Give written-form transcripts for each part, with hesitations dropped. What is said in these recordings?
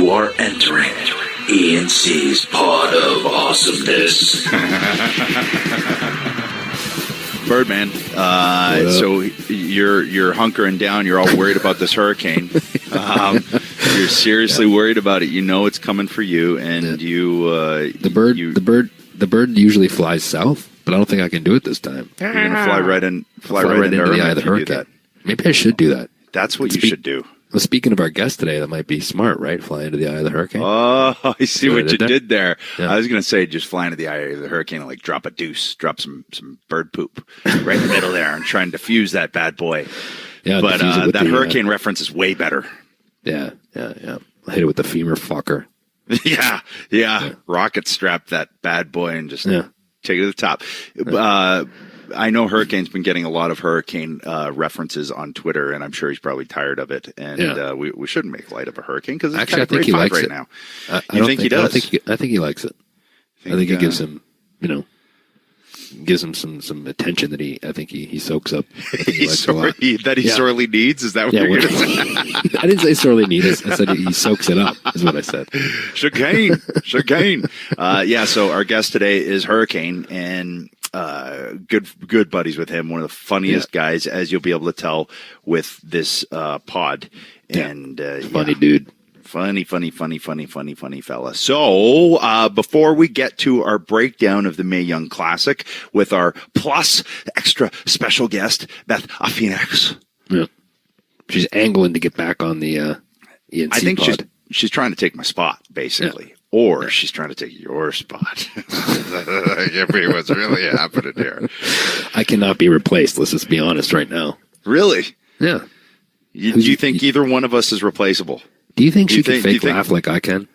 You are entering ENC's Pod of Awesomeness. Birdman, so you're hunkering down. You're all worried about this hurricane. You're seriously worried about it. You know it's coming for you, and the bird usually flies south, but I don't think I can do it this time. You're gonna fly right into the eye of the hurricane. Maybe I should do that. That's what you should do. Well, speaking of our guest today, that might be smart, right? Fly into the eye of the hurricane. Oh, I see what you did there. Yeah. I was going to say just fly into the eye of the hurricane and like drop a deuce, drop some bird poop right in the middle there and try and diffuse that bad boy. Yeah, but that hurricane reference is way better. Yeah. I hit it with the femur fucker. Yeah. Rocket strap that bad boy and just take it to the top. I know Hurricane's been getting a lot of hurricane references on Twitter, and I'm sure he's probably tired of it. And we shouldn't make light of a hurricane because it's actually, kind of grade 5 right now. You think he does? I think he likes it. I think it gives him, some attention that I think he soaks up. He sorely needs. Is that what you're going to say? I didn't say sorely needs. I said he soaks it up. Is what I said. Chicane. So our guest today is Hurricane, and good buddies with him. One of the funniest guys, as you'll be able to tell with this pod. And funny dude. Funny fella. So, before we get to our breakdown of the Mae Young Classic with our plus extra special guest, Beth Phoenix. Yeah. She's angling to get back on the ENC I think pod. she's trying to take my spot, basically. Yeah. Or she's trying to take your spot. I can't believe what's really happening here. I cannot be replaced. Let's just be honest right now. Really? Yeah. Do you think either one of us is replaceable? Do you think she can fake laugh like I can?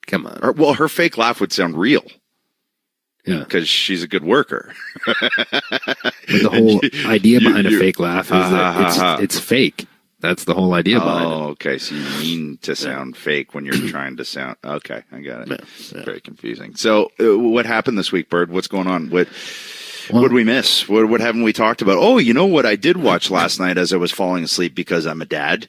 Come on. Well, her fake laugh would sound real. Yeah. Because she's a good worker. But the whole idea behind a fake laugh is that it's fake. That's the whole idea behind it. Oh, okay. So you mean to sound fake when you're trying to sound... Okay, I got it. Yeah. Very confusing. So what happened this week, Bird? What's going on? What did we miss? What haven't we talked about? Oh, you know what I did watch last night as I was falling asleep because I'm a dad?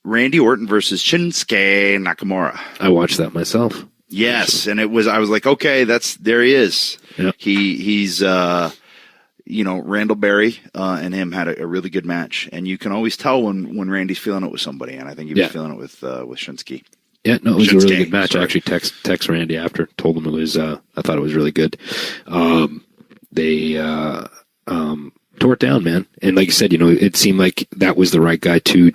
Randy Orton versus Shinsuke Nakamura. I watched that myself. Yes, and I was like, okay, there he is. Yep. He's Randall Berry and him had a really good match, and you can always tell when Randy's feeling it with somebody, and I think he was feeling it with Shinsuke. Yeah, no, it was a really good match. Sorry. I actually text Randy after, told him it was. I thought it was really good. They tore it down, man, and like you said, it seemed like that was the right guy to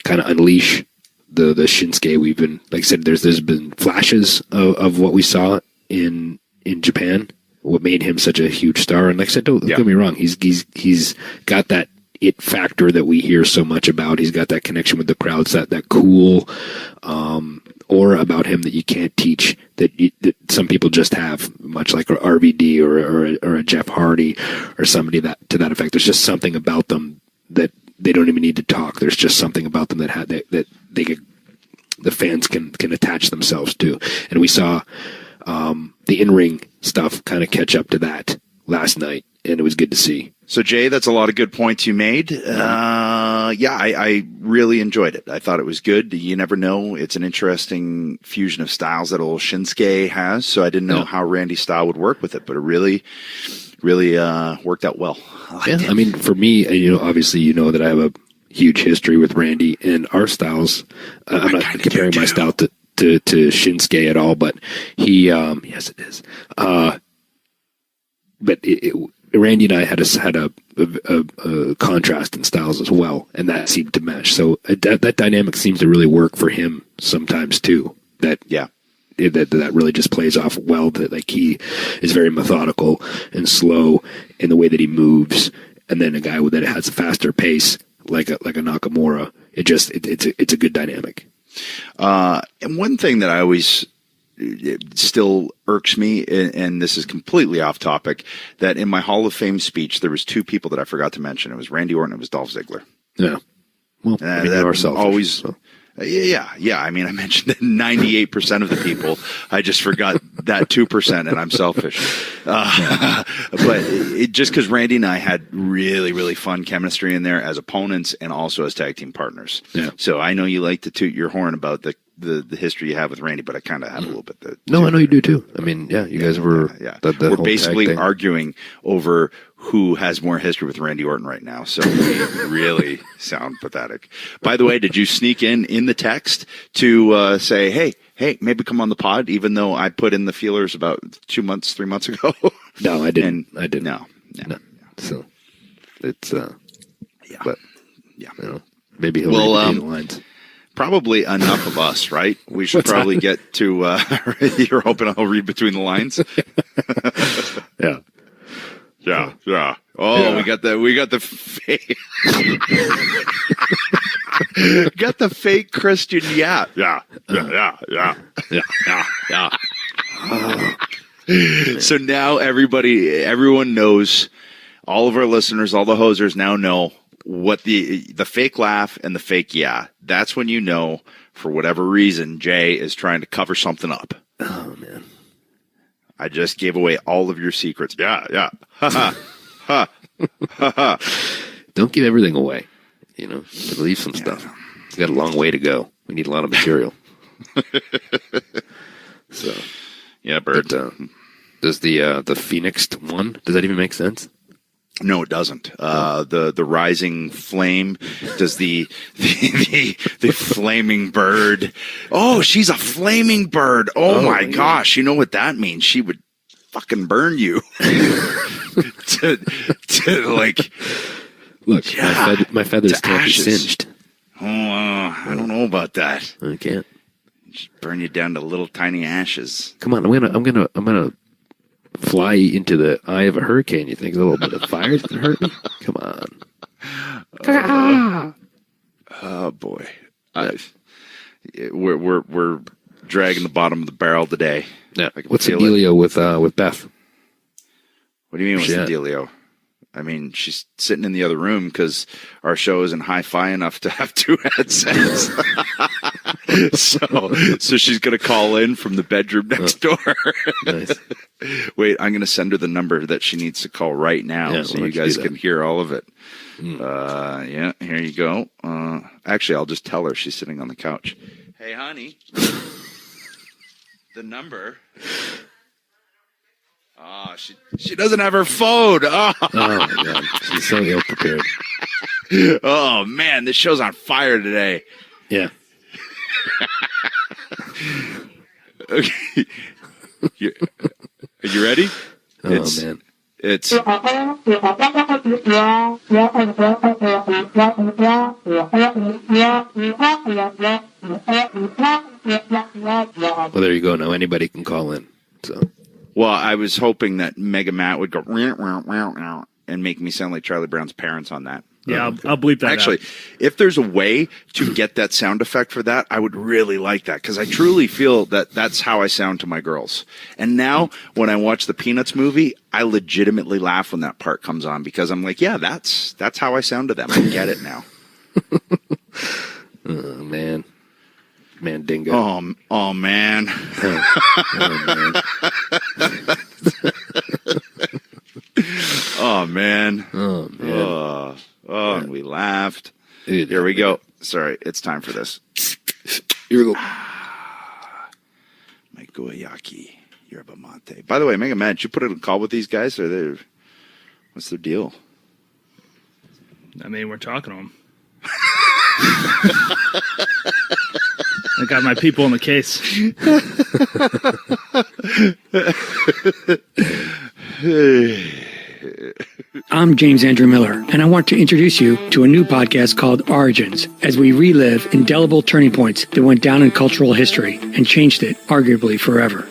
kind of unleash the Shinsuke. We've been, like I said, there's been flashes of what we saw in Japan. What made him such a huge star, and like I said, don't get me wrong, he's got that it factor that we hear so much about. He's got that connection with the crowds, that cool aura about him that you can't teach, that some people just have, much like RVD or a Jeff Hardy or somebody to that effect. There's just something about them that they don't even need to talk. There's just something about them that the fans can attach themselves to, and we saw the in-ring stuff kind of catch up to that last night, and it was good to see. So, Jay, that's a lot of good points you made. I really enjoyed it. I thought it was good. You never know. It's an interesting fusion of styles that old Shinsuke has, so I didn't know how Randy's style would work with it, but it really worked out well. I mean, for me, obviously, that I have a huge history with Randy and our styles. I'm not comparing my style to Shinsuke at all, but he, yes, it is. But Randy and I had a contrast in styles as well, and that seemed to mesh. So that dynamic seems to really work for him sometimes too. That really just plays off well. That like he is very methodical and slow in the way that he moves, and then a guy that has a faster pace like a Nakamura. It's a good dynamic. And one thing that I always still irks me, and this is completely off topic, that in my Hall of Fame speech, there was two people that I forgot to mention. It was Randy Orton, it was Dolph Ziggler. Yeah. Well, that ourselves. Always, Yeah. I mean, I mentioned 98% of the people. I just forgot that 2%, and I'm selfish. But just because Randy and I had really, really fun chemistry in there as opponents and also as tag team partners. Yeah. So I know you like to toot your horn about the history you have with Randy, but I kind of had a little bit. No, I know you do too. I mean, you guys were. Yeah. The We're whole basically tag thing. arguing over who has more history with Randy Orton right now. So we really sound pathetic. By the way, did you sneak in the text to say, hey, maybe come on the pod, even though I put in the feelers about 3 months ago? No, I didn't. I didn't. No. So it's Yeah. But yeah. Maybe he'll read between the lines. Probably enough of us, right? We should probably get to. You're hoping I'll read between the lines. Yeah. Yeah. Oh, yeah. We got the fake. Got the fake Christian. Yeah. So now everyone knows. All of our listeners, all the hosers now know what the fake laugh and the fake yeah. That's when you know, for whatever reason, Jay is trying to cover something up. Oh man. I just gave away all of your secrets. Yeah. Ha ha. Don't give everything away. Leave some stuff. It's got a long way to go. We need a lot of material. So, yeah, Bird. But, does the Phoenix one? Does that even make sense? No, it doesn't. The rising flame. Does the flaming bird? Oh, she's a flaming bird. Oh my gosh! You know what that means? She would fucking burn you. to like. Look, yeah, my feathers can't be ashes. singed. Oh, I don't know about that. I can't. Just burn you down to little tiny ashes. Come on, I'm gonna fly into the eye of a hurricane. You think a little bit of fire is gonna hurt me? Come on. Oh boy, we're dragging the bottom of the barrel today. Yeah. What's the dealio with Beth? What do you mean? What's the dealio? I mean, she's sitting in the other room because our show isn't hi-fi enough to have two headsets. so she's going to call in from the bedroom next door. Nice. Wait, I'm going to send her the number that she needs to call right now so you guys can hear all of it. Yeah, here you go. Actually, I'll just tell her she's sitting on the couch. Hey, honey, the number... Oh, she doesn't have her phone. Oh my God. She's so ill prepared. Oh, man. This show's on fire today. Yeah. Okay. Are you ready? Man. It's... Well, there you go. Now anybody can call in. So... Well, I was hoping that Mega Matt would go and make me sound like Charlie Brown's parents on that. Yeah, I'll bleep that Actually, if there's a way to get that sound effect for that, I would really like that because I truly feel that that's how I sound to my girls. And now when I watch the Peanuts movie, I legitimately laugh when that part comes on because I'm like, yeah, that's how I sound to them. I get it now. Oh, man. Mandingo. Oh man. Man. Oh man. Oh, and we laughed. Here we go. Sorry, it's time for this. Here we go. My Goyaki yerba mate. By the way, Mega Man, did you put in a call with these guys? What's their deal? I mean, we're talking to them. I got my people in the case. I'm James Andrew Miller, and I want to introduce you to a new podcast called Origins, as we relive indelible turning points that went down in cultural history and changed it, arguably, forever.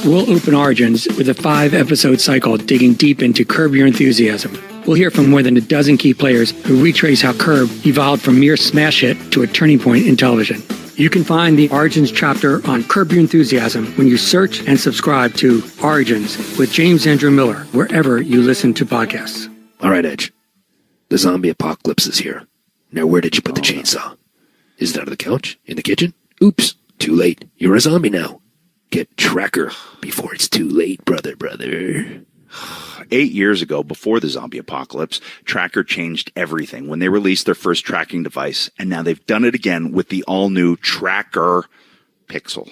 We'll open Origins with a 5-episode cycle digging deep into Curb Your Enthusiasm. We'll hear from more than a dozen key players who retrace how Curb evolved from mere smash hit to a turning point in television. You can find the Origins chapter on Curb Your Enthusiasm when you search and subscribe to Origins with James Andrew Miller, wherever you listen to podcasts. All right, Edge. The zombie apocalypse is here. Now, where did you put the chainsaw? Is it under the couch? In the kitchen? Oops, too late. You're a zombie now. Get Tracker before it's too late, brother. 8 years ago, before the zombie apocalypse, Tracker changed everything when they released their first tracking device, and now they've done it again with the all-new Tracker Pixel.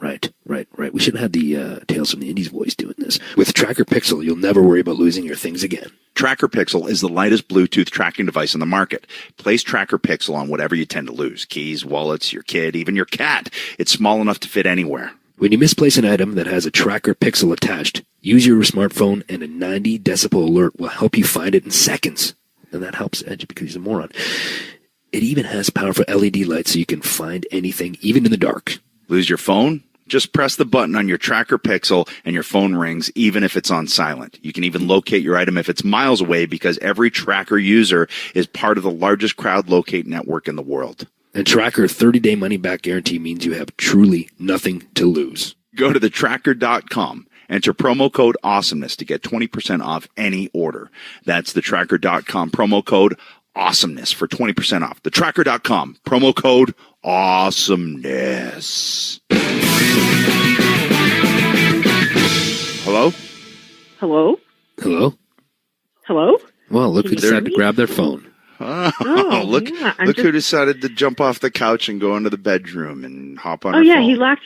Right. We should have had the Tales from the Indies voice doing this. With Tracker Pixel, you'll never worry about losing your things again. Tracker Pixel is the lightest Bluetooth tracking device on the market. Place Tracker Pixel on whatever you tend to lose. Keys, wallets, your kid, even your cat. It's small enough to fit anywhere. When you misplace an item that has a Tracker Pixel attached, use your smartphone and a 90 decibel alert will help you find it in seconds. And that helps Edge because he's a moron. It even has powerful LED lights so you can find anything, even in the dark. Lose your phone? Just press the button on your Tracker Pixel and your phone rings, even if it's on silent. You can even locate your item if it's miles away because every Tracker user is part of the largest crowd locate network in the world. And Tracker 30-day money-back guarantee means you have truly nothing to lose. Go to thetracker.com. Enter promo code awesomeness to get 20% off any order. That's thetracker.com, promo code awesomeness for 20% off. Thetracker.com, promo code awesomeness. Hello? Hello? Hello? Hello? Well, look who decided to grab their phone. Oh, look yeah, who decided to jump off the couch and go into the bedroom and hop on Oh her yeah, phone.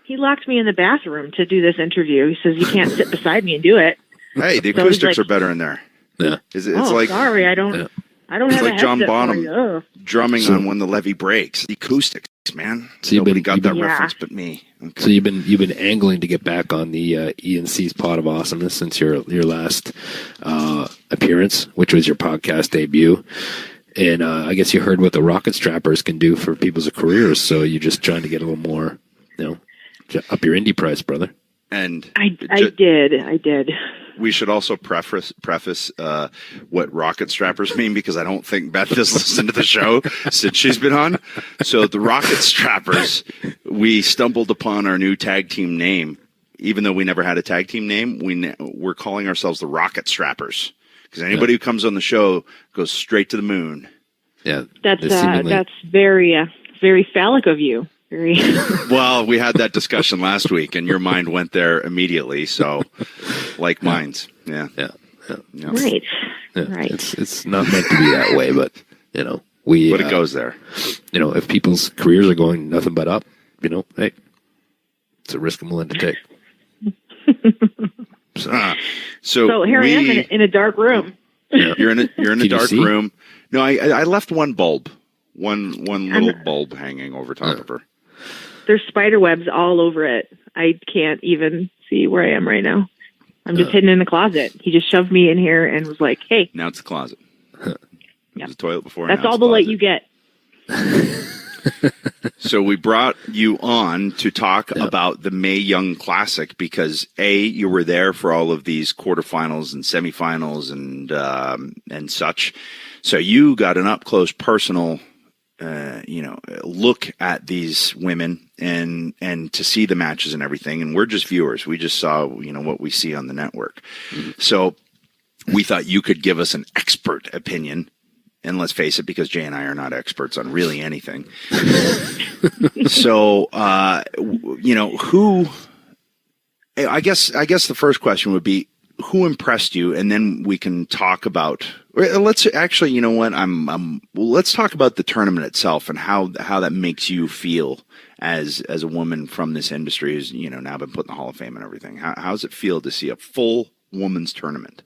he locked me in the bathroom to do this interview. He says you can't sit beside me and do it. Hey, the So he's acoustics like- are better in there. Yeah. It's Oh, like sorry, I don't have it's a like John headset for Bonham you. Oh. drumming on When the Levee Breaks. The acoustics, man. So Nobody got that Yeah. reference but me. Okay. So you've been angling to get back on the ENC's Pod of Awesomeness since your last appearance, which was your podcast debut. And I guess you heard what the rocket strappers can do for people's careers, so you're just trying to get a little more, up your indie price, brother. And I did. we should also preface what rocket strappers mean, because I don't think Beth has listened to the show since she's been on. So the rocket strappers, we stumbled upon our new tag team name. Even though we never had a tag team name, we're calling ourselves the rocket strappers. Because anybody who comes on the show goes straight to the moon. Yeah, That's very very phallic of you. Very. Well, we had that discussion last week, and your mind went there immediately. So, like mine's, yeah. Right. Yeah. Right. It's not meant to be that way, but we. But it goes there. If people's careers are going nothing but up, hey, it's a risk I'm willing to take. So here I am in a dark room. You're in a dark see? room. No, I left one bulb, one little bulb hanging over top of her. There's spider webs all over it. I can't even see where I am right now. I'm just hidden in the closet. He just shoved me in here and was like, "Hey." Now it's the closet. Yeah. It was a toilet before. That's now all it's the light closet. you get. So we brought you on to talk about the Mae Young Classic because you were there for all of these quarterfinals and semifinals and such. So you got an up close, personal, look at these women and to see the matches and everything. And we're just viewers. We just saw what we see on the network. Mm-hmm. So we thought you could give us an expert opinion. And let's face it, because Jay and I are not experts on really anything. So, who? I guess the first question would be, who impressed you, and then we can talk about. Let's actually, you know what? Let's talk about the tournament itself and how that makes you feel as a woman from this industry, who's now been put in the Hall of Fame and everything. How does it feel to see a full women's tournament?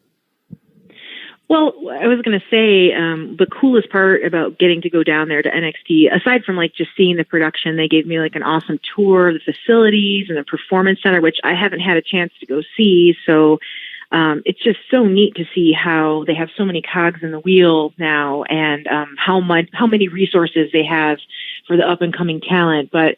Well, I was going to say the coolest part about getting to go down there to NXT, aside from just seeing the production, they gave me an awesome tour of the facilities and the performance center, which I haven't had a chance to go see. So it's just so neat to see how they have so many cogs in the wheel now, and how many resources they have for the up and coming talent. But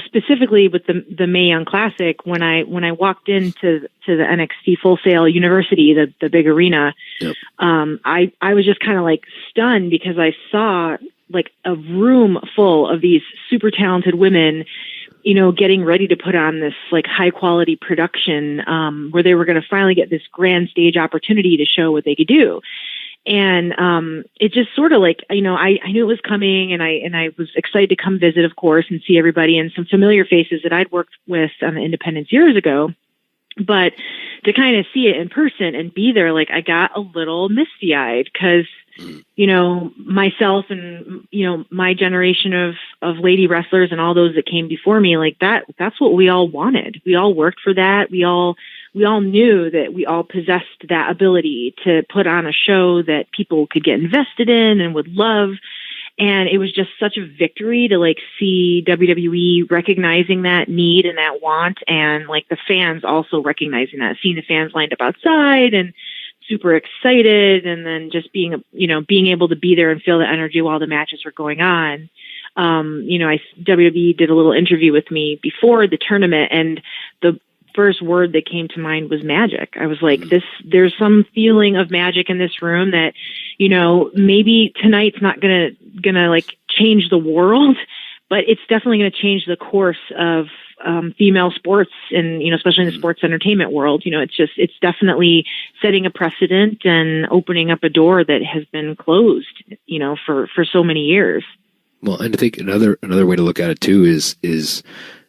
specifically with the Mae Young Classic, when I walked into the NXT Full Sail University, the big arena, yep. I was just kind of stunned because I saw a room full of these super talented women, getting ready to put on this high quality production, where they were going to finally get this grand stage opportunity to show what they could do. And it just sort of like, I knew it was coming, and I was excited to come visit, of course, and see everybody and some familiar faces that I'd worked with on the Independence years ago. But to kind of see it in person and be there, like, I got a little misty-eyed because, myself and, my generation of lady wrestlers and all those that came before me, like that's what we all wanted. We all worked for that. We all knew that we all possessed that ability to put on a show that people could get invested in and would love. And it was just such a victory to like see WWE recognizing that need and that want, and like the fans also recognizing that, seeing the fans lined up outside and super excited, and then just being able to be there and feel the energy while the matches were going on. WWE did a little interview with me before the tournament, and the first word that came to mind was magic. I was like, there's some feeling of magic in this room that, maybe tonight's not gonna like change the world, but it's definitely going to change the course of female sports, and especially in the sports entertainment world. It's definitely setting a precedent and opening up a door that has been closed, for so many years. Well, and I think another way to look at it too is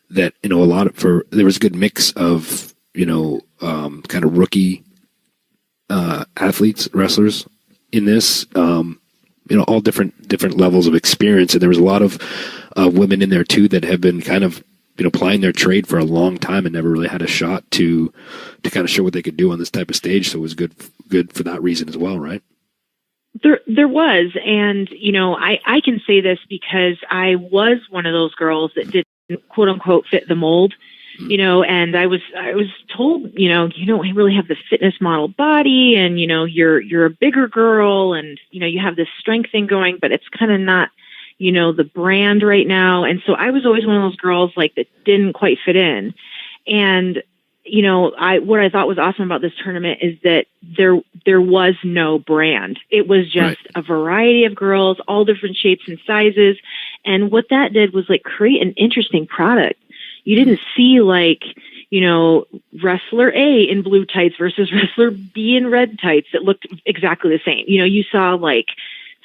that there was a good mix of kind of rookie athletes, wrestlers in this. All different levels of experience, and there was a lot of women in there too that have been kind of plying their trade for a long time and never really had a shot to kind of show what they could do on this type of stage. So it was good for that reason as well, right? There was, and I can say this because I was one of those girls that didn't quote unquote fit the mold. And I was told, you don't really have the fitness model body, and, you're a bigger girl, and, you have this strength thing going, but it's kind of not, the brand right now. And so I was always one of those girls like that didn't quite fit in. And, what I thought was awesome about this tournament is that there was no brand. It was just a variety of girls, all different shapes and sizes. And what that did was like create an interesting product. You didn't see like, wrestler A in blue tights versus wrestler B in red tights that looked exactly the same. You saw like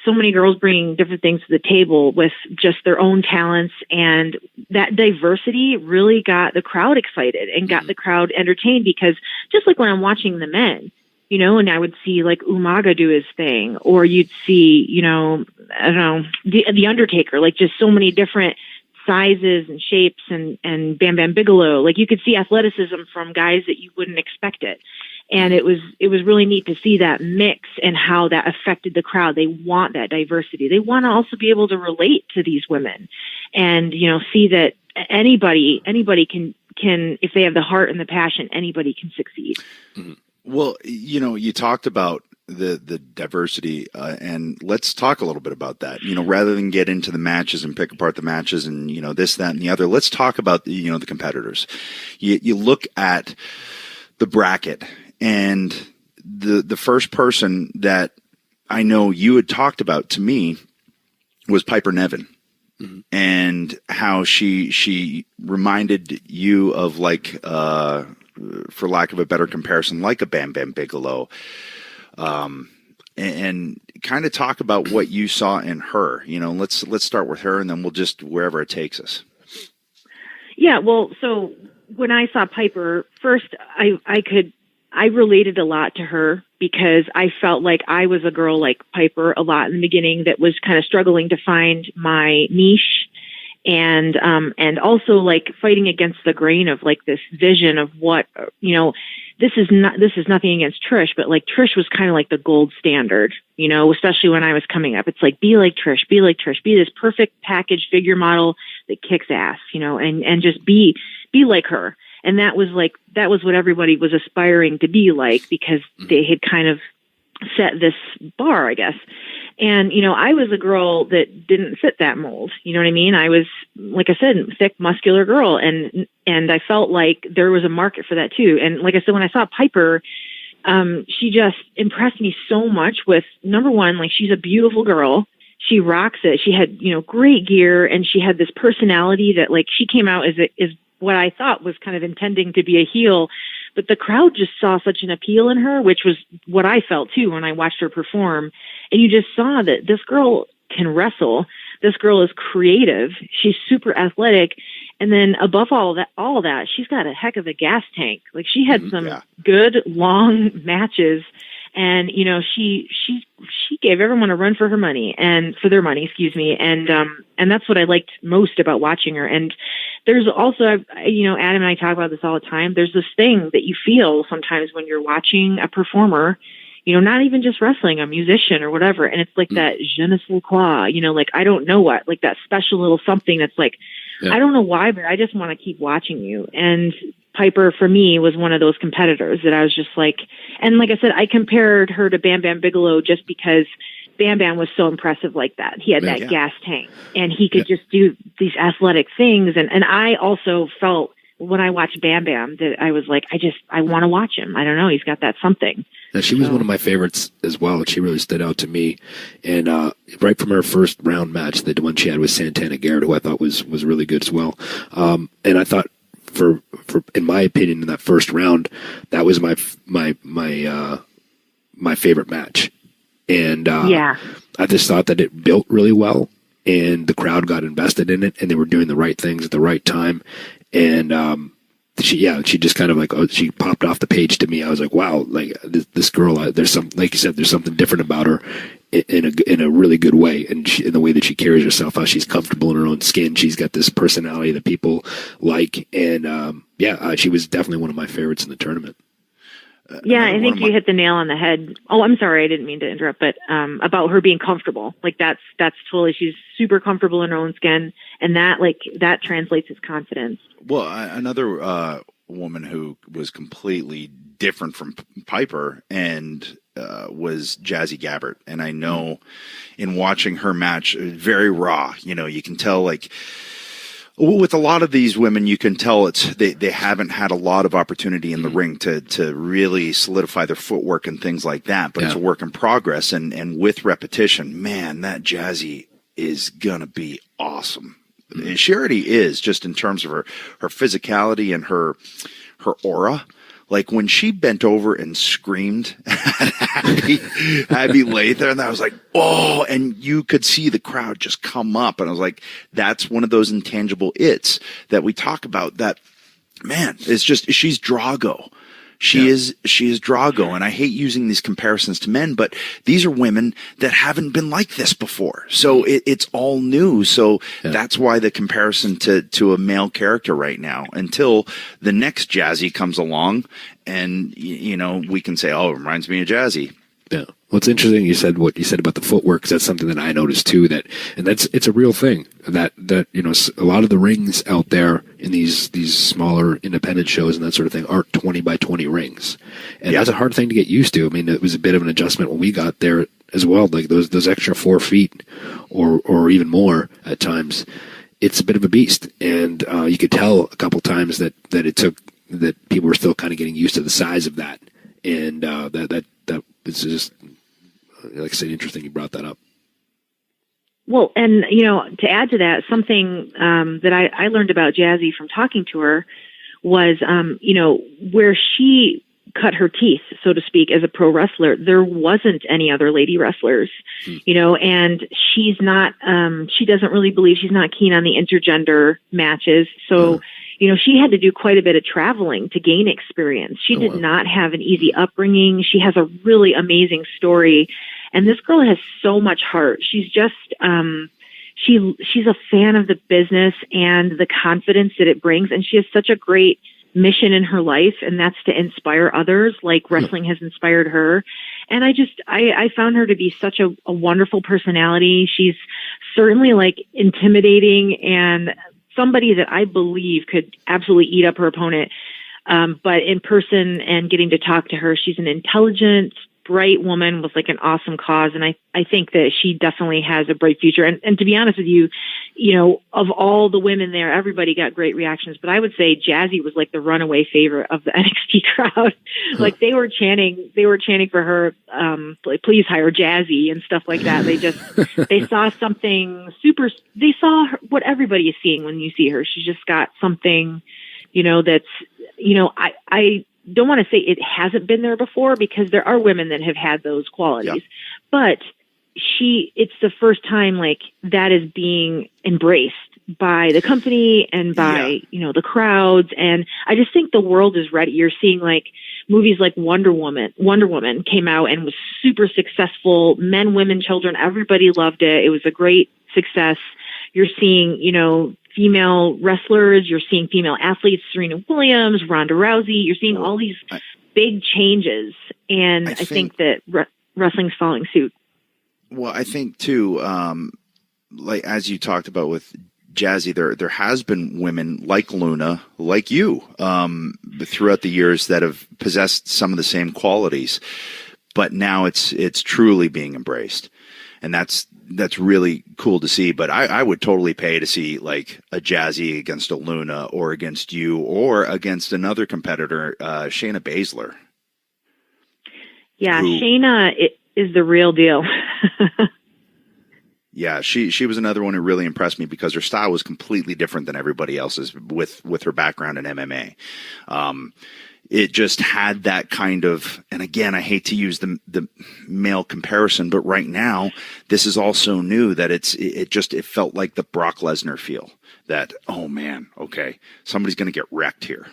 so many girls bringing different things to the table with just their own talents, and that diversity really got the crowd excited and got the crowd entertained, because just like when I'm watching the men, and I would see like Umaga do his thing, or you'd see, I don't know, the Undertaker, like just so many different sizes and shapes, and Bam Bam Bigelow. Like you could see athleticism from guys that you wouldn't expect it. And it was really neat to see that mix and how that affected the crowd. They want that diversity. They want to also be able to relate to these women and, see that anybody can, if they have the heart and the passion, anybody can succeed. Mm-hmm. Well, you talked about the diversity, and let's talk a little bit about that. Rather than get into the matches and pick apart the matches and, this, that, and the other, let's talk about the competitors. You look at the bracket, and the first person that I know you had talked about to me was Piper Niven. Mm-hmm. And how she reminded you of like, for lack of a better comparison, like a Bam Bam Bigelow. And kind of talk about what you saw in her. Let's start with her, and then we'll just wherever it takes us. Yeah, well, so when I saw Piper first, I related a lot to her because I felt like I was a girl like Piper a lot in the beginning that was kind of struggling to find my niche, and also like fighting against the grain of like this vision of what, this is nothing against Trish, but like Trish was kind of like the gold standard, especially when I was coming up. It's like, be like Trish, be this perfect package figure model that kicks ass, and just be like her. And that was what everybody was aspiring to be like, because they had kind of set this bar, I guess. And, I was a girl that didn't fit that mold. You know what I mean? I was, like I said, thick, muscular girl. And I felt like there was a market for that too. And like I said, when I saw Piper, she just impressed me so much with, number one, like she's a beautiful girl. She rocks it. She had, great gear, and she had this personality that like she came out as what I thought was kind of intending to be a heel, but the crowd just saw such an appeal in her, which was what I felt too when I watched her perform. And you just saw that this girl can wrestle. This girl is creative. She's super athletic. And then above all that, she's got a heck of a gas tank. Like, she had some good long matches, and, you know, she gave everyone a run for her money, and for their money, excuse me. And that's what I liked most about watching her. And there's also, you know, Adam and I talk about this all the time. There's this thing that you feel sometimes when you're watching a performer, you know, not even just wrestling, a musician or whatever. And it's like that je ne sais quoi, you know, like, I don't know what, like that special little something that's like, I don't know why, but I just want to keep watching you. And Piper, for me, was one of those competitors that I was just like, and like I said, I compared her to Bam Bam Bigelow just because Bam Bam was so impressive like that. He had that gas tank, and he could just do these athletic things. And I also felt when I watched Bam Bam that I was like, I want to watch him. I don't know. He's got that something. Now, she was one of my favorites as well. She really stood out to me. And right from her first round match, the one she had with Santana Garrett, who I thought was really good as well. And I thought, for in my opinion, in that first round, that was my favorite match. And I just thought that it built really well, and the crowd got invested in it, and they were doing the right things at the right time. And she just kind of like, she popped off the page to me. I was like, wow, like this girl, there's some, like you said, there's something different about her in a really good way. And in the way that she carries herself, how she's comfortable in her own skin. She's got this personality that people like. And she was definitely one of my favorites in the tournament. Yeah, I think you hit the nail on the head. Oh, I'm sorry, I didn't mean to interrupt, but about her being comfortable. Like, that's totally, she's super comfortable in her own skin, and that translates as confidence. Well, another woman who was completely different from Piper and was Jazzy Gabbert. And I know in watching her match, very raw, you know, you can tell, like, with a lot of these women, you can tell they haven't had a lot of opportunity in the ring to really solidify their footwork and things like that. But it's a work in progress, and with repetition, man, that Jazzy is gonna be awesome. She already is, just in terms of her physicality and her aura. Like, when she bent over and screamed at Abby Lather, and I was like, oh, and you could see the crowd just come up. And I was like, that's one of those intangible its that we talk about, that, man, it's just, she's Drago. She is Drago. And I hate using these comparisons to men, but these are women that haven't been like this before. So it's all new. So that's why the comparison to a male character right now, until the next Jazzy comes along, and, you know, we can say, oh, it reminds me of Jazzy. Yeah. Well, it's interesting you said what you said about the footwork, because that's something that I noticed too, it's a real thing that, you know, a lot of the rings out there in these smaller independent shows and that sort of thing aren't 20 by 20 rings. And that's a hard thing to get used to. I mean, it was a bit of an adjustment when we got there as well, like those extra 4 feet or even more at times. It's a bit of a beast. And you could tell a couple times that people were still kind of getting used to the size of that. And that was just, like I said, interesting you brought that up. Well, and, you know, to add to that, something that I learned about Jazzy from talking to her was, you know, where she cut her teeth, so to speak, as a pro wrestler, there wasn't any other lady wrestlers, you know, and she's not, she doesn't really believe, she's not keen on the intergender matches. So, you know, she had to do quite a bit of traveling to gain experience. She did not have an easy upbringing. She has a really amazing story. And this girl has so much heart. She's just, she's a fan of the business and the confidence that it brings. And she has such a great mission in her life, and that's to inspire others, like wrestling has inspired her. And I found her to be such a wonderful personality. She's certainly, like, intimidating and somebody that I believe could absolutely eat up her opponent. But in person and getting to talk to her, she's an intelligent, bright woman with, like, an awesome cause. And I think that she definitely has a bright future. And to be honest with you, you know, of all the women there, everybody got great reactions, but I would say Jazzy was like the runaway favorite of the NXT crowd. Like, they were chanting for her, like, please hire Jazzy and stuff like that. They saw something they saw what everybody is seeing when you see her. She's just got something, you know, that's, you know, don't want to say it hasn't been there before, because there are women that have had those qualities, but it's the first time like that is being embraced by the company and by, the crowds. And I just think the world is ready. You're seeing like movies like Wonder Woman came out and was super successful. Men, women, children, everybody loved it. It was a great success. You're seeing, female wrestlers, you're seeing female athletes, Serena Williams, Ronda Rousey. You're seeing all these big changes. And I think that wrestling's following suit. Well, I think too, like as you talked about with Jazzy, there has been women like Luna, like you, throughout the years that have possessed some of the same qualities, but now it's truly being embraced, and that's really cool to see. But I would totally pay to see like a Jazzy against a Luna, or against you, or against another competitor, Shayna Baszler. Yeah, Shayna is the real deal. Yeah, she was another one who really impressed me because her style was completely different than everybody else's with her background in MMA. It just had that kind of, and again, I hate to use the male comparison, but right now, this is also new that it felt like the Brock Lesnar feel that, oh man, okay, somebody's going to get wrecked here.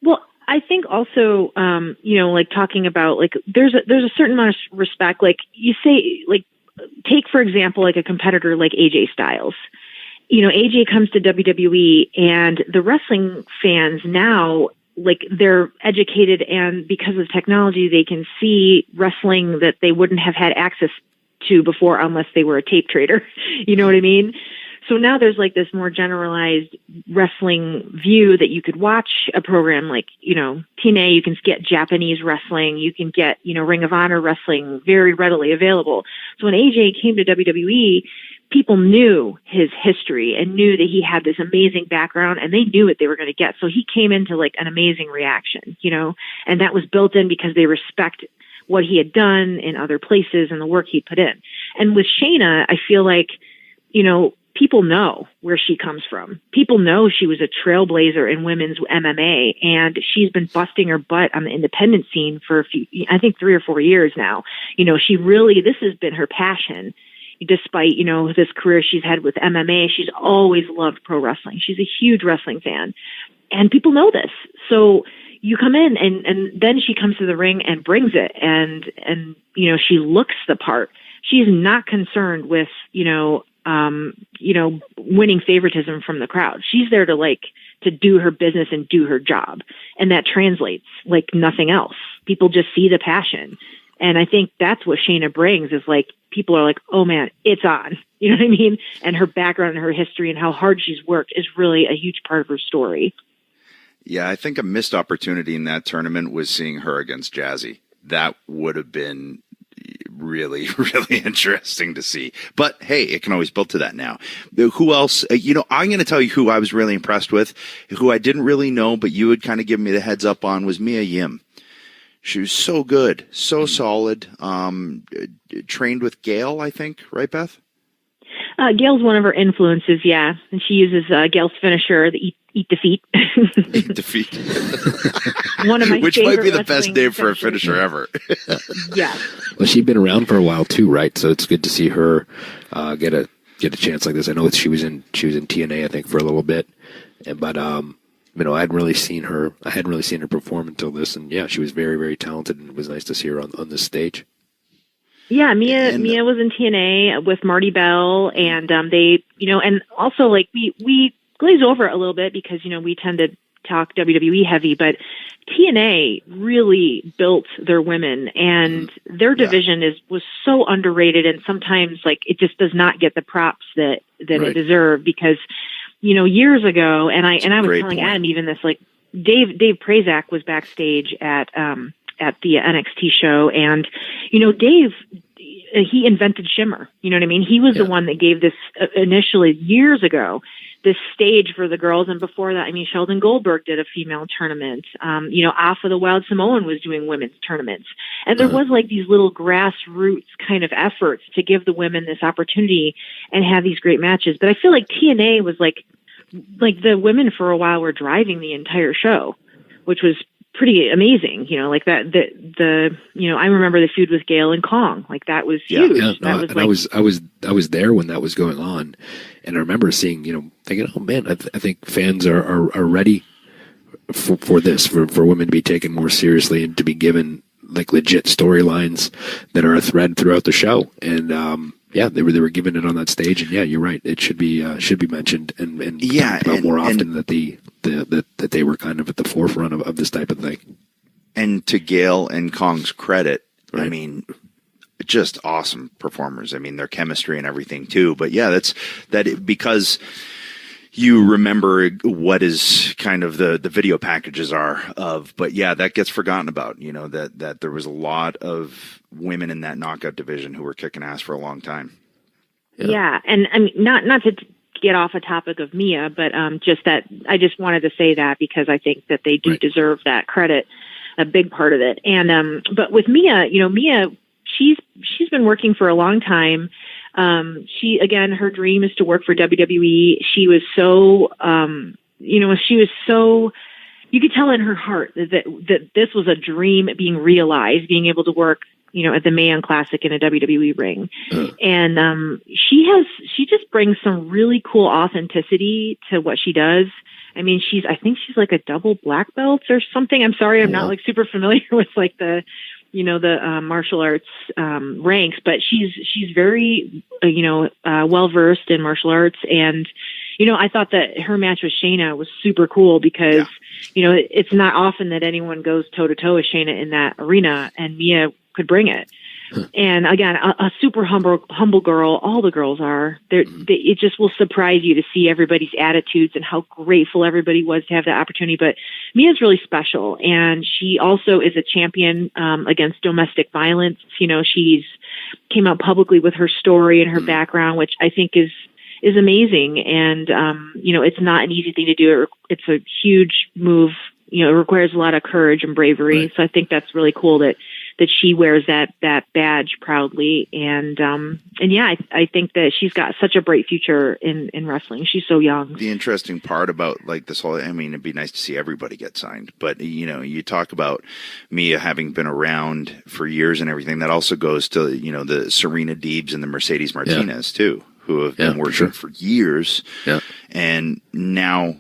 Well, I think also, like talking about like, there's a certain amount of respect, like you say, like, take, for example, like a competitor like AJ Styles. AJ comes to WWE, and the wrestling fans now, like, they're educated, and because of technology, they can see wrestling that they wouldn't have had access to before unless they were a tape trader. You know what I mean? So now there's like this more generalized wrestling view that you could watch a program like, TNA, you can get Japanese wrestling, you can get, Ring of Honor wrestling very readily available. So when AJ came to WWE, people knew his history and knew that he had this amazing background, and they knew what they were going to get. So he came into like an amazing reaction, and that was built in because they respect what he had done in other places and the work he put in. And with Shayna, I feel like, people know where she comes from. People know she was a trailblazer in women's MMA, and she's been busting her butt on the independent scene for 3 or 4 years now. This has been her passion. Despite, this career she's had with MMA, she's always loved pro wrestling. She's a huge wrestling fan, and people know this. So you come in, and then she comes to the ring and brings it, and she looks the part. She's not concerned with, winning favoritism from the crowd. She's there to do her business and do her job. And that translates like nothing else. People just see the passion. And I think that's what Shayna brings, is like, people are like, oh man, it's on. You know what I mean? And her background and her history and how hard she's worked is really a huge part of her story. Yeah, I think a missed opportunity in that tournament was seeing her against Jazzy. That would have been really, really interesting to see. But hey, it can always build to that now. Who else? I'm going to tell you who I was really impressed with, who I didn't really know, but you had kind of given me the heads up on, was Mae Young. She was so good, so solid. Trained with Gail, I think, right, Beth? Gail's one of her influences, yeah. And she uses Gail's finisher, the Eat Defeat. Eat Defeat. One of my Which might be the best name for a finisher ever. Yeah. Well, she'd been around for a while too, right? So it's good to see her get a chance like this. I know she was in TNA, I think, for a little bit, but I hadn't really seen her perform until this, and yeah, she was very, very talented, and it was nice to see her on this stage. Yeah, Mia was in TNA with Marty Bell, and they, and also like we glaze over it a little bit because we tend to talk WWE heavy, but TNA really built their women, and their division was so underrated, and sometimes like it just does not get the props that right. it deserved, because years ago, and I was telling Adam even this, like Dave Prazak was backstage at the NXT show, and Dave, he invented Shimmer. You know what I mean? He was the one that gave this initially years ago, this stage for the girls. And before that, Sheldon Goldberg did a female tournament. Alpha the Wild Samoan was doing women's tournaments. And there was like these little grassroots kind of efforts to give the women this opportunity and have these great matches. But I feel like TNA was like the women for a while were driving the entire show, which was pretty amazing. Like that, I remember the feud with Gail and Kong. Like that was huge. Yeah, That was I was there when that was going on, and I remember seeing, thinking, oh man, I think fans are ready for this, for women to be taken more seriously and to be given like legit storylines that are a thread throughout the show. And they were giving it on that stage, and you're right, it should be mentioned and talked about more often, that that they were kind of at the forefront of this type of thing. And to Gail and Kong's credit, right. I mean, just awesome performers. I mean, their chemistry and everything too. But because you remember what is kind of the video packages are of, but that gets forgotten about, that there was a lot of women in that knockout division who were kicking ass for a long time. Yeah. And I mean, not to get off a topic of Mia, but just that I just wanted to say that because I think that they do deserve that credit, a big part of it. And, but with Mia, Mia, she's been working for a long time. Her dream is to work for WWE. She was so, you could tell in her heart that this was a dream being realized, being able to work, at the Mae Young Classic in a WWE ring. And, she just brings some really cool authenticity to what she does. I mean, I think she's like a double black belt or something. I'm sorry, I'm not like super familiar with like the martial arts ranks, but she's very well versed in martial arts. And I thought that her match with Shayna was super cool because it's not often that anyone goes toe to toe with Shayna in that arena, and Mia could bring it. And again, a super humble girl. All the girls are. It just will surprise you to see everybody's attitudes and how grateful everybody was to have the opportunity. But Mia's really special, and she also is a champion against domestic violence. She's came out publicly with her story and her background, which I think is amazing. And it's not an easy thing to do. It's a huge move. It requires a lot of courage and bravery. Right. So I think that's really cool that she wears that badge proudly. And I think that she's got such a bright future in wrestling. She's so young. The interesting part about like this whole, I mean, it'd be nice to see everybody get signed, but you talk about Mia having been around for years and everything. That also goes to, the Serena Deebs and the Mercedes Martinez too, who have been working for years. Yeah. And now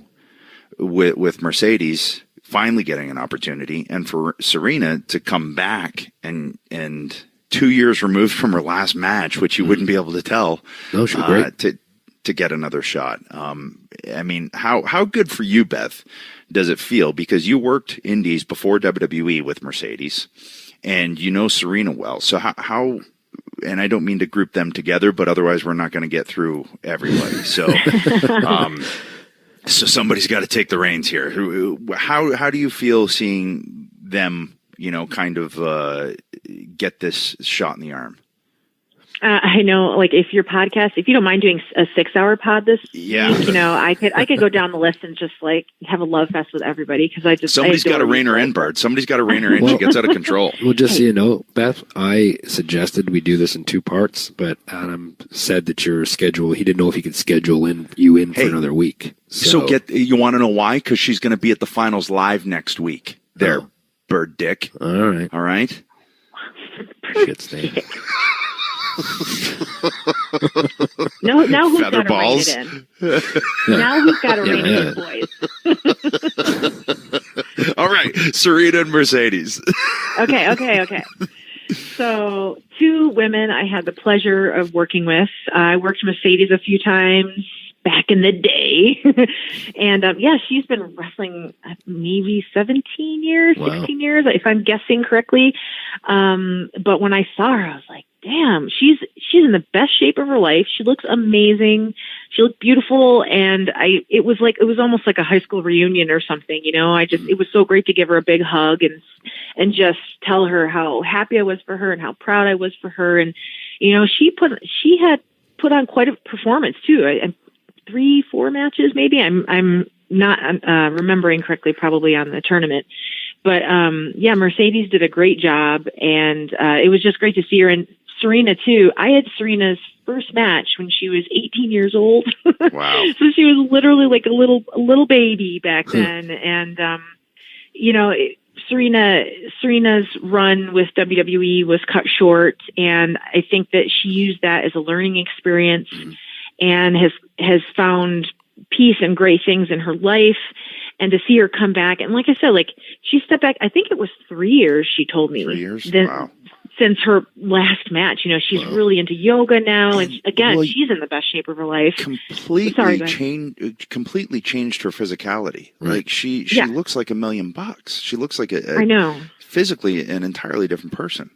with Mercedes finally getting an opportunity, and for Serena to come back and 2 years removed from her last match, which you wouldn't be able to tell, to get another shot. I mean, how good for you, Beth, does it feel? Because you worked indies before WWE with Mercedes, and Serena well. So how and I don't mean to group them together, but otherwise we're not going to get through everybody. So, so somebody's got to take the reins here. How do you feel seeing them, kind of get this shot in the arm? I know, like if your podcast, if you don't mind doing a 6-hour pod this week, I could go down the list and just like have a love fest with everybody because somebody's got to rein her in, Bart. Somebody's got to rein her in. She gets out of control. Well, just so you know, Beth, I suggested we do this in 2 parts, but Adam said that your schedule, he didn't know if he could schedule you in for another week. So you want to know why? Because she's going to be at the finals live next week. There, bird dick. All right. Shit stain. Now who's got to rein balls? it in? Now who's got to rein it in, boys? All right, Serena and Mercedes. Okay. So 2 women I had the pleasure of working with. I worked Mercedes a few times back in the day. And she's been wrestling maybe 17 years, 16 years, if I'm guessing correctly. But when I saw her, I was like, damn, she's in the best shape of her life. She looks amazing. She looked beautiful. And it was almost like a high school reunion or something, it was so great to give her a big hug and just tell her how happy I was for her and how proud I was for her. And, she had put on quite a performance too. 3-4 matches, maybe. I'm not remembering correctly, probably on the tournament. But Mercedes did a great job, and it was just great to see her. And Serena too. I had Serena's first match when she was 18 years old. Wow! So she was literally like a little baby back then, and Serena's run with WWE was cut short, and I think that she used that as a learning experience and has found peace and great things in her life. And to see her come back, and like I said, like she stepped back, I think it was 3 years, she told me. 3 years? Wow. Since her last match, she's really into yoga now, and again, she's in the best shape of her life. Completely changed her physicality. Right. Like she looks like $1 million. She looks like I know, physically an entirely different person.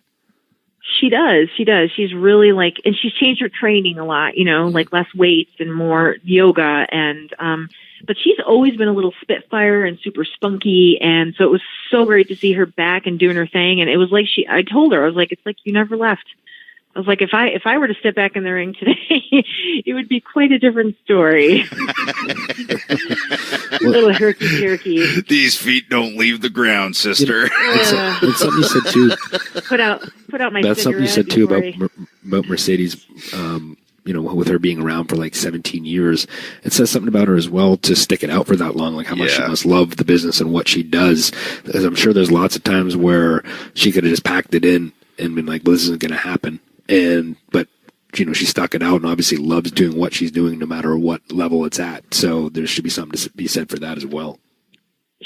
She does. She's really and she's changed her training a lot. Like less weights and more yoga, and but she's always been a little spitfire and super spunky, and so it was so great to see her back and doing her thing. And it was like I told her, I was like, it's like you never left. I was like, if I were to step back in the ring today, it would be quite a different story. A little herky-jerky. These feet don't leave the ground, sister. That's something you said too. Put out my. That's something you said too about Mercedes. With her being around for like 17 years, it says something about her as well to stick it out for that long, like how much she must love the business and what she does. Because I'm sure there's lots of times where she could have just packed it in and been like, well, this isn't going to happen. But she stuck it out and obviously loves doing what she's doing no matter what level it's at. So there should be something to be said for that as well.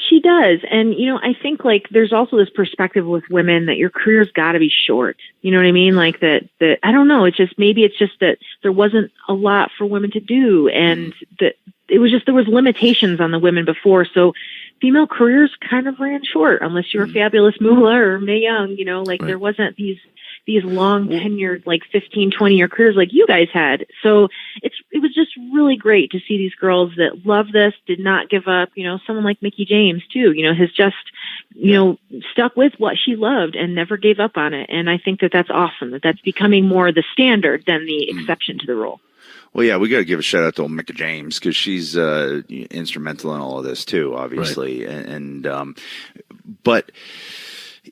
She does. And, I think there's also this perspective with women that your career's got to be short. You know what I mean? Like that, I don't know. It's just that there wasn't a lot for women to do. And that it was just, there was limitations on the women before. So female careers kind of ran short unless you were Fabulous Moolah or Mae Young, there wasn't these long tenured 15, 20-year careers like you guys had. So it was just really great to see these girls that love this, did not give up. Someone like Mickie James too, has just, stuck with what she loved and never gave up on it. And I think that that's awesome, that's becoming more the standard than the exception to the rule. Well, yeah, we got to give a shout out to old Mickie James because she's instrumental in all of this too, obviously. Right. But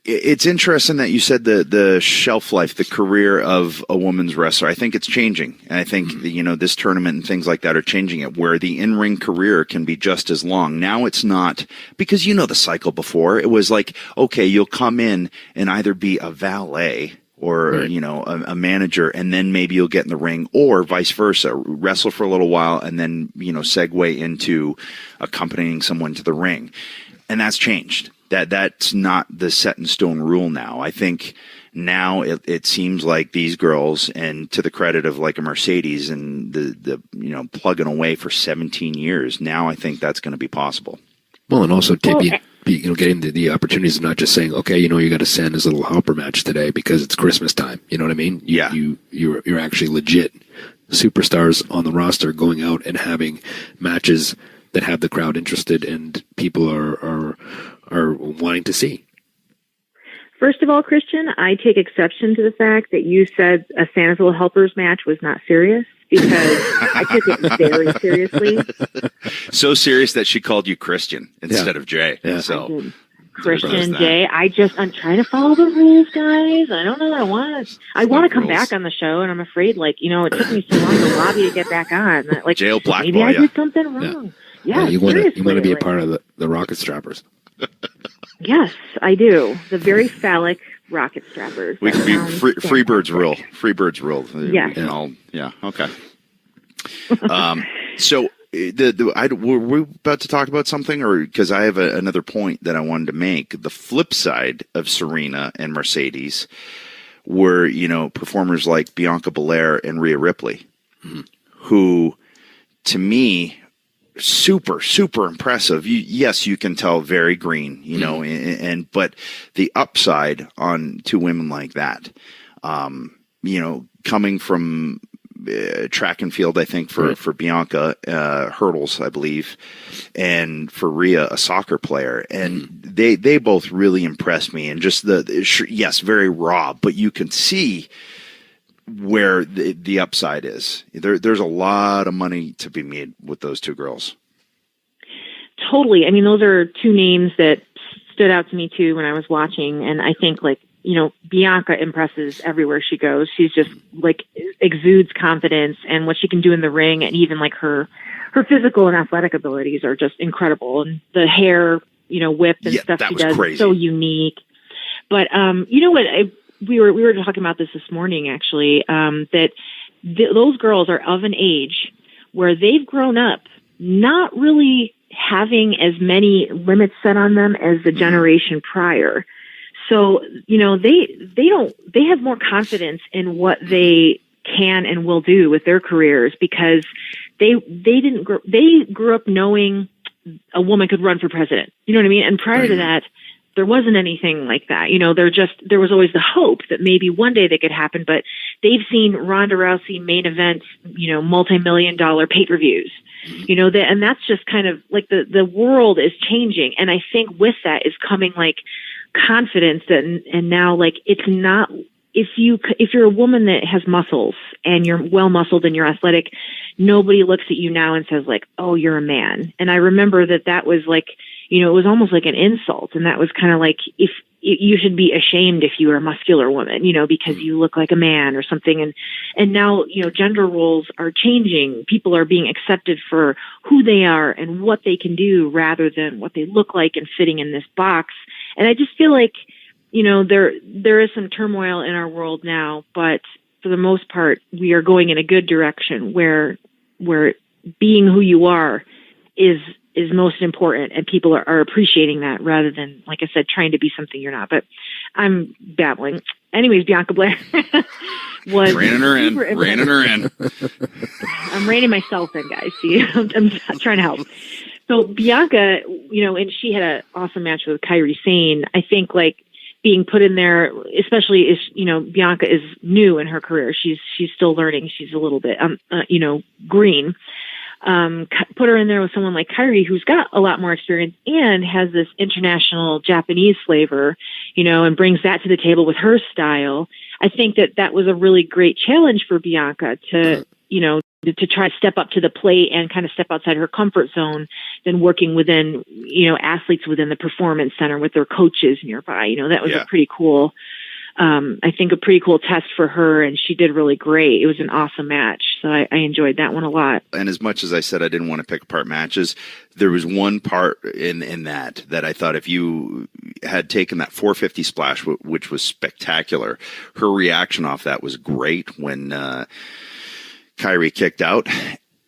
it's interesting that you said the shelf life, the career of a woman's wrestler. I think it's changing. And I think, this tournament and things like that are changing it, where the in-ring career can be just as long. Now it's not, because the cycle before. It was like, okay, you'll come in and either be a valet or, a manager, and then maybe you'll get in the ring, or vice versa, wrestle for a little while and then, segue into accompanying someone to the ring. And that's changed. That's not the set in stone rule now. I think now it seems like these girls, and to the credit of like a Mercedes and the plugging away for 17 years, now I think that's going to be possible. Well, and also getting the opportunities of not just saying, okay, you got to send this little helper match today because it's Christmas time. You know what I mean? You're actually legit superstars on the roster going out and having matches that have the crowd interested and people are wanting to see. First of all, Christian, I take exception to the fact that you said a Santa's Little Helpers match was not serious, because I took it very seriously. So serious that she called you Christian instead of Jay. Yeah. So Christian, Jay, I'm trying to follow the rules, guys. I don't know. I want to come back on the show, and I'm afraid, it took me so long to lobby to get back on. Jay will blackball maybe I did something wrong. Yeah, you want to be a part of the Rocket Strappers. Yes, I do. The very phallic Rocket Strappers. We can be Freebirds rule. Freebirds rule. Yeah. Okay. So we're about to talk about something, or because I have another point that I wanted to make. The flip side of Serena and Mercedes were, performers like Bianca Belair and Rhea Ripley, who, to me, super, super impressive. Yes, you can tell very green, but the upside on two women like that, coming from track and field, I think for Bianca, hurdles, I believe, and for Rhea, a soccer player. And they both really impressed me. And just yes, very raw, but you can see where the upside is. There's a lot of money to be made with those two girls. Totally. I mean, those are two names that stood out to me too when I was watching. And I think Bianca impresses everywhere she goes. She's just exudes confidence, and what she can do in the ring, and even her physical and athletic abilities are just incredible. And the hair whip and stuff that she was does. crazy. It's so unique. But you know what? We were talking about this morning, actually, that those girls are of an age where they've grown up not really having as many limits set on them as the generation prior. So, they have more confidence in what they can and will do with their careers because they grew up knowing a woman could run for president. You know what I mean? And prior to that, there wasn't anything like that. There was always the hope that maybe one day they could happen, but they've seen Ronda Rousey main events, multi-million-dollar pay-per-views, and that's just kind of like the world is changing. And I think with that is coming like confidence and now like it's not, if you're a woman that has muscles and you're well muscled and you're athletic, nobody looks at you now and says like, oh, you're a man. And I remember that was like, it was almost like an insult. And that was kind of like, if you should be ashamed if you were a muscular woman, because you look like a man or something. And now, gender roles are changing. People are being accepted for who they are and what they can do rather than what they look like and fitting in this box. And I just feel like, there is some turmoil in our world now, but for the most part, we are going in a good direction where being who you are is most important, and people are appreciating that rather than, like I said, trying to be something you're not. But I'm babbling. Anyways, Bianca Blair was reining her in. I'm reining myself in, guys. See, I'm trying to help. So Bianca, and she had an awesome match with Kairi Sane. I think like being put in there, especially if, Bianca is new in her career. She's still learning. She's a little bit, green. Put her in there with someone like Kairi, who's got a lot more experience and has this international Japanese flavor, and brings that to the table with her style. I think that was a really great challenge for Bianca to try to step up to the plate and kind of step outside her comfort zone than working within, athletes within the performance center with their coaches nearby. That was a pretty cool, I think a pretty cool test for her, and she did really great. It was an awesome match. So I enjoyed that one a lot. And as much as I said I didn't want to pick apart matches, there was one part in that I thought if you had taken that 450 splash, which was spectacular, her reaction off that was great when Kairi kicked out.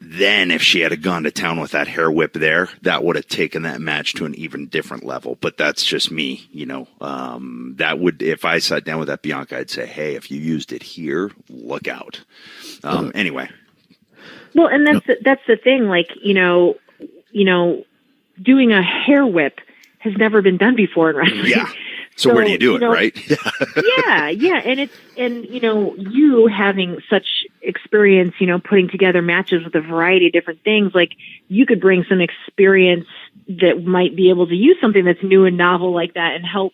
Then if she had gone to town with that hair whip there, that would have taken that match to an even different level. But that's just me, that would, if I sat down with that Bianca, I'd say, hey, if you used it here, look out. Anyway. Well, and that's the thing, like, doing a hair whip has never been done before in wrestling. Yeah. So where do you do it, right? Yeah. And you having such experience, putting together matches with a variety of different things, like you could bring some experience that might be able to use something that's new and novel like that and help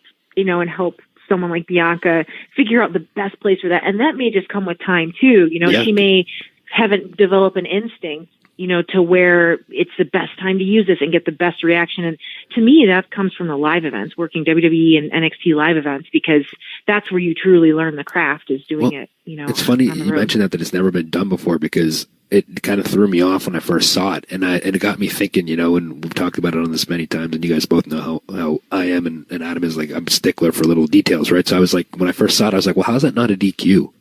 someone like Bianca figure out the best place for that. And that may just come with time too. She may haven't developed an instinct, to where it's the best time to use this and get the best reaction. And to me, that comes from the live events, working WWE and NXT live events, because that's where you truly learn the craft, is doing it, It's funny you mentioned that it's never been done before, because it kind of threw me off when I first saw it. And it got me thinking, and we've talked about it on this many times, and you guys both know how I am, and Adam is like, I'm a stickler for little details, right? So I was like, when I first saw it, I was like, well, how's that not a DQ?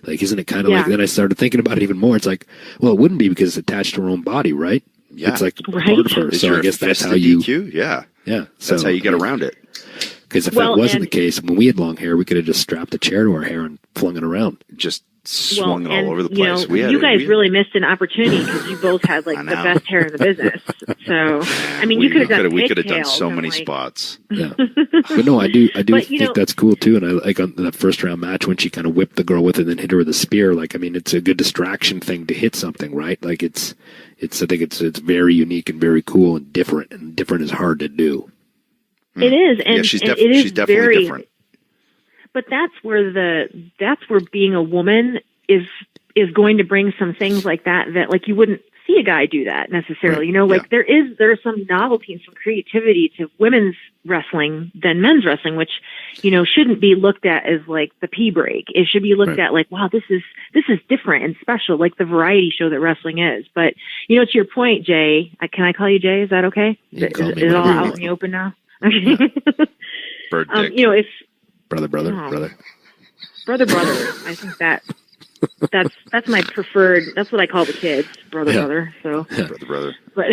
Like, isn't it kind of like, then I started thinking about it even more. It's like, well, it wouldn't be because it's attached to her own body, right? Yeah. It's like part of her. So I guess that's how DQ? Yeah. Yeah. So, that's how you get around it. Because if that wasn't the case, when we had long hair, we could have just strapped a chair to our hair and flung it around. Just swung it all over the place. You guys really missed an opportunity because you both had like the best hair in the business. So, I mean, you could have done so many spots. Yeah. But no, I do think that's cool too. And I like on that first round match when she kind of whipped the girl with it and then hit her with a spear. Like, I mean, it's a good distraction thing to hit something, right? Like I think it's very unique and very cool and different is hard to do. It is. And she's it is definitely very different. But that's where being a woman is going to bring some things like that like you wouldn't see a guy do that necessarily. Right. There's some novelty and some creativity to women's wrestling than men's wrestling, which, shouldn't be looked at as like the pee break. It should be looked at like, wow, this is different and special, like the variety show that wrestling is. But, to your point, Jay, can I call you Jay? Is that okay? Is it all out in the open now? Bird dick. You know, if brother. brother. I think that's my preferred. That's what I call the kids, brother. So brother. But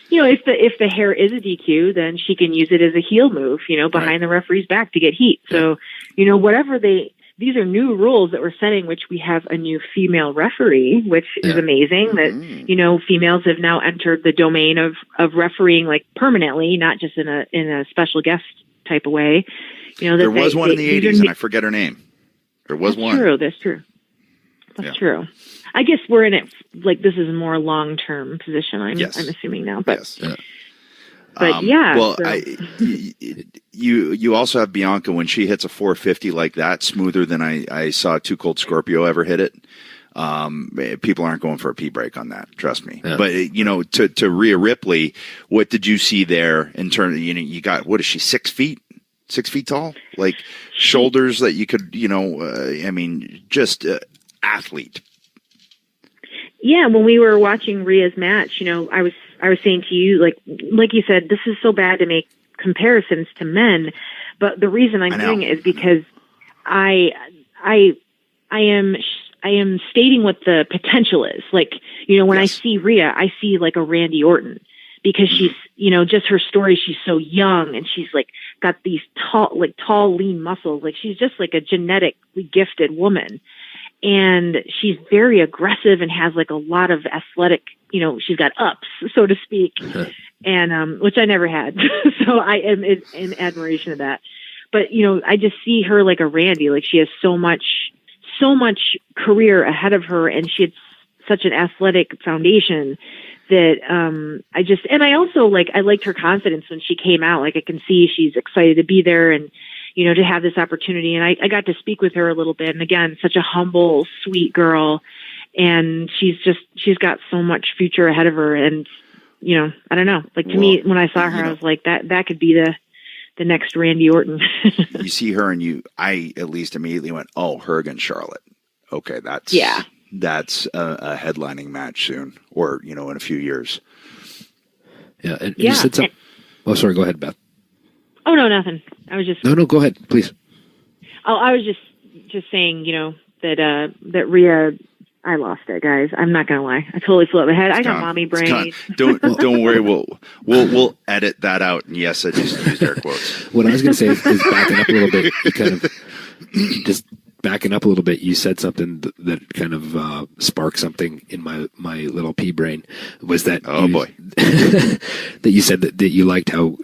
you know, if the hair is a DQ, then she can use it as a heel move, you know, behind the referee's back to get heat. So, you know, whatever these are new rules that we're setting, which we have a new female referee, which is amazing that, you know, females have now entered the domain of refereeing like permanently, not just in a special guest type of way. You know, that there was one in the 80s and I forget her name. There was one. That's true. That's true. I guess we're in it, like this is a more long-term position, I'm assuming now. But, but well, so. You also have Bianca when she hits a 450 like that, smoother than I saw Too Cold Scorpio ever hit it. People aren't going for a pee break on that, trust me. Yeah. But you know, to Rhea Ripley, what did you see there in terms of, you know, you got, what is she, 6 feet? 6 feet tall, like shoulders that you could, you know, I mean, just athlete. Yeah, when we were watching Rhea's match, you know, I was saying to you, like you said, this is so bad to make comparisons to men, but the reason I'm doing it is because I am stating what the potential is. Like, you know, when I see Rhea, I see like a Randy Orton because she's, you know, just her story. She's so young and she's like got these tall, lean muscles. Like she's just like a genetically gifted woman. And she's very aggressive and has like a lot of athletic, you know, she's got ups, so to speak, and which I never had. So I am in admiration of that. But, you know, I just see her like a Randy, like she has so much career ahead of her and she had such an athletic foundation that I also I liked her confidence when she came out. Like I can see she's excited to be there and, you know, to have this opportunity. And I got to speak with her a little bit. And again, such a humble, sweet girl. And she's got so much future ahead of her. And, you know, I don't know, like to me, when I saw her, I was like, that could be the next Randy Orton. You see her and I at least immediately went, oh, her against Charlotte. Okay. That's a headlining match soon, or, you know, in a few years. Yeah. And you said something. Oh, sorry. Go ahead, Beth. Oh, no, nothing. I was just... No, go ahead, please. Oh, I was just saying, you know, that Rhea, I lost it, guys. I'm not going to lie. I totally flew up my head. I got mommy brain. Don't worry. We'll edit that out. And yes, I just used air quotes. What I was going to say is backing up a little bit. You kind of just backing up a little bit. You said something that kind of sparked something in my little pea brain. Was that? Oh boy. That you said that you liked how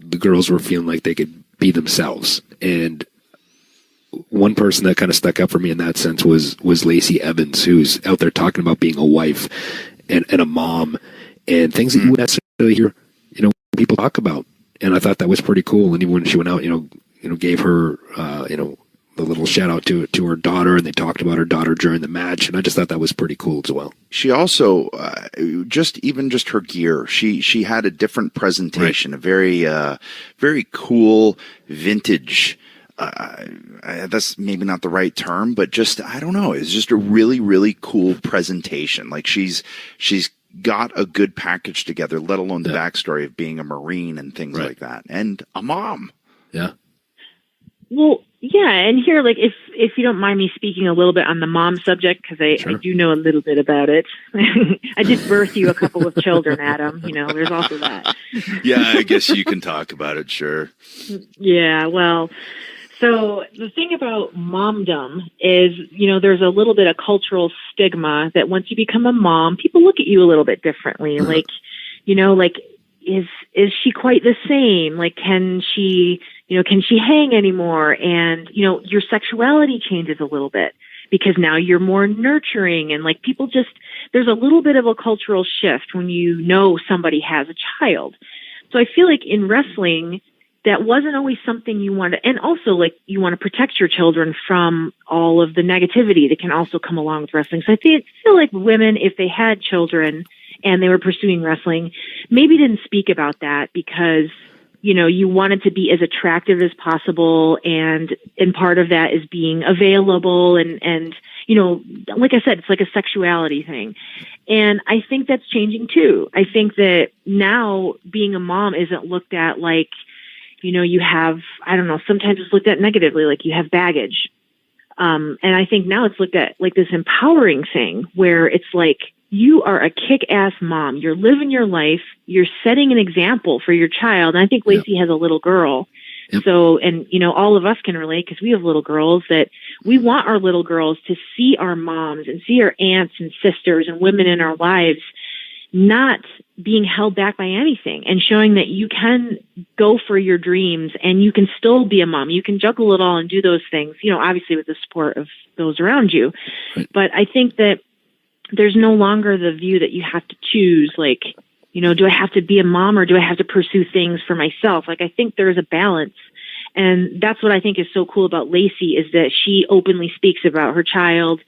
the girls were feeling like they could be themselves. And one person that kind of stuck up for me in that sense was Lacey Evans, who's out there talking about being a wife and a mom and things that you wouldn't necessarily hear, you know, people talk about. And I thought that was pretty cool. And even when she went out, you know, gave her, you know, a little shout out to her daughter, and they talked about her daughter during the match, and I just thought that was pretty cool as well. She also just her gear. She had a different presentation, a very cool vintage. That's maybe not the right term, but just I don't know. It's just a really, really cool presentation. Like she's got a good package together, let alone the backstory of being a Marine and things like that, and a mom. Yeah. Well, yeah, and here, like, if you don't mind me speaking a little bit on the mom subject, because I do know a little bit about it. I did birth you a couple of children, Adam. You know, there's also that. Yeah, I guess you can talk about it, sure. Yeah, well, so the thing about momdom is, you know, there's a little bit of cultural stigma that once you become a mom, people look at you a little bit differently. Like, you know, like, is she quite the same? Like, can she hang anymore? And, you know, your sexuality changes a little bit because now you're more nurturing, and like people there's a little bit of a cultural shift when you know somebody has a child. So I feel like in wrestling, that wasn't always something you wanted. And also, like, you want to protect your children from all of the negativity that can also come along with wrestling. So I feel like women, if they had children and they were pursuing wrestling, maybe didn't speak about that because, you know, you wanted to be as attractive as possible. And part of that is being available and, you know, like I said, it's like a sexuality thing. And I think that's changing too. I think that now being a mom isn't looked at like, you have, I don't know, sometimes it's looked at negatively, like you have baggage. And I think now it's looked at like this empowering thing where it's like, you are a kick-ass mom. You're living your life. You're setting an example for your child. And I think Lacey has a little girl. Yep. So, and, all of us can relate because we have little girls, that we want our little girls to see our moms and see our aunts and sisters and women in our lives not being held back by anything, and showing that you can go for your dreams and you can still be a mom. You can juggle it all and do those things, obviously with the support of those around you. Right. But I think that there's no longer the view that you have to choose, like, do I have to be a mom or do I have to pursue things for myself? Like, I think there's a balance. And that's what I think is so cool about Lacey, is that she openly speaks about her child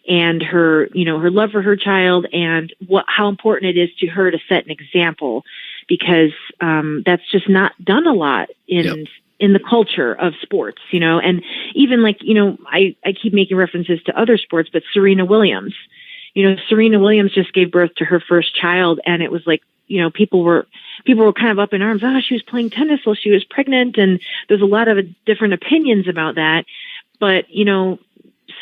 and her, her love for her child, and how important it is to her to set an example, because that's just not done a lot in the culture of sports, and even like, I keep making references to other sports, but Serena Williams, Serena Williams just gave birth to her first child, and it was like, people were kind of up in arms. Oh, she was playing tennis while she was pregnant. And there's a lot of different opinions about that. But,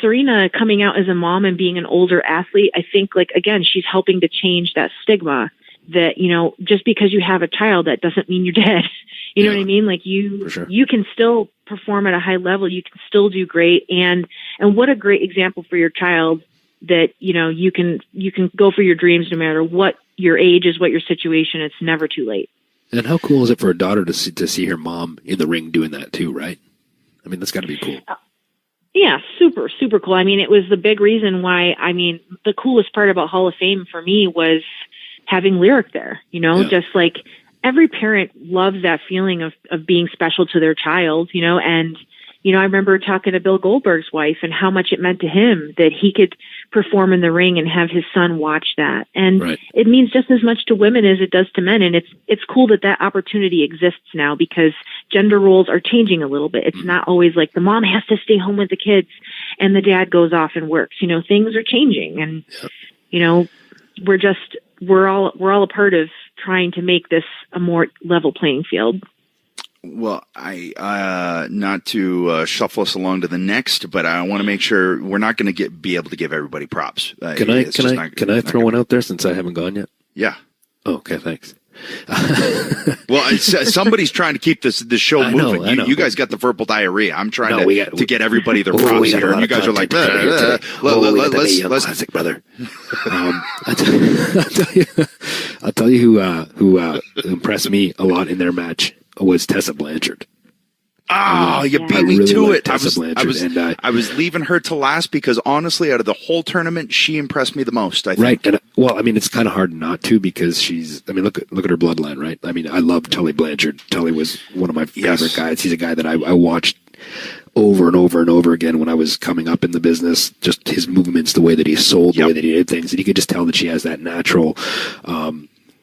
Serena coming out as a mom and being an older athlete, I think, like, again, she's helping to change that stigma that, just because you have a child, that doesn't mean you're dead. You know what I mean? Like, you can still perform at a high level. You can still do great. And what a great example for your child that, you can go for your dreams no matter what your age is, what your situation. It's never too late. And how cool is it for a daughter to see her mom in the ring doing that too, right? I mean, that's got to be cool. Yeah, super, super cool. I mean, it was the big reason why, the coolest part about Hall of Fame for me was having Lyric there, just like every parent loves that feeling of being special to their child, and, I remember talking to Bill Goldberg's wife and how much it meant to him that he could perform in the ring and have his son watch that. And it means just as much to women as it does to men. And it's cool that opportunity exists now, because gender roles are changing a little bit. It's not always like the mom has to stay home with the kids and the dad goes off and works. Things are changing, and, we're all a part of trying to make this a more level playing field. Well, I not to shuffle us along to the next, but I want to make sure we're not going to be able to give everybody props. Can I throw one out there since I haven't gone yet? Yeah. Oh, okay, thanks. Well, somebody's trying to keep this show moving. I know. You guys got the verbal diarrhea. I'm trying to get everybody their props here, and you guys are like, let's Young Classic, brother. I'll tell you who impressed me a lot in their match was Tessa Blanchard. Oh, you beat me to it. I was leaving her to last because honestly, out of the whole tournament, she impressed me the most, I think. Right. And, it's kind of hard not to, because look at her bloodline, right? I love Tully Blanchard. Tully was one of my favorite guys. He's a guy that I watched over and over and over again when I was coming up in the business. Just his movements, the way that he sold, the way that he did things. And you could just tell that she has that natural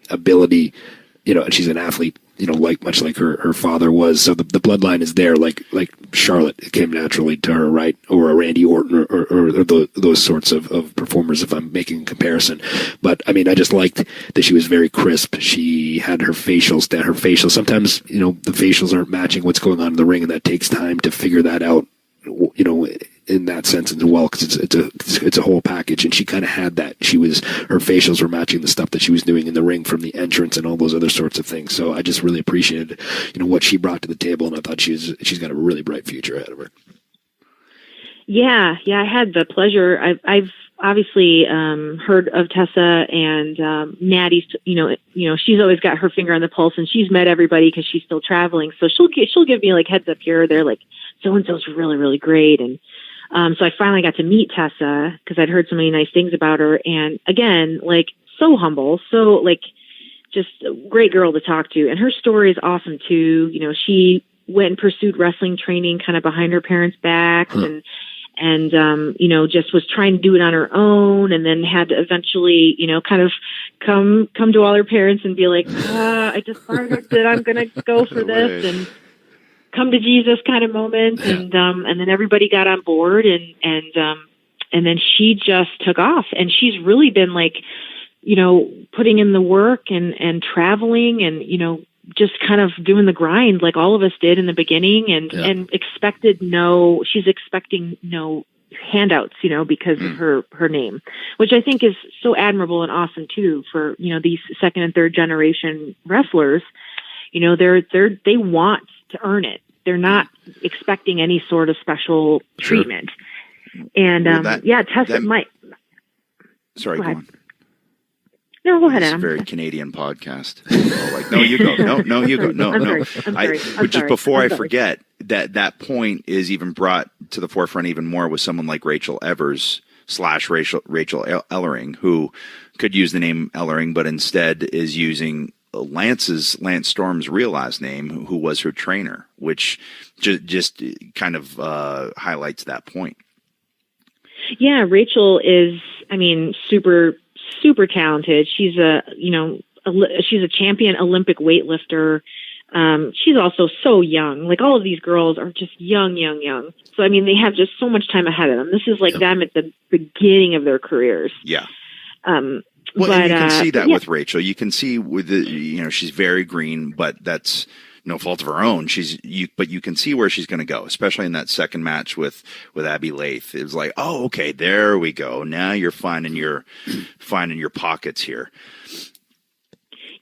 ability, and she's an athlete, much like her father was. So the bloodline is there, like Charlotte. It came naturally to her, right? Or a Randy Orton or those sorts of performers, if I'm making a comparison. But I just liked that she was very crisp. She had her facials down. Her facials, sometimes, the facials aren't matching what's going on in the ring, and that takes time to figure that out, in that sense as well, because it's a whole package. And she kind of had that. Her facials were matching the stuff that she was doing in the ring from the entrance and all those other sorts of things. So I just really appreciated, what she brought to the table, and I thought she's got a really bright future ahead of her. Yeah, I had the pleasure. I've obviously heard of Tessa, and Natty's. She's always got her finger on the pulse, and she's met everybody because she's still traveling. So she'll give me like heads up here or there, like so and so's really, really great. And so I finally got to meet Tessa because I'd heard so many nice things about her. And again, like so humble, so like just a great girl to talk to. And her story is awesome too. She went and pursued wrestling training kind of behind her parents' backs, and just was trying to do it on her own, and then had to eventually, kind of come to all her parents and be like, I decided that I'm going to go for this and come to Jesus kind of moment. And then everybody got on board, and then she just took off, and she's really been like, putting in the work and traveling and, just kind of doing the grind like all of us did in the beginning, and she's expecting no handouts, because of her name, which I think is so admirable and awesome too for, these second and third generation wrestlers. They want to earn it. They're not expecting any sort of special treatment. And, Tessa might. Sorry, go on. No, go ahead, It's Adam. a very Canadian podcast. No, you go. No, you go. No, I'm no. sorry. But just before I forget, that point is even brought to the forefront even more with someone like Rachel Evers / Rachel Ellering, who could use the name Ellering, but instead is using Lance Storm's real last name, who was her trainer, which just kind of highlights that point. Yeah, Rachel is, super, super talented. She's she's a champion Olympic weightlifter. She's also so young. Like, all of these girls are just young. So, they have just so much time ahead of them. This is like them at the beginning of their careers. Yeah. And you can see that with Rachel. You can see with she's very green, but that's no fault of her own. But you can see where she's going to go, especially in that second match with Abby Lath. It was like, oh, okay, there we go. Now you're finding your pockets here.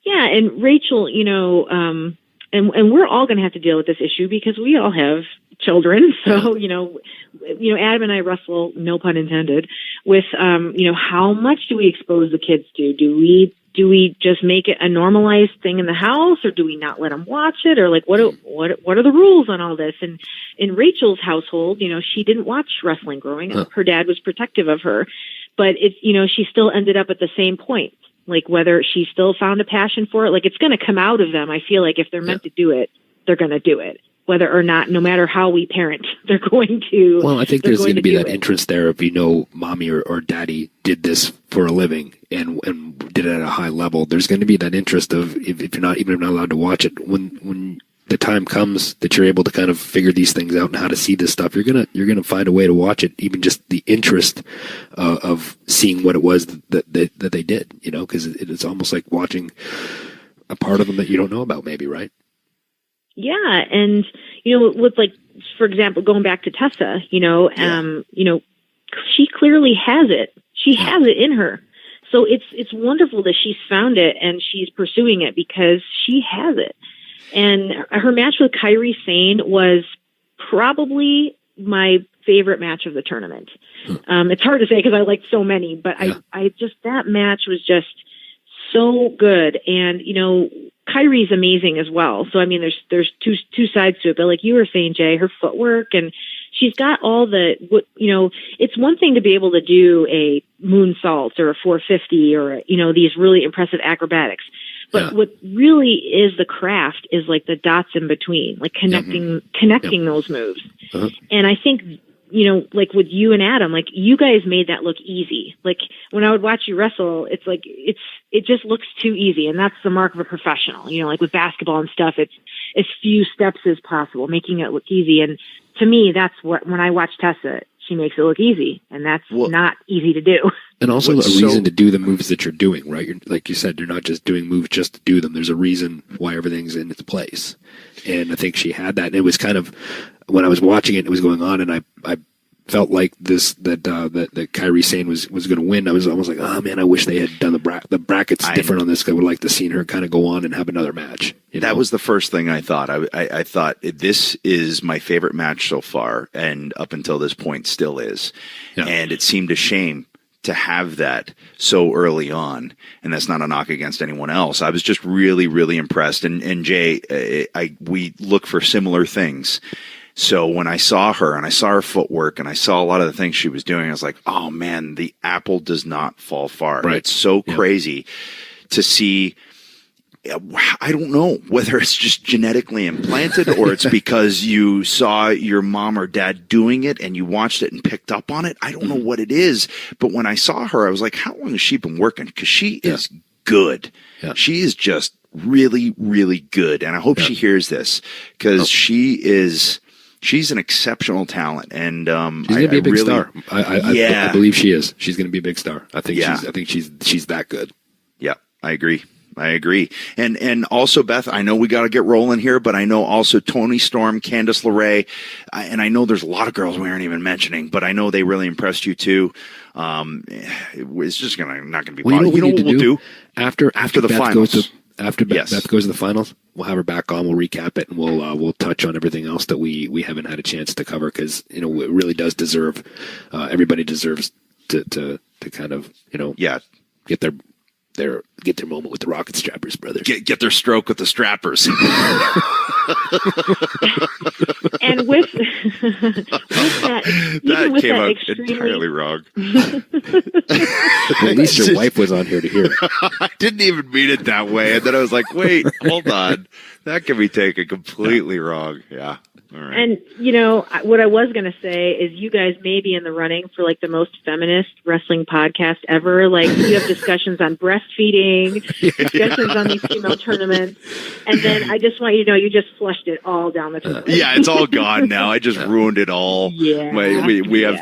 Yeah, and Rachel, and we're all going to have to deal with this issue because we all have children. So, Adam and I wrestle, no pun intended, with, how much do we expose the kids to? Do we just make it a normalized thing in the house, or do we not let them watch it? Or like, what are the rules on all this? And in Rachel's household, she didn't watch wrestling growing up. Her dad was protective of her, but she still ended up at the same point. Like, whether she still found a passion for it, like, it's going to come out of them. I feel like if they're meant to do it, they're going to do it. Whether or not, no matter how we parent, they're going to. Well, I think there's going to be that interest there if mommy or daddy did this for a living and did it at a high level. There's going to be that interest of if you're not allowed to watch it, when the time comes that you're able to kind of figure these things out and how to see this stuff, you're gonna find a way to watch it. Even just the interest of seeing what it was that they did, because it's almost like watching a part of them that you don't know about, maybe, right? Yeah, and with, like, for example, going back to Tessa, she clearly has it. She has it in her. So it's wonderful that she's found it and she's pursuing it because she has it. And her match with Kairi Sane was probably my favorite match of the tournament. It's hard to say because I liked so many, but I just, that match was just so good. And, Kairi's amazing as well. So, there's two sides to it, but like you were saying, Jay, her footwork, and she's got all it's one thing to be able to do a moonsault or a 450 or, these really impressive acrobatics. But what really is the craft is like the dots in between, like connecting those moves. And I think, like with you and Adam, like you guys made that look easy. Like when I would watch you wrestle, it's like, it just looks too easy. And that's the mark of a professional, like with basketball and stuff, it's as few steps as possible, making it look easy. And to me, that's when I watch Tessa, she makes it look easy, and that's not easy to do. And also a reason to do the moves that you're doing, right? Like you said, you're not just doing moves just to do them. There's a reason why everything's in its place. And I think she had that. And it was kind of, when I was watching it, it was going on, and I felt like that Kairi Sane was going to win. I was almost like, oh man, I wish they had done the brackets different on this, because I would like to see her kind of go on and have another match. That was the first thing I thought. I thought, this is my favorite match so far, and up until this point still is. Yeah. And it seemed a shame to have that so early on, and that's not a knock against anyone else. I was just really, really impressed. And Jay, we look for similar things. So when I saw her and I saw her footwork and I saw a lot of the things she was doing, I was like, oh man, the apple does not fall far. Right. It's so crazy to see. I don't know whether it's just genetically implanted or it's because you saw your mom or dad doing it and you watched it and picked up on it. I don't know what it is. But when I saw her, I was like, how long has she been working? Because she is good. Yeah. She is just really, really good. And I hope she hears this, because she's an exceptional talent, and she's gonna be a big star. I believe she is. She's gonna be a big star. I think she's that good. Yeah, I agree. I agree. And also, Beth, I know we got to get rolling here, but I know also Toni Storm, Candice LeRae, and I know there's a lot of girls we aren't even mentioning, but I know they really impressed you too. It's just not going to be fun. You know what we'll do? After the Beth finals. Beth goes to the finals, we'll have her back on. We'll recap it, and we'll touch on everything else that we haven't had a chance to cover, because it really does deserve. Everybody deserves to kind of get their moment with the rocket strappers, brother. Get their stroke with the strappers. And with that, that came out extremely... entirely wrong. Well, at least your wife was on here to hear it. I didn't even mean it that way, and then I was like, "Wait, hold on, that can be taken completely wrong." Yeah. All right. And, what I was going to say is you guys may be in the running for like the most feminist wrestling podcast ever. Like, you have discussions on breastfeeding, discussions on these female tournaments. And then I just want you to know you just flushed it all down the toilet. Yeah, it's all gone now. I just ruined it all. Yeah. We have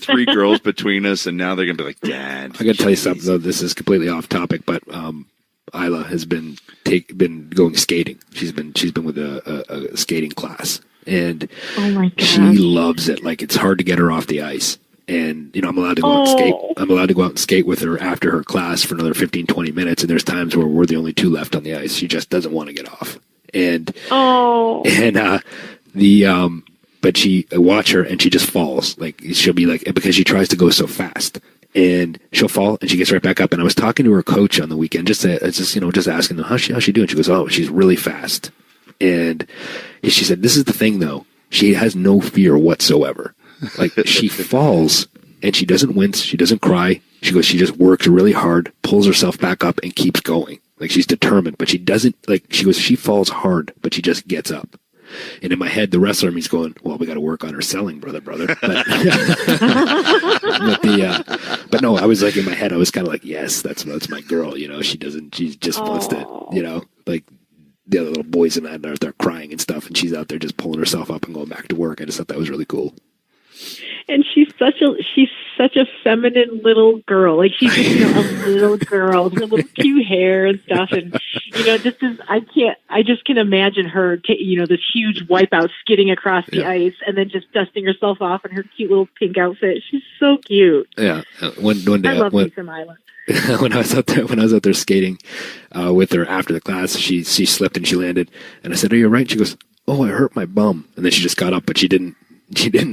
3 girls between us, and now they're going to be like, Dad. I got to tell you something, though. This is completely off topic, but Isla has been going skating. She's been with a skating class. And oh my gosh, she loves it. Like, it's hard to get her off the ice. And, I'm allowed to go out and skate. I'm allowed to go out and skate with her after her class for another 15, 20 minutes. And there's times where we're the only 2 left on the ice. She just doesn't want to get off. But she watch her and she just falls. Like, she'll be like, because she tries to go so fast. And she'll fall and she gets right back up. And I was talking to her coach on the weekend, just asking them, how's she doing? She goes, oh, she's really fast. And she said, this is the thing, though. She has no fear whatsoever. Like, she falls and she doesn't wince. She doesn't cry. She goes, she just works really hard, pulls herself back up and keeps going. Like, she's determined, but she doesn't, like, she goes, she falls hard, but she just gets up. And in my head, the wrestler me's going, well, we got to work on her selling, brother. But, but no, I was like, in my head, I was kind of like, yes, that's my girl. She just wants to, like, the other little boys and that are there crying and stuff, and she's out there just pulling herself up and going back to work. I just thought that was really cool. And she's such a feminine little girl. Like, she's just a little girl with her little cute hair and stuff. And I just can imagine her, this huge wipeout skidding across the ice and then just dusting herself off in her cute little pink outfit. She's so cute. Yeah. One day, I love me some Island. when I was out there skating with her after the class, she slipped and she landed, and I said, "Are you all right?" She goes, "Oh, I hurt my bum," and then she just got up, but she didn't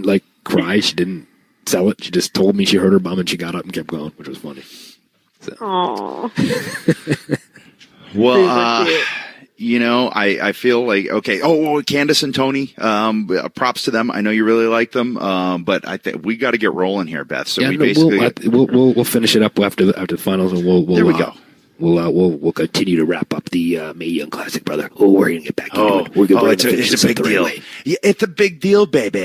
like cry. She didn't sell it. She just told me she hurt her bum, and she got up and kept going, which was funny. So. Aww. Well, I feel like, okay. Candice and Toni, props to them. I know you really like them, but I think we got to get rolling here, Beth. So we'll finish it up after the finals, and we'll there we go. We'll continue to wrap up the Mae Young Classic, brother. Oh, we're gonna get back into it. We're gonna it's a big deal. Yeah, it's a big deal, baby.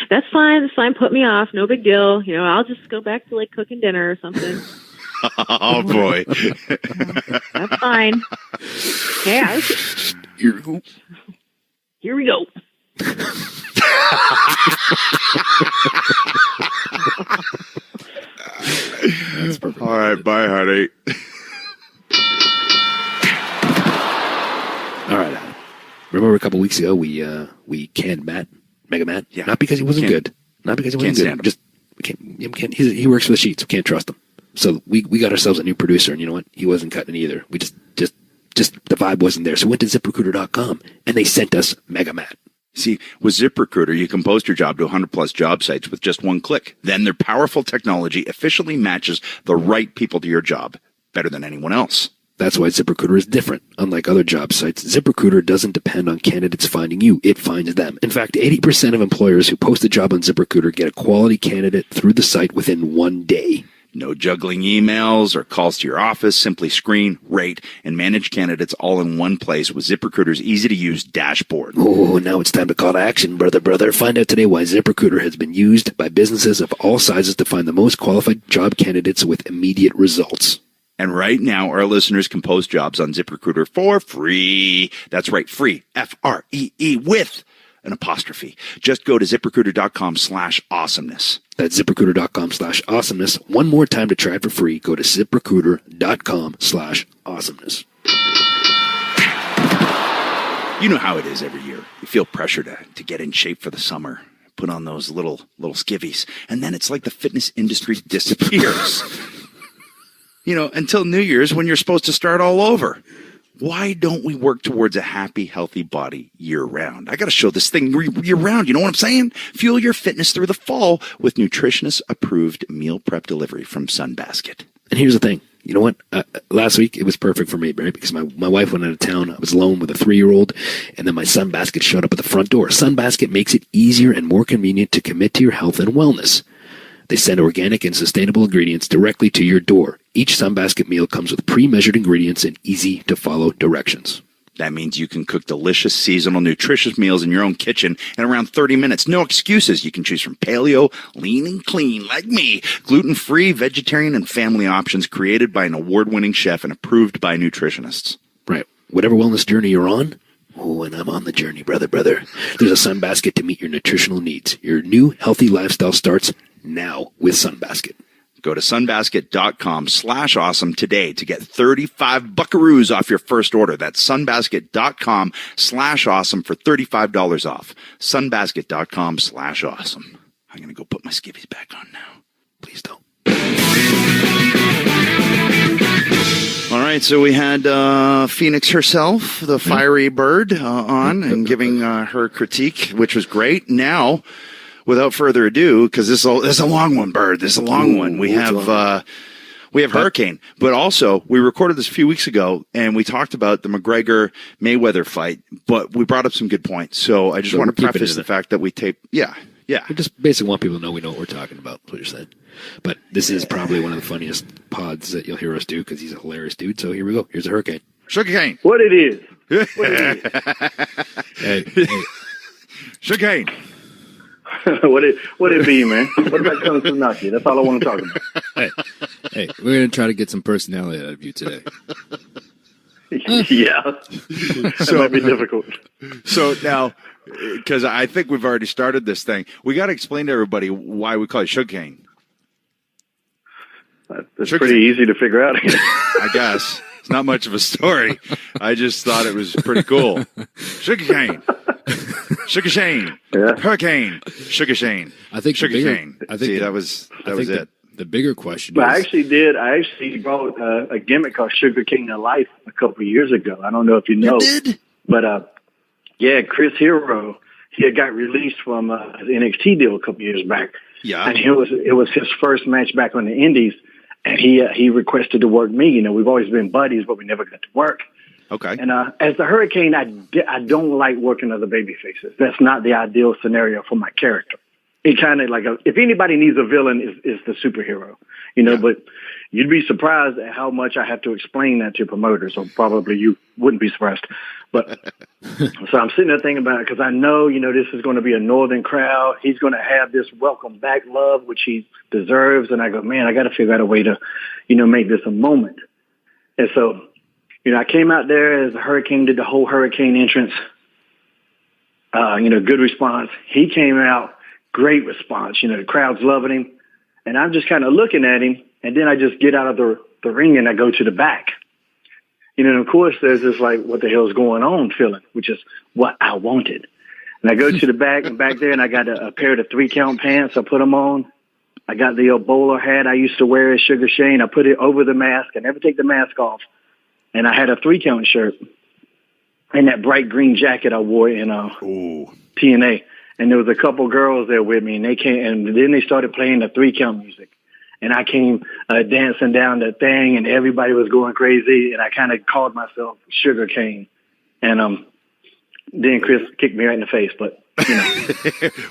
That's fine. That's fine. Put me off. No big deal. I'll just go back to like cooking dinner or something. Oh boy. That's fine. Yeah. Here we go. All right, bye, honey. All right. Remember a couple weeks ago we canned Mega Matt? Yeah. Not because he wasn't good. Not because he wasn't good. Just he works for the sheets. We can't trust him. So we got ourselves a new producer, and you know what? He wasn't cutting it either. We just the vibe wasn't there. So we went to ZipRecruiter.com, and they sent us Mega Matt. See, with ZipRecruiter, you can post your job to 100-plus job sites with just one click. Then their powerful technology efficiently matches the right people to your job better than anyone else. That's why ZipRecruiter is different. Unlike other job sites, ZipRecruiter doesn't depend on candidates finding you. It finds them. In fact, 80% of employers who post a job on ZipRecruiter get a quality candidate through the site within 1 day. No juggling emails or calls to your office. Simply screen, rate, and manage candidates all in one place with ZipRecruiter's easy-to-use dashboard. Oh, now it's time to call to action, brother. Find out today why ZipRecruiter has been used by businesses of all sizes to find the most qualified job candidates with immediate results. And right now, our listeners can post jobs on ZipRecruiter for free. That's right, free, F-R-E-E, with an apostrophe. Just go to ZipRecruiter.com/awesomeness. That's ZipRecruiter.com/awesomeness. One more time to try it for free. Go to ZipRecruiter.com/awesomeness. You know how it is every year. You feel pressure to get in shape for the summer. Put on those little skivvies. And then it's like the fitness industry disappears. Until New Year's when you're supposed to start all over. Why don't we work towards a happy, healthy body year-round? I got to show this thing year-round. You know what I'm saying? Fuel your fitness through the fall with nutritionist-approved meal prep delivery from Sunbasket. And here's the thing. You know what? Last week, it was perfect for me, right? Because my wife went out of town. I was alone with a 3-year-old, and then my Sunbasket showed up at the front door. Sunbasket makes it easier and more convenient to commit to your health and wellness. They send organic and sustainable ingredients directly to your door. Each Sunbasket meal comes with pre-measured ingredients and easy-to-follow directions. That means you can cook delicious, seasonal, nutritious meals in your own kitchen in around 30 minutes. No excuses. You can choose from paleo, lean and clean like me, gluten-free, vegetarian, and family options created by an award-winning chef and approved by nutritionists. Right. Whatever wellness journey you're on, and I'm on the journey, brother. There's a Sunbasket to meet your nutritional needs. Your new healthy lifestyle starts now with Sunbasket. Go to sunbasket.com/awesome today to get 35 buckaroos off your first order. That's sunbasket.com/awesome for $35 off. Sunbasket.com/awesome. I'm going to go put my skivvies back on now. Please don't. All right, so we had Phoenix herself, the fiery bird, on and giving her critique, which was great. Now, without further ado, because this is a long one, Bird. This is a long one. We have Hurricane, but also we recorded this a few weeks ago, and we talked about the McGregor-Mayweather fight, but we brought up some good points. So I just want to preface the fact that we taped. Yeah. We just basically want people to know we know what we're talking about. That's what you're saying. But this is probably one of the funniest pods that you'll hear us do because he's a hilarious dude. So here we go. Here's a Hurricane. Sugarcane. What it is. Hey. Sugarcane. what it be, man? What about coming to knock you? That's all I want to talk about. Hey, we're going to try to get some personality out of you today. Yeah. That might be difficult. So now, because I think we've already started this thing, we got to explain to everybody why we call it Sugarcane. It's pretty easy to figure out. I guess. It's not much of a story. I just thought it was pretty cool. Sugarcane. Sugar Shane. Yeah. Hurricane. Sugar Shane. I think Sugar Shane. That was it. The bigger question but is... I actually brought a gimmick called Sugar King to life a couple of years ago. I don't know if you know. You did? But, Chris Hero, he had got released from his NXT deal a couple of years back. Yeah. And it was his first match back on the Indies. And he requested to work me. You know, we've always been buddies, but we never got to work. Okay. And as the Hurricane, I don't like working other baby faces. That's not the ideal scenario for my character. It kind of like if anybody needs a villain, is the superhero, you know. Yeah. But you'd be surprised at how much I have to explain that to promoters, or probably you wouldn't be surprised. But so I'm sitting there thinking about it because I know, you know, this is going to be a northern crowd. He's going to have this welcome back love, which he deserves. And I go, man, I got to figure out a way to, you know, make this a moment. And so, you know, I came out there as the Hurricane, did the whole Hurricane entrance. You know, good response. He came out, great response. You know, the crowd's loving him. And I'm just kind of looking at him. And then I just get out of the ring and I go to the back. You know, and of course, there's this like, what the hell's going on feeling, which is what I wanted. And I go to the back and back there and I got a pair of the 3-count pants. I put them on. I got the old bowler hat I used to wear as Sugar Shane. I put it over the mask. I never take the mask off. And I had a 3-count shirt and that bright green jacket I wore in TNA. And there was a couple girls there with me, and they came, and then they started playing the 3-count music. And I came dancing down the thing, and everybody was going crazy, and I kind of called myself Sugar Cane. And then Chris kicked me right in the face, but, you know.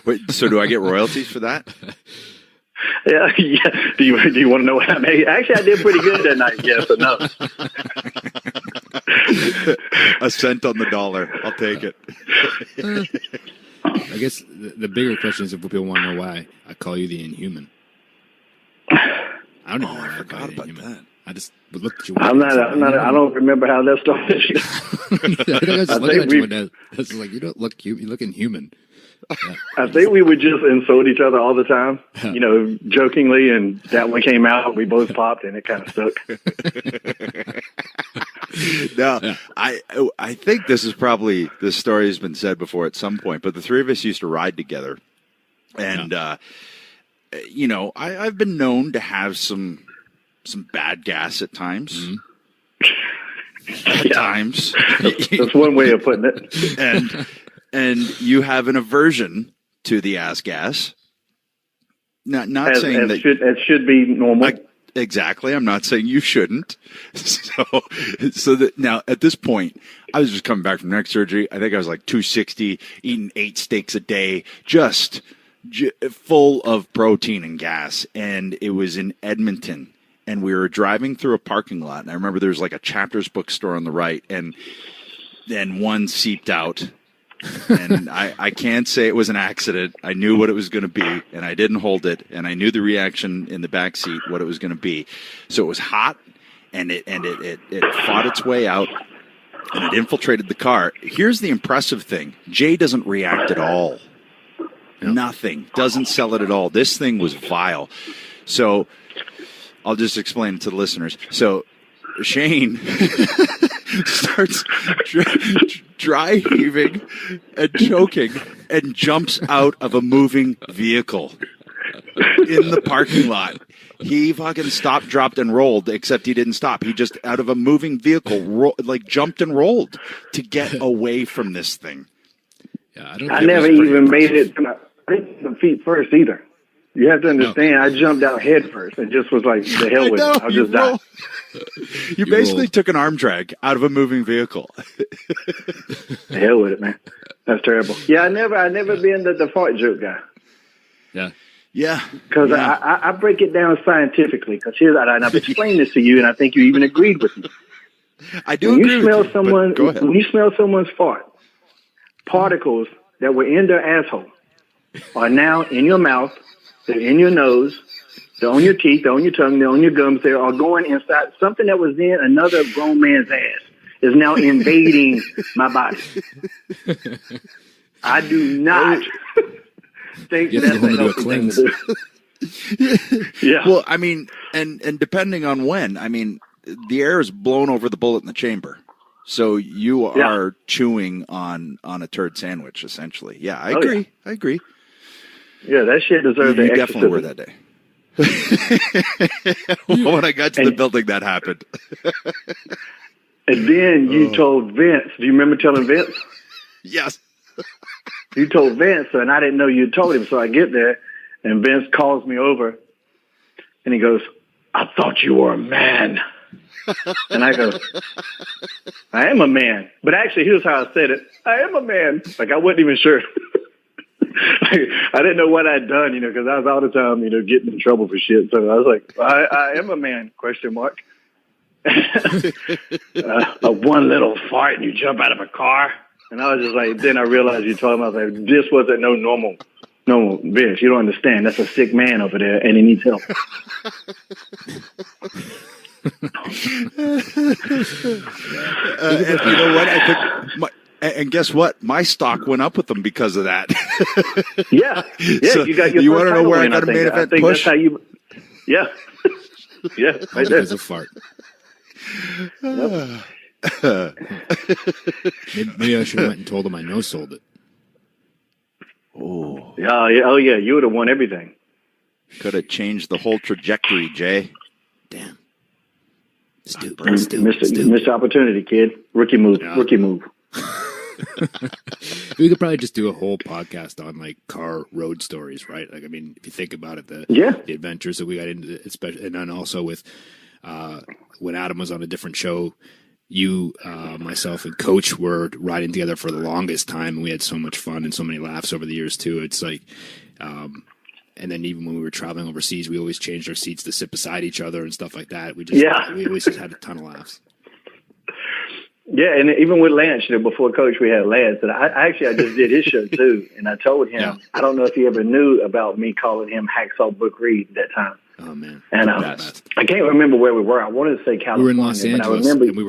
Wait, so do I get royalties for that? Yeah. Do you want to know what I made? Actually, I did pretty good that night, yes or no. A cent on the dollar. I'll take it. I guess the bigger question is if people want to know why I call you the Inhuman. I don't even know. I forgot about that. I just looked at you. I don't remember how that started. I was just looking at you and I was like, you don't look, you're looking human. Yeah. I think we would just insult each other all the time, jokingly, and that one came out, we both popped, and it kind of stuck. No, yeah. I think this story has been said before at some point, but the three of us used to ride together, and I've been known to have some bad gas at times. Mm-hmm. At times, that's one way of putting it. And you have an aversion to the ass gas. Not saying that it should be normal. Exactly. I'm not saying you shouldn't. So that now at this point, I was just coming back from neck surgery. I think I was like 260, eating 8 steaks a day, just full of protein and gas. And it was in Edmonton. And we were driving through a parking lot. And I remember there was like a Chapters bookstore on the right. And then one seeped out. And I can't say it was an accident. I knew what it was going to be, and I didn't hold it, and I knew the reaction in the back seat, what it was going to be. So it was hot, and it fought its way out, and it infiltrated the car. Here's the impressive thing. Jay doesn't react at all. Nothing. Doesn't sell it at all. This thing was vile. So I'll just explain it to the listeners. So Shane starts dry heaving and choking and jumps out of a moving vehicle in the parking lot. He fucking stopped, dropped, and rolled, except he didn't stop. He just, out of a moving vehicle, jumped and rolled to get away from this thing. Yeah, I never even made it to feet first either. You have to understand, I jumped out head first and just was like, the hell with it. I'll just die. You basically took an arm drag out of a moving vehicle. The hell with it, man. That's terrible. Yeah, I never been the fart joke guy. Yeah. Yeah. Because I break it down scientifically. Because and I've explained this to you, and I think you even agreed with me. I do agree with you. When you smell someone's fart, particles that were in their asshole are now in your mouth. They're in your nose, they're on your teeth, they're on your tongue, they're on your gums. They are going inside. Something that was in another grown man's ass is now invading my body. I do not think that's a healthy thing to do. Yeah. Well, I mean, and depending on when, the air is blown over the bullet in the chamber. So you are chewing on a turd sandwich, essentially. Yeah, I agree. Yeah. I agree. Yeah, that shit deserved the exorcism. Definitely were that day. When I got to the building, that happened. And then you told Vince. Do you remember telling Vince? Yes. You told Vince, and I didn't know you told him. So I get there, and Vince calls me over, and he goes, "I thought you were a man." And I go, "I am a man." But actually, here's how I said it. I am a man. Like, I wasn't even sure. I didn't know what I'd done, because I was all the time, getting in trouble for shit. So I was like, I am a man, ? One little fart and you jump out of a car. And I was just like, then I realized you told him, I was like, this wasn't no normal Vince. You don't understand. That's a sick man over there and he needs help. And you know what? I think and guess what? My stock went up with them because of that. Yeah. So you got your you want to know where I got a main event push? That's how you. Yeah. Yeah. Right there. There's a fart. Yep. Maybe I should have went and told him I no-sold it. Oh. Yeah. Oh, yeah. You would have won everything. Could have changed the whole trajectory, Jay. Damn. Missed opportunity, kid. Rookie move. Yeah. Rookie move. We could probably just do a whole podcast on car road stories, right? If you think about it, the adventures that we got into, especially, and then also with when Adam was on a different show, you, myself, and Coach were riding together for the longest time, and we had so much fun and so many laughs over the years too. It's like, and then even when we were traveling overseas, we always changed our seats to sit beside each other and stuff like that. We always just had a ton of laughs. Yeah, and even with Lance, before Coach, we had Lance, and I just did his show too, and I told him, I don't know if he ever knew about me calling him Hacksaw Book Reed at that time. Oh man, and I can't remember where we were. I wanted to say California. We were in Los Angeles, and we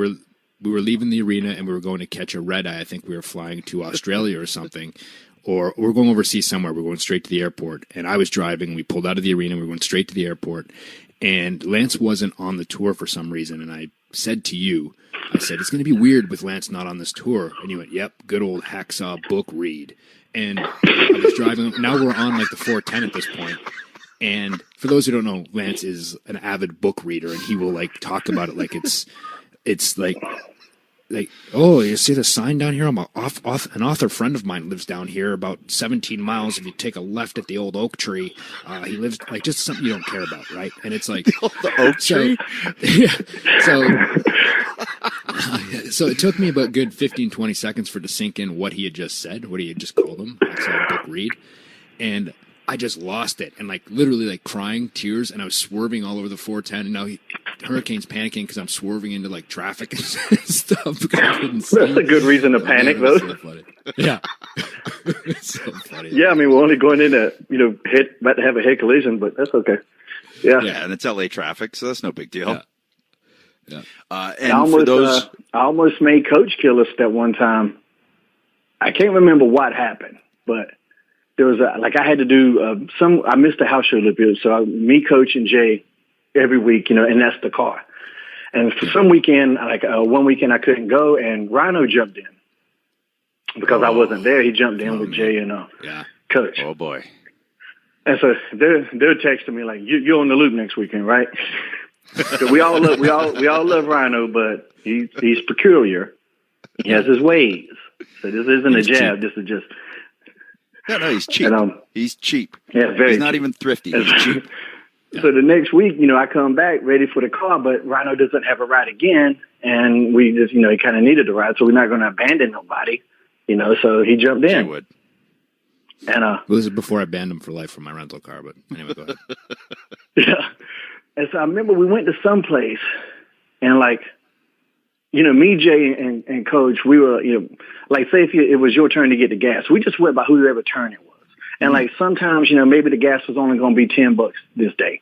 were leaving the arena, and we were going to catch a red eye. I think we were flying to Australia or something, or we were going overseas somewhere. We were going straight to the airport, and I was driving. We pulled out of the arena. We went straight to the airport, and Lance wasn't on the tour for some reason, and I said to you, I said, it's going to be weird with Lance not on this tour. And you went, yep, good old Hacksaw Book Read. And I was driving. Now we're on like the 410 at this point. And for those who don't know, Lance is an avid book reader, and he will like talk about it like it's like, oh, you see the sign down here? I'm an author friend of mine lives down here about 17 miles. If you take a left at the old oak tree, he lives like just something you don't care about, right? And it's like the oak tree. So it took me about a good 15, 20 seconds for it to sink in what he had just said, what he had just called him, book read, and I just lost it and like literally like crying tears, and I was swerving all over the 410, and now Hurricane's panicking because I'm swerving into like traffic and stuff because I couldn't see. That's a good reason to panic, though. So funny. Yeah, it's so funny. Yeah, I mean we're only going in about to have a head collision, but that's okay. Yeah, and it's LA traffic, so that's no big deal. Yeah. And I almost made Coach kill us that one time. I can't remember what happened, but there was I had to do I missed the house show a little bit, so me, Coach, and Jay every week, and that's the car. And for some weekend, one weekend I couldn't go, and Rhino jumped in because I wasn't there. He jumped in with Jay and Coach. Oh boy! And so they're texting me like, "You're on the loop next weekend, right?" So we all love Rhino, but he's peculiar. He has his ways. So this isn't a jab. This is just. No, he's cheap. He's cheap. Yeah, very. He's not even thrifty. He's cheap. So the next week, I come back ready for the car, but Rhino doesn't have a ride again, and we just, he kind of needed a ride, so we're not going to abandon nobody, So he jumped in. He would. And this is before I banned him for life from my rental car, but anyway, go ahead. Yeah. And so I remember we went to some place, and me, Jay, and Coach, we were, say if it was your turn to get the gas, we just went by whoever turn it was. And sometimes, maybe the gas was only going to be $10 this day,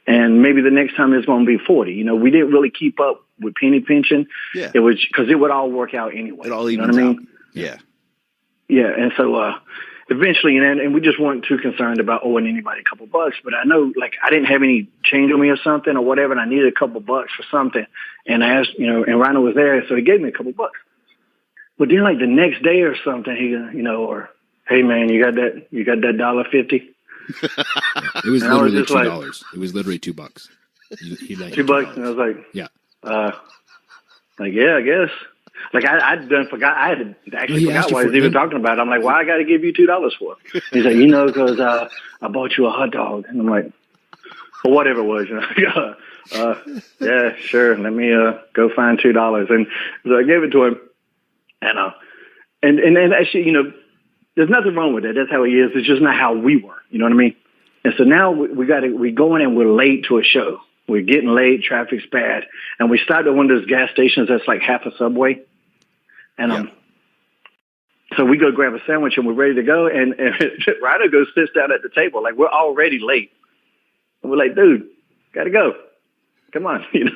and maybe the next time it's going to be 40. We didn't really keep up with penny pinching. Yeah. It was because it would all work out anyway. It all evens out. Yeah. Yeah. And so, eventually, and we just weren't too concerned about owing anybody a couple bucks, but I know, I didn't have any change on me or something or whatever, and I needed a couple bucks for something. And I asked, and Rhino was there, so he gave me a couple bucks. But then, the next day or something, he, or, hey man, you got that $1.50? It was literally $2. It was literally $2. He $2, and I was like, yeah, yeah, I guess. I'd done forgot. I had actually forgot what he was even talking about. I'm like, why I got to give you $2 for? He's like, because I bought you a hot dog, and I'm like, well, whatever it was, yeah, sure. Let me go find $2, and so I gave it to him, and actually, there's nothing wrong with it. That's how he is. It's just not how we were. You know what I mean? And so now we go in and we're late to a show. We're getting late. Traffic's bad. And we stopped at one of those gas stations that's like half a Subway. And so we go grab a sandwich and we're ready to go. And Ryder goes, sits down at the table. We're already late. And we're like, dude, got to go. Come on. And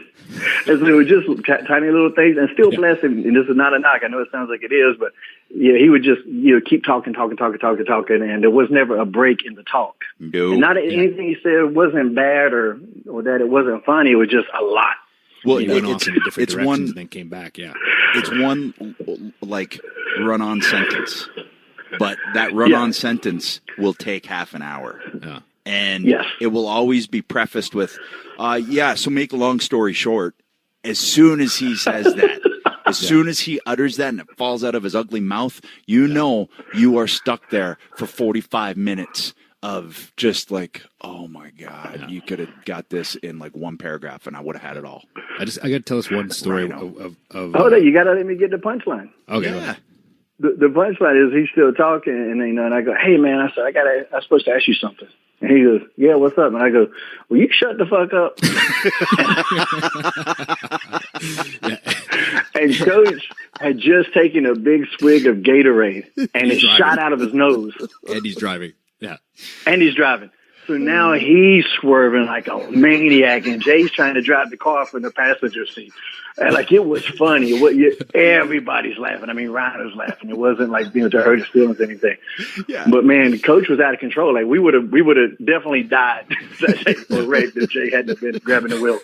so it was just tiny little things, and still bless him. And this is not a knock. I know it sounds like it is, but he would just, keep talking. And there was never a break in the talk. No. And not anything he said wasn't bad or that it wasn't funny. It was just a lot. Well, he went off in different directions and then came back. Yeah. It's one run-on sentence, but that run-on sentence will take half an hour. Yeah. And it will always be prefaced with, so make a long story short, as soon as he says that, as soon as he utters that and it falls out of his ugly mouth, know you are stuck there for 45 minutes of just oh my God, you could have got this in one paragraph and I would have had it all. I got to tell us one story of you got to let me get the punchline. Okay. Yeah. The punchline is he's still talking, and I go, hey man, I'm supposed to ask you something. And he goes, yeah, what's up? And I go, will you shut the fuck up? And Coach had just taken a big swig of Gatorade, and it shot out of his nose. And he's driving. Yeah. And he's driving. So now he's swerving like a maniac, and Jay's trying to drive the car from the passenger seat. And like, it was funny. Everybody's laughing. I mean, Ryan was laughing. It wasn't like, to hurt his feelings or anything. Yeah. But man, the Coach was out of control. Like, we would have definitely died for a wreck if Jay hadn't been grabbing the wheel.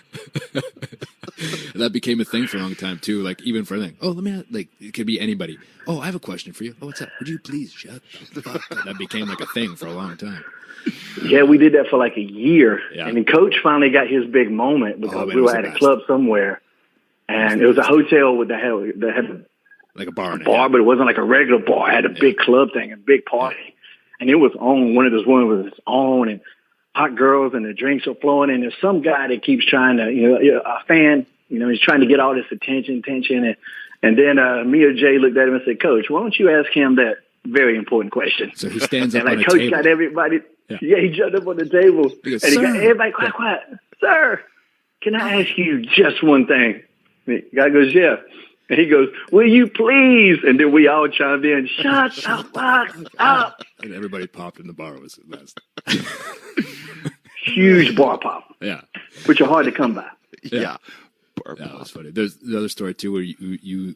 That became a thing for a long time too. Like, even for anything. Oh, let me, like, it could be anybody. Oh, I have a question for you. Oh, what's up? Would you please shut the fuck up? That became like a thing for a long time. Yeah, we did that for like a year. Yeah. And then Coach finally got his big moment because we were at a club somewhere. And it was a hotel that had like a bar, but it wasn't like a regular bar. It had a big club thing, a big party. Yeah. And it was on, one of those ones was on, and hot girls, and the drinks are flowing. And there's some guy that keeps trying to, a fan, he's trying to get all this attention. And then me or Jay looked at him and said, Coach, why don't you ask him that very important question? So he stands up and on a Coach table. Got everybody. Yeah, he jumped up on the table. He goes, and he got everybody quiet. Sir, can I ask you just one thing? And the guy goes, yeah. And he goes, will you please? And then we all chimed in, shut the fuck up. And everybody popped in the bar. It was the best. Huge bar pop. Yeah. Which are hard to come by. Yeah. Yeah, that was funny. There's the other story too, where you,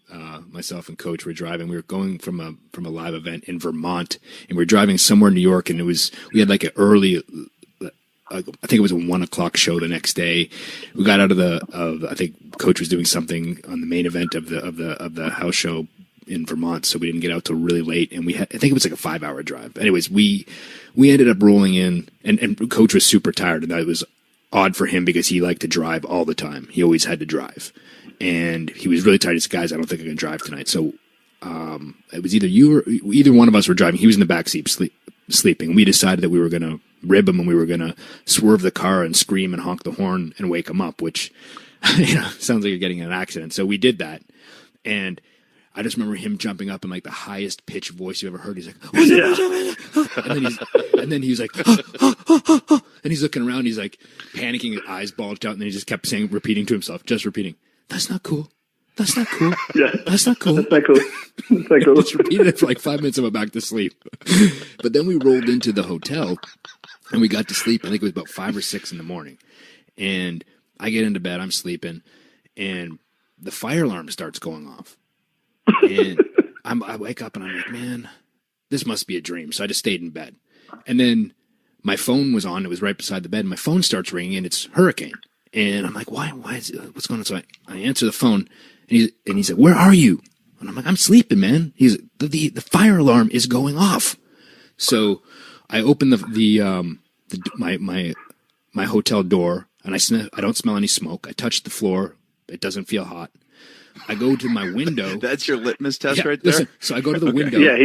myself and Coach were driving. We were going from a live event in Vermont, and we were driving somewhere in New York, and we had like an early, I think it was a 1:00 show the next day. We got out of I think Coach was doing something on the main event of the house show in Vermont, so we didn't get out till really late, and I think it was like a 5-hour drive. Anyways, we ended up rolling in, and Coach was super tired, and that was odd for him because he liked to drive all the time. He always had to drive. And he was really tired. He said, guys, I don't think I can drive tonight. So it was either one of us were driving. He was in the back seat sleeping. We decided that we were going to rib him, and we were going to swerve the car and scream and honk the horn and wake him up, which sounds like you're getting in an accident. So we did that. And I just remember him jumping up in like the highest pitched voice you ever heard. He's like, and then he's like, and he's looking around. He's like panicking, his eyes bulged out. And then he just kept repeating to himself, that's not cool. That's not cool. Yeah. That's not cool. That's not cool. That's not cool. Just repeated it for like 5 minutes and went back to sleep. But then we rolled into the hotel and we got to sleep. I think it was about 5 or 6 in the morning. And I get into bed, I'm sleeping, and the fire alarm starts going off. And I wake up and I'm like, man, this must be a dream. So I just stayed in bed. And then my phone was on. It was right beside the bed. And my phone starts ringing, and it's Hurricane. And I'm like, why is it, what's going on? So I answer the phone, and he's like, where are you? And I'm like, I'm sleeping, man. He's the fire alarm is going off. So I open my hotel door, and I don't smell any smoke. I touch the floor. It doesn't feel hot. I go to my window. That's your litmus test right there? Listen, so I go to the window. Yeah,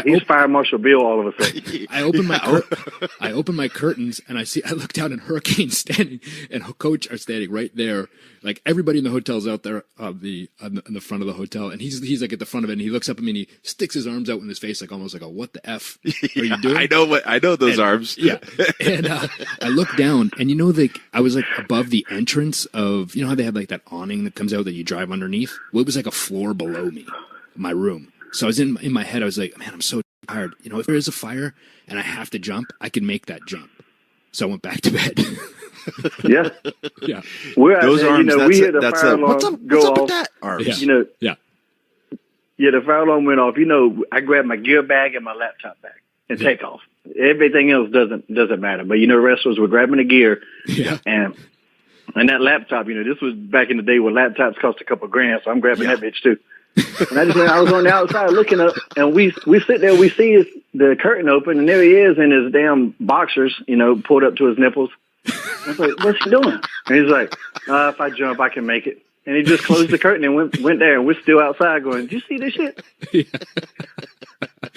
he's Fire Marshal Bill all of a sudden. I open my curtains, and I look down, and Hurricane's standing, and Coach are standing right there. Like, everybody in the hotel's out there on the front of the hotel, and he's like at the front of it, and he looks up at me, and he sticks his arms out in his face, like almost like, what the F are you doing? I know those arms. Yeah. And I look down, and I was like above the entrance of, how they have like that awning that comes out that you drive underneath? Well, it was like a floor below me, my room. So I was in my head, I was like, man, I'm so tired. If there is a fire and I have to jump, I can make that jump. So I went back to bed. Yeah. Yeah. Those arms, we had a fire alarm what's up with that? Arms. Yeah. Yeah, the fire alarm went off. I grabbed my gear bag and my laptop bag and take off. Everything else doesn't matter. But wrestlers were grabbing the gear. Yeah. And that laptop, this was back in the day when laptops cost a couple $grand, so I'm grabbing that bitch too. And I was on the outside looking up, and we sit there, we see the curtain open, and there he is in his damn boxers, pulled up to his nipples. I was like, what's he doing? And he's like, if I jump, I can make it. And he just closed the curtain and went there, and we're still outside going, did you see this shit?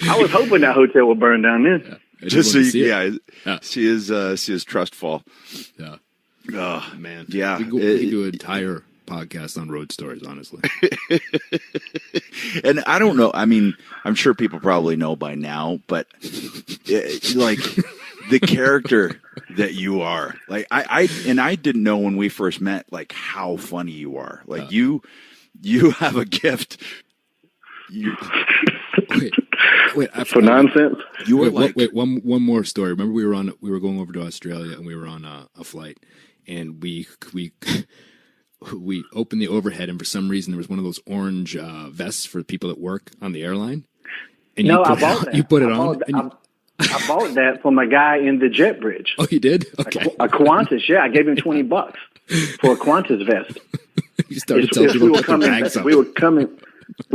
I was hoping that hotel would burn down then. Yeah, just so she is trustful. Yeah. Oh, man. Yeah. We could do an entire podcast on road stories, honestly. And I don't know. I mean, I'm sure people probably know by now, but like the character that you are, like I didn't know when we first met, like how funny you are. Like you You have a gift. Wait, for nonsense. You were one more story. Remember we were going over to Australia and we were on a flight and we opened the overhead and for some reason there was one of those orange vests for people that work on the airline. And I bought that. You put it on. I bought that from a guy in the jet bridge. Oh, you did? Okay. A Qantas, yeah. I gave him $20 for a Qantas vest. You started telling people to put their bags up. We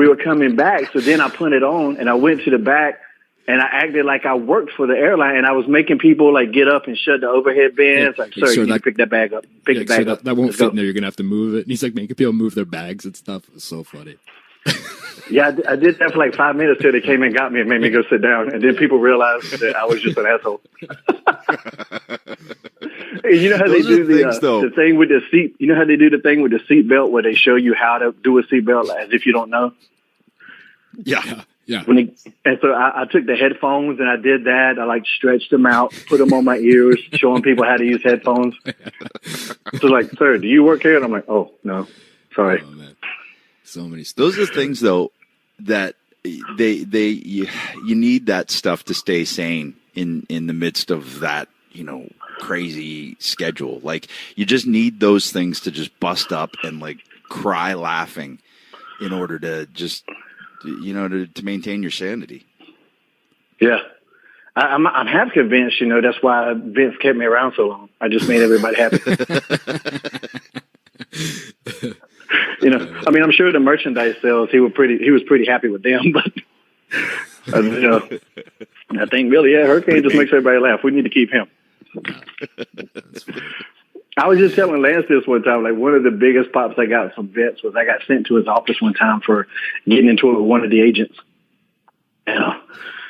were coming back, so then I put it on, and I went to the back, and I acted like I worked for the airline, and I was making people like get up and shut the overhead bins. Yeah, like, sir, you need to pick that bag up. Pick the bag up. That won't fit in there. You're gonna have to move it. And he's like making people move their bags and stuff. It was so funny. Yeah, I did that for like 5 minutes till they came and got me and made me go sit down. And then people realized that I was just an asshole. You know how they do the thing with the seat? You know how they do the thing with the seat belt where they show you how to do a seat belt as if you don't know? Yeah. And so I took the headphones and I did that. I like stretched them out, put them on my ears, showing people how to use headphones. So like, sir, do you work here? And I'm like, oh, no, sorry. Oh, man. So many stuff. Those are things, though, that you need that stuff to stay sane in the midst of that, crazy schedule. Like, you just need those things to just bust up and like cry laughing in order to just, to maintain your sanity. Yeah. I'm half convinced, that's why Vince kept me around so long. I just made everybody happy. I'm sure the merchandise sales, he was pretty happy with them, but I think really, Hurricane just makes everybody laugh. We need to keep him. I was just telling Lance this one time, like one of the biggest pops I got from Vince was I got sent to his office one time for getting into it with one of the agents. I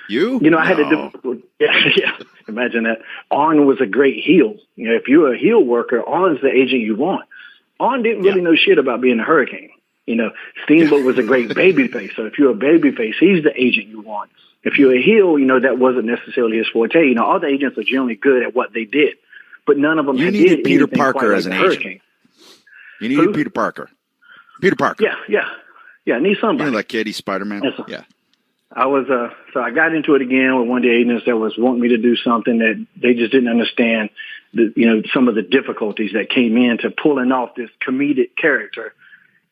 had to do, yeah. Imagine that. Arn was a great heel. If you're a heel worker, Arn's the agent you want. Arn didn't really know shit about being a Hurricane. Steamboat was a great babyface. So if you're a babyface, he's the agent you want. If you're a heel, that wasn't necessarily his forte. All the agents are generally good at what they did, but none of them needed Peter Parker as an agent. You needed Peter Parker. Yeah. I need somebody. Like Katie Spider-Man. Yeah. So I got into it again with one of the agents that was wanting me to do something that they just didn't understand. Some of the difficulties that came into pulling off this comedic character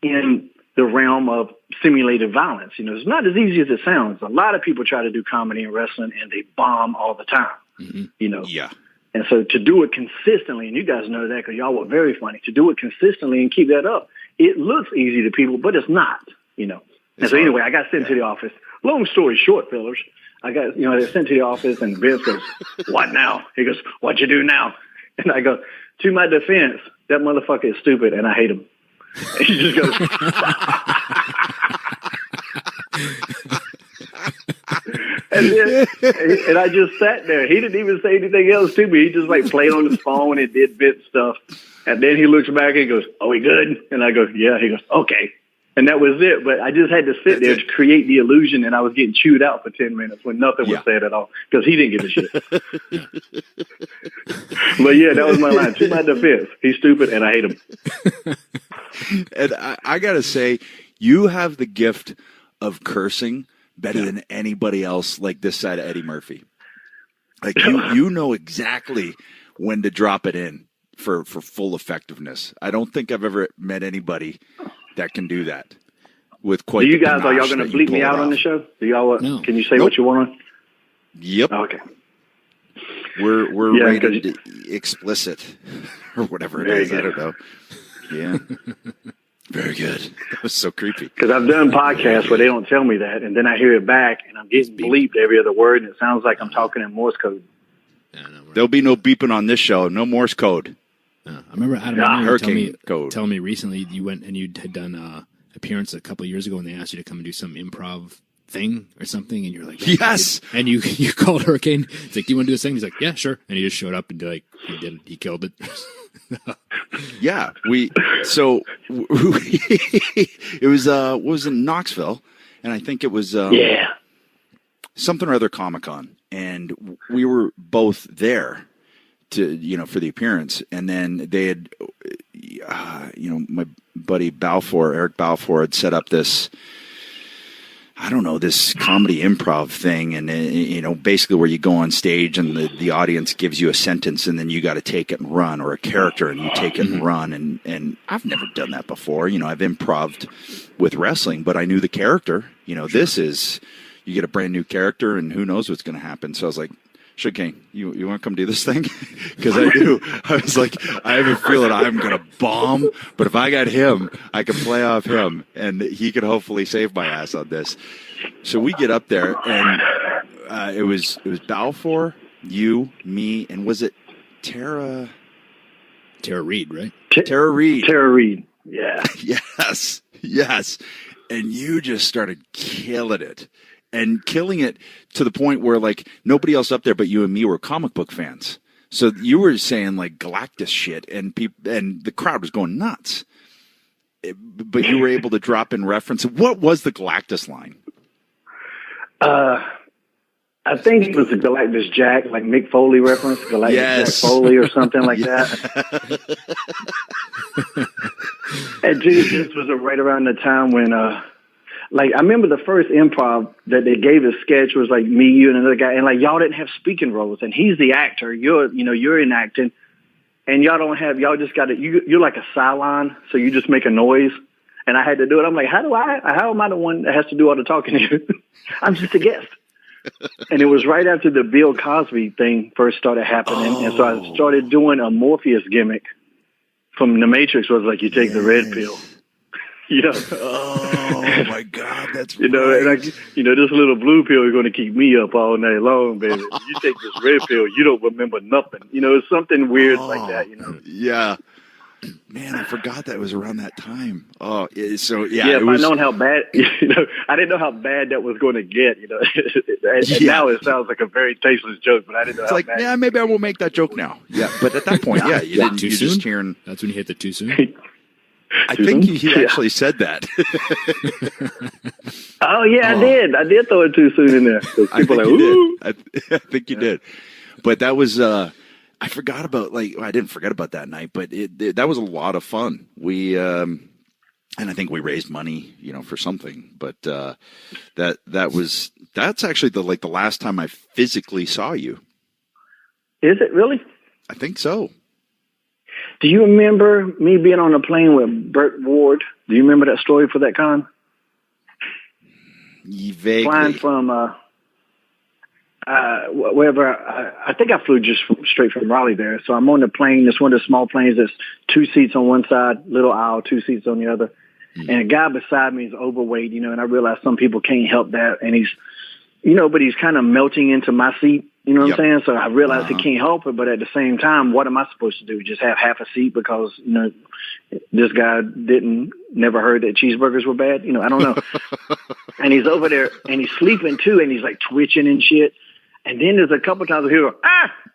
in the realm of simulated violence. It's not as easy as it sounds. A lot of people try to do comedy and wrestling and they bomb all the time, Yeah. And so to do it consistently, and you guys know that because y'all were very funny, to do it consistently and keep that up, it looks easy to people, but it's not, And so anyway, I got sent to the office. Long story short, fellas, I got, they sent to the office and Vince goes, what now? He goes, what you do now? And I go, to my defense, that motherfucker is stupid and I hate him. And he just goes, and I just sat there. He didn't even say anything else to me. He just like played on his phone and did bit stuff. And then he looks back and he goes, "Oh, we good?" And I go, "Yeah." He goes, "Okay." And that was it. But I just had to sit there to create the illusion, and I was getting chewed out for 10 minutes when nothing was said at all because he didn't give a shit. But yeah, that was my line. To my defense, he's stupid and I hate him. And I got to say, you have the gift of cursing better than anybody else like this side of Eddie Murphy. Like you know exactly when to drop it in for full effectiveness. I don't think I've ever met anybody that can do that with quite. Do you guys, are y'all going to bleep me out on the show? Do y'all? No. Can you say what you want on? Yep. Oh, okay. We're rated explicit or whatever it is. I don't know. Yeah. Very good. That was so creepy. Because I've done podcasts where they don't tell me that, and then I hear it back, and I'm getting bleeped every other word, and it sounds like I'm talking in Morse code. Yeah, no, there'll be no beeping on this show. No Morse code. I remember Adam Hurricane telling me recently you went and you had done an appearance a couple of years ago, and they asked you to come and do some improv thing or something, and you're like, yes. And you called Hurricane. It's like, do you want to do this thing? He's like, yeah, sure. And he just showed up and he killed it. Yeah, it was what was in Knoxville, and I think it was something or other Comic-Con, and we were both there to for the appearance, and then they had my buddy Eric Balfour, had set up this, I don't know, this comedy improv thing, and basically where you go on stage and the audience gives you a sentence, and then you got to take it and run, or a character and you take it and run. And I've never done that before. I've improv'd with wrestling, but I knew the character. This is, you get a brand new character, and who knows what's going to happen. So I was like, Sugar, you want to come do this thing? Because I was like, I have a feeling I'm going to bomb, but if I got him, I can play off him, and he could hopefully save my ass on this. So we get up there, and it was Balfour, you, me, and was it Tara Reid, right? Tara Reid. Tara Reid, yeah. Yes. And you just started killing it. And killing it to the point where, like, nobody else up there but you and me were comic book fans. So you were saying, like, Galactus shit, and the crowd was going nuts. But you were able to drop in reference. What was the Galactus line? I think it was the Galactus Jack, like Mick Foley reference, Galactus Jack Foley or something like that. And dude, this was right around the time when... I remember the first improv that they gave a sketch was like me, you, and another guy, and like y'all didn't have speaking roles, and he's the actor, you're in acting, and y'all just got you're like a Cylon, so you just make a noise, and I had to do it. I'm like, how am I the one that has to do all the talking here? I'm just a guest. And it was right after the Bill Cosby thing first started happening, and so I started doing a Morpheus gimmick from The Matrix, was like you take the red pill. Oh my God, that's right. And this little blue pill is going to keep me up all night long, baby. You take this red pill, you don't remember nothing. It's something weird like that. Yeah, man, I forgot that was around that time. Oh, so yeah. If I'd known how bad, I didn't know how bad that was going to get. And now it sounds like a very tasteless joke, but I didn't know. It's how bad. Yeah, maybe I won't make that joke now. Yeah, but at that point, you didn't. Too you soon? Just hearing. That's when you hit the too soon. I think he actually said that. Oh yeah, I did. I did throw it too soon in there. People are like, ooh. I think you did. But that was I forgot about I didn't forget about that night, but that was a lot of fun. We and I think we raised money, for something. But that's actually the last time I physically saw you. Is it really? I think so. Do you remember me being on a plane with Burt Ward? Do you remember that story for that con? Vaguely. Flying from wherever. I think I flew just straight from Raleigh there. So I'm on the plane. It's one of the small planes that's 2 seats on one side, little aisle, 2 seats on the other. Mm-hmm. And a guy beside me is overweight, and I realize some people can't help that. And he's, but he's kind of melting into my seat. You know what I'm saying? So I realized he can't help it, but at the same time, what am I supposed to do? Just have half a seat because, this guy never heard that cheeseburgers were bad? I don't know. And he's over there and he's sleeping too, and he's like twitching and shit. And then there's a couple times where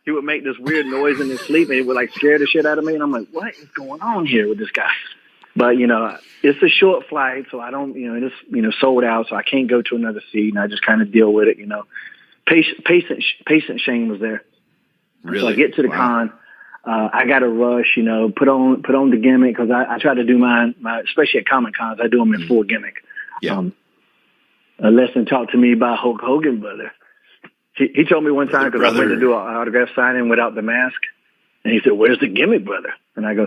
he would make this weird noise in his sleep, and it would like scare the shit out of me. And I'm like, what is going on here with this guy? But, it's a short flight, so I don't, it's, sold out, so I can't go to another seat, and I just kind of deal with it, Patient Shane was there. Really? So I get to the con. I got to rush, put on the gimmick, because I try to do my especially at Comic Cons, I do them in full gimmick. Yeah. A lesson taught to me by Hulk Hogan, brother. He told me one time, because I went to do an autograph signing without the mask, and he said, "Where's the gimmick, brother?" And I go,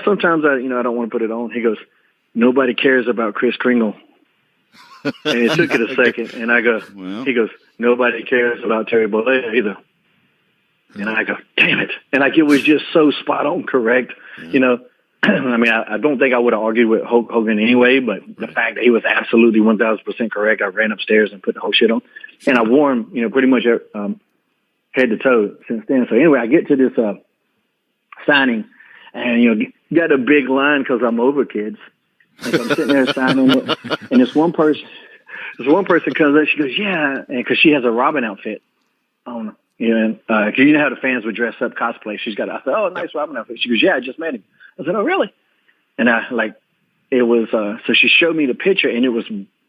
sometimes I don't want to put it on. He goes, "Nobody cares about Kris Kringle." And it took it a second, and I go, he goes, "Nobody cares about Terry Bollea either." And I go, damn it. And it was just so spot on correct, I mean, I don't think I would have argued with Hulk Hogan anyway, but the fact that he was absolutely 1,000% correct, I ran upstairs and put the whole shit on. And I wore him, pretty much head to toe since then. So anyway, I get to this signing, and, you got a big line because I'm over kids. And so I'm sitting there signing it, and this one person comes up, she goes, yeah, and because she has a Robin outfit on, because you know how the fans would dress up cosplay. I said, oh, nice Robin outfit. She goes, yeah, I just met him. I said, oh, really? And it was, so she showed me the picture, and it was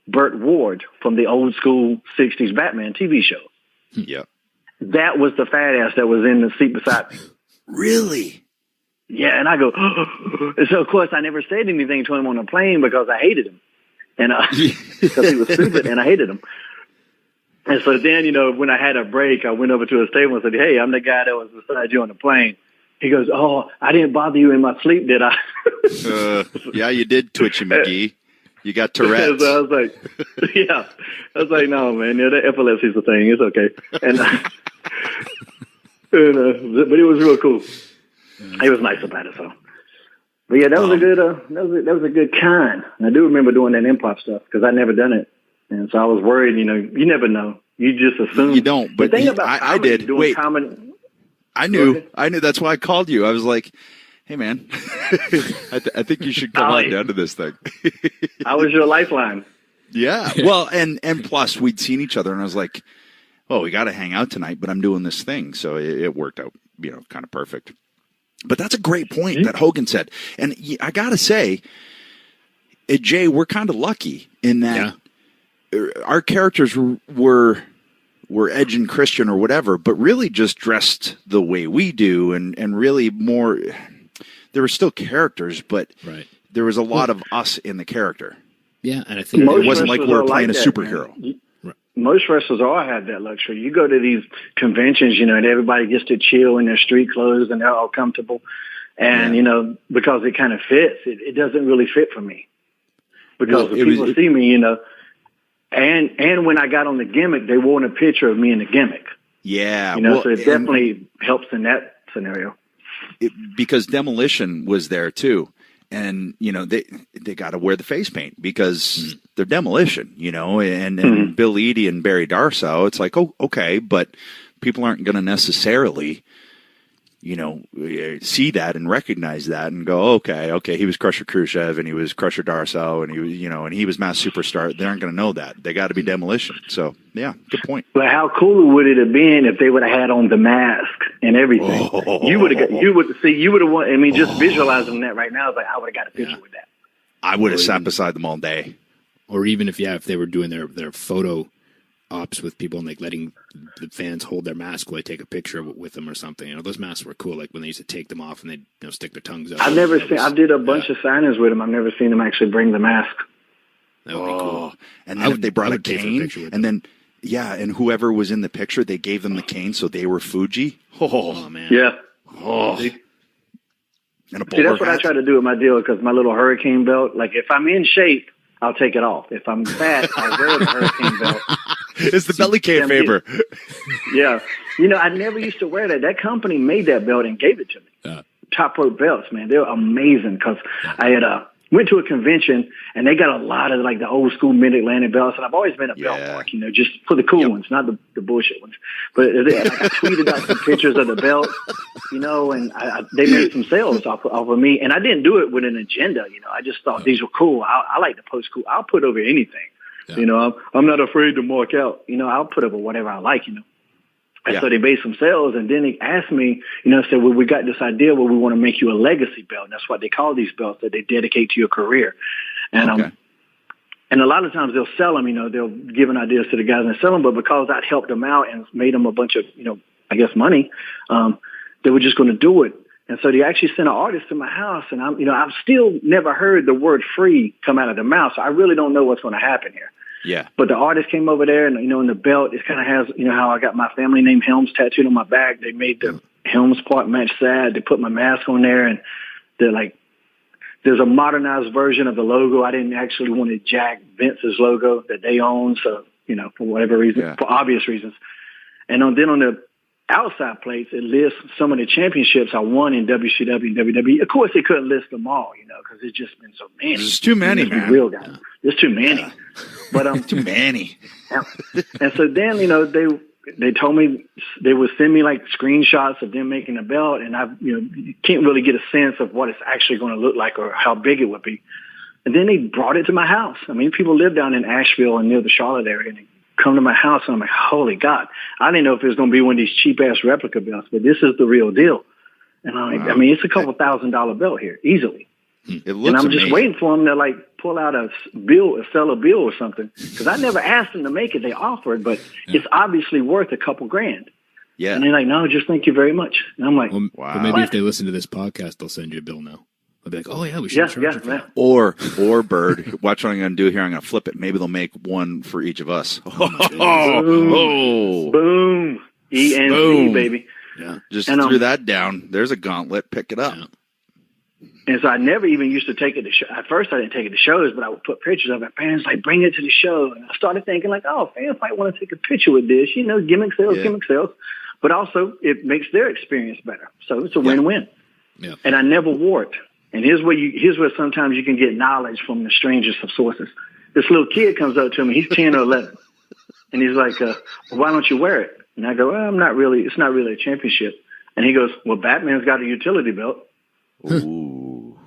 Burt Ward from the old school 60s Batman TV show. Yeah. That was the fat ass that was in the seat beside me. Really? yeah. And I go, and so of course I never said anything to him on the plane because I hated him. And because he was stupid and I hated him. And so then, you know, when I had a break, I went over to his table and said, hey, I'm the guy that was beside you on the plane. He goes, oh, I didn't bother you in my sleep, did I? Yeah, you did, Twitchy McGee. You got Tourette's. So I was like, yeah. I was like, no, man, the epilepsy's a thing. It's okay. And, but it was real cool. He was nice about it, so. But yeah, that was a good, that was a good con. And I do remember doing that improv stuff because I'd never done it. And so I was worried, you know, you never know. You just assume. You don't, but the thing about I did. Wait, comedy, I knew. That's why I called you. I was like, hey, man, I think you should come on down to this thing. I was your lifeline. Yeah. Well, and plus we'd seen each other and I was like, oh, we got to hang out tonight, but I'm doing this thing. So it worked out, you know, kind of perfect. But that's a great point that Hogan said. And I got to say, Jay, we're kind of lucky in that our characters were Edge and Christian or whatever, but really just dressed the way we do and really more, there were still characters, but there was a lot of us in the character. Yeah, and I think it wasn't like we were playing a superhero. Most wrestlers all have that luxury. You go to these conventions, you know, and everybody gets to chill in their street clothes and they're all comfortable. And, you know, because it kind of fits, it doesn't really fit for me. Because when people see me, you know, and when I got on the gimmick, they wanted a picture of me in the gimmick. Yeah. You know, so it definitely helps in that scenario. Because Demolition was there too. And, you know, they got to wear the face paint because they're Demolition, you know, and Bill Eadie and Barry Darsow, it's like, oh, okay, but people aren't going to necessarily, you know, see that and recognize that and go, okay, he was Crusher Khrushchev and he was Crusher Darsow and he was, you know, and he was Mass Superstar. They aren't going to know that. They got to be Demolition. So, yeah, good point. But how cool would it have been if they would have had on the mask and everything? You would have won. I mean, just visualizing that right now is like, I would have got a picture with that. I would have sat beside them all day. Or even if they were doing their photo ops with people and like letting the fans hold their mask while they take a picture with them or something. You know, those masks were cool. Like when they used to take them off and they'd, you know, stick their tongues out. I did a bunch of signings with them. I've never seen them actually bring the mask. That would be cool. And then if they brought a cane and then, and whoever was in the picture, they gave them the cane so they were Fuji. Oh man. Yeah. Oh. And a bowler See, that's what I try to do with my deal because my little hurricane belt, like if I'm in shape, I'll take it off. If I'm fat, I'll wear the hurricane belt. It's the belly can favor. Yeah. You know, I never used to wear that. That company made that belt and gave it to me. Top rope belts, man. They're amazing because I had went to a convention and they got a lot of like the old school mid-Atlantic belts. And I've always been a belt mark, you know, just for the cool ones, not the bullshit ones. But I tweeted out some pictures of the belts, you know, and they made some sales off of me. And I didn't do it with an agenda, you know. I just thought these were cool. I like to post cool. I'll put over anything. Yeah. You know, I'm not afraid to mark out. You know, I'll put over whatever I like, you know. And so they made some sales, and then he asked me, you know, said, well, we got this idea where we want to make you a legacy belt. And that's what they call these belts, that they dedicate to your career. And and a lot of times they'll sell them, you know, they'll give an ideas to the guys and sell them. But because I'd helped them out and made them a bunch of, you know, I guess money, they were just going to do it. And so they actually sent an artist to my house, and I've still never heard the word free come out of their mouth. So I really don't know what's going to happen here. Yeah. But the artist came over there and, you know, in the belt, it kind of has, you know, how I got my family name Helms tattooed on my back. They made the Helms part match sad. They put my mask on there and they're like, there's a modernized version of the logo. I didn't actually want to jack Vince's logo that they own. So, you know, for whatever reason, for obvious reasons. And then on the outside plates, it lists some of the championships I won in WCW and WWE. Of course, they couldn't list them all, you know, because it's just been so many. There's too many, man. Real guys. There's too many. Yeah. But too many. And so then, you know, they told me they would send me like screenshots of them making the belt, and you can't really get a sense of what it's actually going to look like or how big it would be. And then they brought it to my house. I mean, people live down in Asheville and near the Charlotte area, and they come to my house, and I'm like, holy God. I didn't know if it was going to be one of these cheap-ass replica belts, but this is the real deal. And I'm like, I mean, it's a couple $1,000 belt here, easily. It looks and I'm amazing. just waiting for them to, like, pull out a sell a bill or something. Because I never asked them to make it. They offered, but it's obviously worth a couple grand. Yeah. And they're like, no, just thank you very much. And I'm like, wow. But maybe if they listen to this podcast, they'll send you a bill now. They'll be like, oh yeah, we should charge you for that. Or Bird, watch what I'm going to do here. I'm going to flip it. Maybe they'll make one for each of us. Boom. ENC, baby. Yeah. Just threw that down. There's a gauntlet. Pick it up. Yeah. And so I never even used to take it to show. At first, I didn't take it to shows, but I would put pictures of it. Fans like, bring it to the show. And I started thinking like, oh, fans might want to take a picture with this. You know, gimmick sales. But also, it makes their experience better. So it's a win-win. Yeah. And I never wore it. And here's where sometimes you can get knowledge from the strangest of sources. This little kid comes up to me. He's 10 or 11. And he's like, well, why don't you wear it? And I go, well, it's not really a championship. And he goes, well, Batman's got a utility belt. Ooh.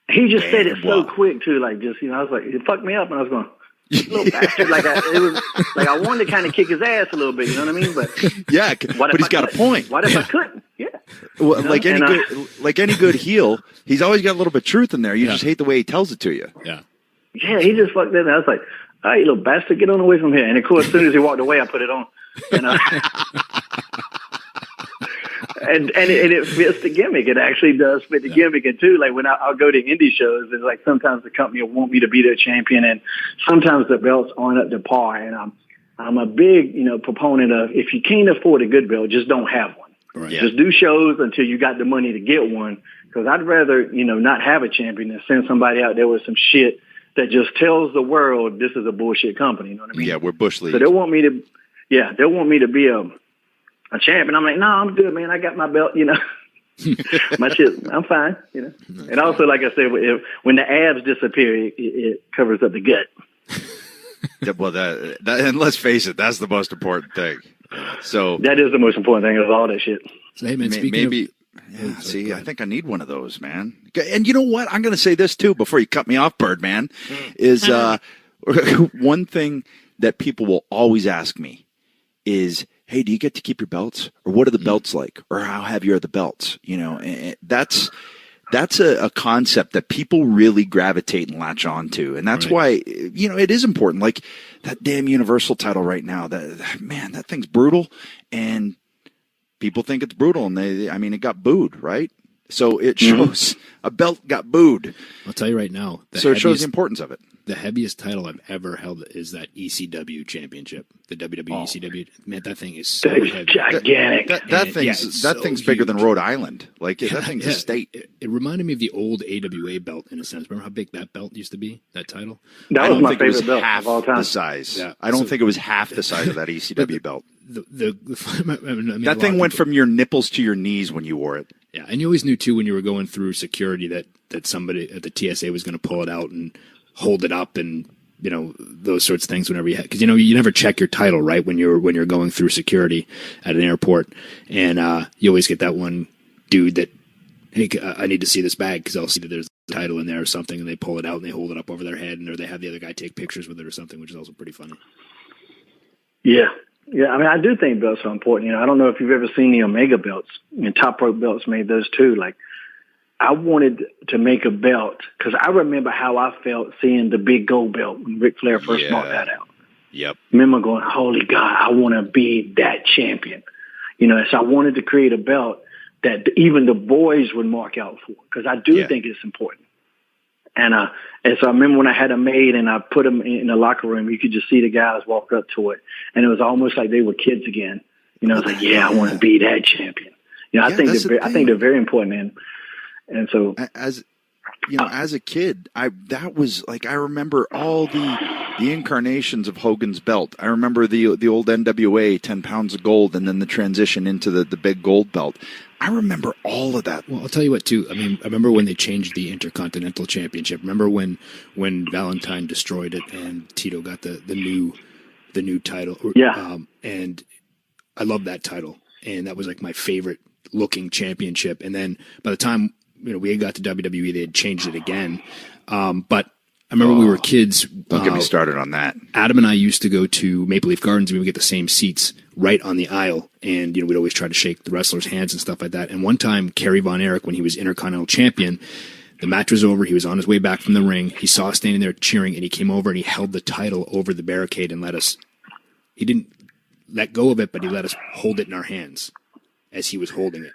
He just said it so quick too, like just, I was like, it fucked me up, and I was going, little bastard, I wanted to kind of kick his ass a little bit, you know what I mean? But yeah, but he's got a point. What if I couldn't? Yeah. Well, like any good heel, he's always got a little bit of truth in there. You just hate the way he tells it to you. Yeah. Yeah, he just fucked that. I was like, all right, you little bastard, get on away from here. And of course, as soon as he walked away, I put it on. And it fits the gimmick. It actually does fit the gimmick. And too, like when I'll go to indie shows, it's like sometimes the company will want me to be their champion, and sometimes the belts aren't up to par. And I'm a big, proponent of, if you can't afford a good belt, just don't have one. Right. Yeah. Just do shows until you got the money to get one. Because I'd rather, not have a champion than send somebody out there with some shit that just tells the world this is a bullshit company. You know what I mean? Yeah, we're Bush League. So they'll want me to be a champion. I'm like, no, I'm good, man. I got my belt, my shit, I'm fine, And also, like I said, when the abs disappear, it covers up the gut. Well, that and let's face it, that's the most important thing. So that is the most important thing of all that shit. So, hey, man, I think I need one of those, man. And you know what? I'm going to say this too before you cut me off, Birdman. Is one thing that people will always ask me is, hey, do you get to keep your belts? Or what are the belts like? Or how heavy are the belts? And that's a concept that people really gravitate and latch on to. And that's why, it is important. Like that damn Universal title right now, that thing's brutal. And people think it's brutal. And it got booed, right? So it shows a belt got booed. I'll tell you right now. It shows the importance of it. The heaviest title I've ever held is that ECW championship, the WWE ECW. Man, that thing is so heavy. Gigantic. That thing's bigger than Rhode Island. Like that thing's a state. It reminded me of the old AWA belt in a sense. Remember how big that belt used to be? That title. That was my favorite belt of all time. The size. Yeah. I don't think it was half the size of that ECW belt. That thing went from your nipples to your knees when you wore it. Yeah, and you always knew too when you were going through security that somebody at the TSA was going to pull it out and hold it up and those sorts of things whenever you because you never check your title right when you're going through security at an airport, and you always get that one dude that, hey, I need to see this bag because I'll see that there's a title in there or something, and they pull it out and they hold it up over their head, or they have the other guy take pictures with it or something, which is also pretty funny. Yeah. I do think belts are important. I don't know if you've ever seen the Omega belts. Top Rope belts made those too. Like, I wanted to make a belt because I remember how I felt seeing the big gold belt when Ric Flair first brought that out. Yep. I remember going, holy God, I want to be that champion. So I wanted to create a belt that even the boys would mark out for because I do think it's important. And so I remember when I had them made and I put them in the locker room, you could just see the guys walk up to it. And it was almost like they were kids again. I was like, I want to be that champion. I think they're very important. And so as a kid, I remember all the incarnations of Hogan's belt. I remember the old NWA 10 pounds of gold and then the transition into the big gold belt. I remember all of that. Well, I'll tell you what, too. I remember when they changed the Intercontinental Championship. Remember when Valentine destroyed it and Tito got the new title? Yeah. And I love that title. And that was like my favorite looking championship. And then by the time we had got to WWE, they had changed it again. But I remember we were kids. Don't get me started on that. Adam and I used to go to Maple Leaf Gardens. We would get the same seats right on the aisle. And, we'd always try to shake the wrestlers' hands and stuff like that. And one time, Kerry Von Erich, when he was Intercontinental Champion, the match was over. He was on his way back from the ring. He saw us standing there cheering, and he came over and he held the title over the barricade and let us. He didn't let go of it, but he let us hold it in our hands as he was holding it.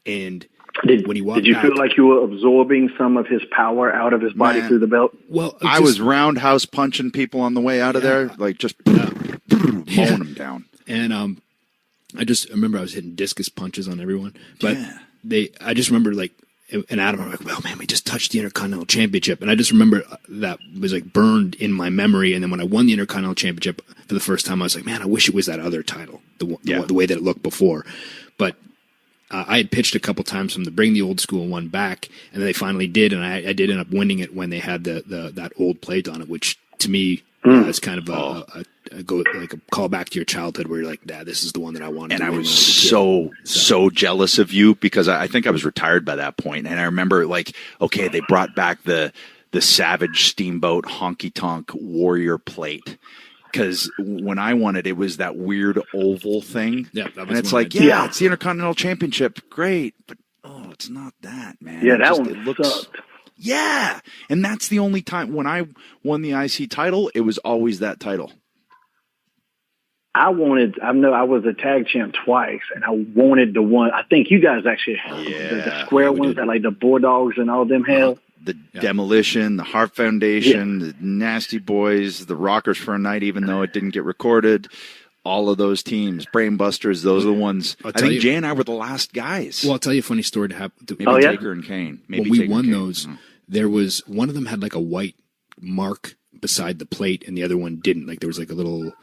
And when he walked did you back, feel like you were absorbing some of his power out of his body through the belt? Well, I was roundhouse punching people on the way out of there, like just mowing them down. And I remember I was hitting discus punches on everyone. But I just remember like, and Adam were like, well, man, we just touched the Intercontinental Championship. And I just remember that was like burned in my memory. And then when I won the Intercontinental Championship for the first time, I was like, man, I wish it was that other title, the way that it looked before. But I had pitched a couple times for them to bring the old school one back, and then they finally did. And I did end up winning it when they had that old plate on it, which to me is kind of a call back to your childhood where you're like, nah, this is the one that I wanted. And I was so jealous of you because I think I was retired by that point. And I remember like, okay, they brought back the Savage Steamboat Honky Tonk Warrior plate. Because when I won it, it was that weird oval thing. Yeah, and it's like, it's the Intercontinental Championship. Great. But, it's not that, man. Yeah, it sucked. Yeah. And that's the only time when I won the IC title, it was always that title. I was a tag champ twice, and I wanted the one. I think you guys actually had the square ones that like the Bulldogs and all them had. The Demolition, the Heart Foundation, the Nasty Boys, the Rockers for a Night, even though it didn't get recorded. All of those teams, Brainbusters, those are the ones. I think Jay and I were the last guys. Well, I'll tell you a funny story to happen. Maybe Taker and Kane. When we won those, there was one of them had like a white mark beside the plate, and the other one didn't. Like there was like a little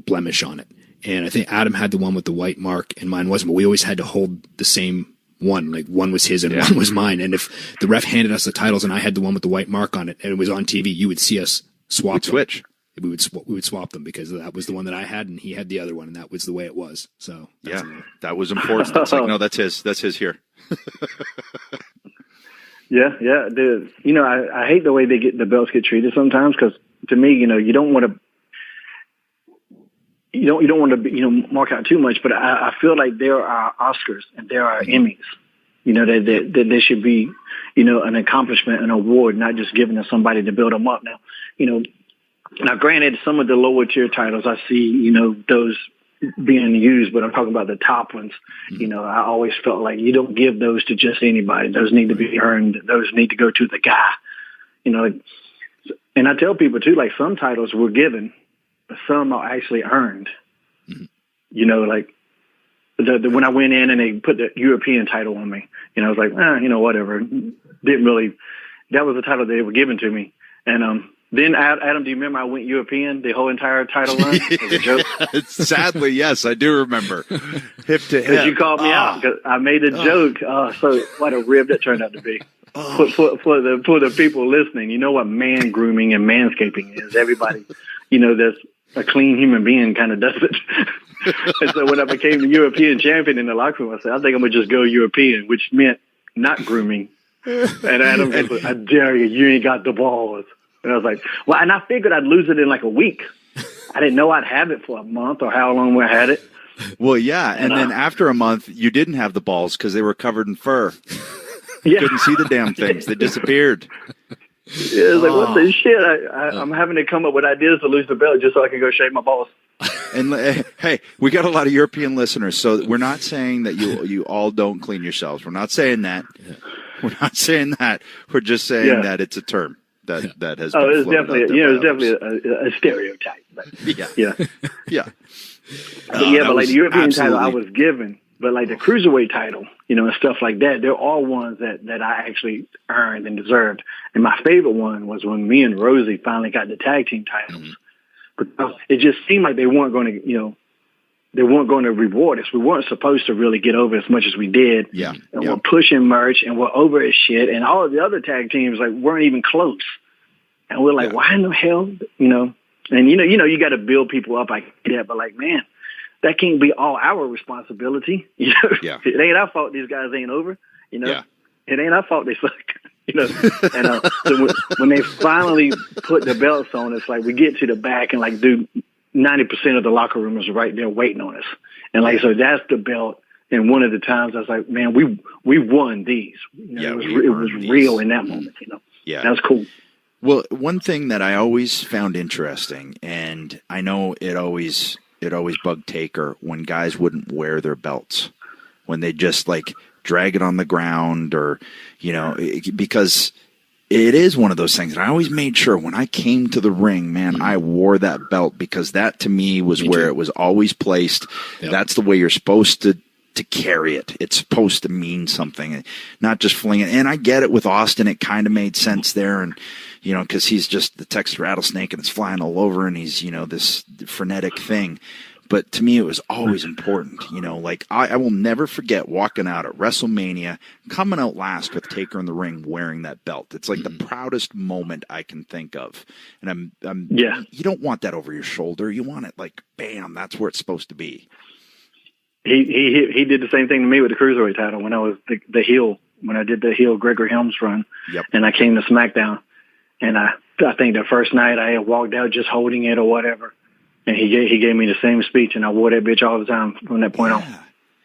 blemish on it. And I think Adam had the one with the white mark, and mine wasn't. But we always had to hold the same one. Like one was his and one was mine. And if the ref handed us the titles and I had the one with the white mark on it, and it was on TV, you would see us swap. We'd switch. We would swap them because that was the one that I had and he had the other one, and that was the way it was. So that was important. It's like, no, that's his here. Yeah, dude. I hate the way the belts get treated sometimes because to me, you don't want to. You don't want to mark out too much, but I feel like there are Oscars and there are Emmys. That there should be an accomplishment, an award, not just given to somebody to build them up. Now, granted, some of the lower tier titles I see, those being used, but I'm talking about the top ones. I always felt like you don't give those to just anybody. Those need to be earned. Those need to go to the guy. And I tell people too, like some titles were given, but some are actually earned. Like when I went in and they put the European title on me, I was like, whatever. Didn't really. That was the title they were given to me, and then, Adam, do you remember I went European the whole entire title run? As a joke? Sadly, yes, I do remember. Hip to hip. Because you called me out. Cause I made a joke. So what a rib that turned out to be. For the people listening, you know what man grooming and manscaping is. Everybody, that's a clean human being kind of does it. And so when I became the European champion in the locker room, I said, I think I'm going to just go European, which meant not grooming. And Adam was like, I dare you. You ain't got the balls. And I was like, well, and I figured I'd lose it in like a week. I didn't know I'd have it for a month or how long I had it. Well, yeah. And then after a month, you didn't have the balls because they were covered in fur. You couldn't see the damn things. They disappeared. Yeah, it was like, what the shit? I'm having to come up with ideas to lose the belt just so I can go shave my balls. And hey, we got a lot of European listeners, so we're not saying that you all don't clean yourselves. We're not saying that. We're not saying that. We're just saying that it's a term. That has been it's definitely a stereotype. But, yeah. But like the European title I was given, but like the cruiserweight title, and stuff like that, they're all ones that I actually earned and deserved. And my favorite one was when me and Rosie finally got the tag team titles. Because it just seemed like they weren't going to, they weren't going to reward us. We weren't supposed to really get over as much as we did. Yeah. And we're pushing merch and we're over as shit. And all of the other tag teams weren't even close. And we're like, why in the hell, And you got to build people up like that. But like, man, that can't be all our responsibility. It ain't our fault these guys ain't over. It ain't our fault they suck. And so when they finally put the belts on us, like we get to the back and like, dude, 90% of the locker room is right there waiting on us. And like, so that's the belt. And one of the times I was like, man, we won these. It was real in that moment, Yeah. That was cool. Well, one thing that I always found interesting, and I know it bugged Taker when guys wouldn't wear their belts, when they just like drag it on the ground, or because it is one of those things. And I always made sure when I came to the ring, man, I wore that belt, because that to me was where it was always placed. Yep. That's the way you're supposed to carry it. It's supposed to mean something, not just fling it. And I get it with Austin. It kind of made sense there. And, because he's just the Texas rattlesnake and it's flying all over, and he's, this frenetic thing. But to me, it was always important, like I will never forget walking out at WrestleMania, coming out last with Taker in the ring wearing that belt. It's like the proudest moment I can think of. And you don't want that over your shoulder. You want it like, bam, that's where it's supposed to be. He did the same thing to me with the Cruiserweight title when I was the heel, when I did the heel Gregory Helms run. Yep. And I came to SmackDown. And I think the first night I had walked out just holding it or whatever. And he gave me the same speech, and I wore that bitch all the time from that point on.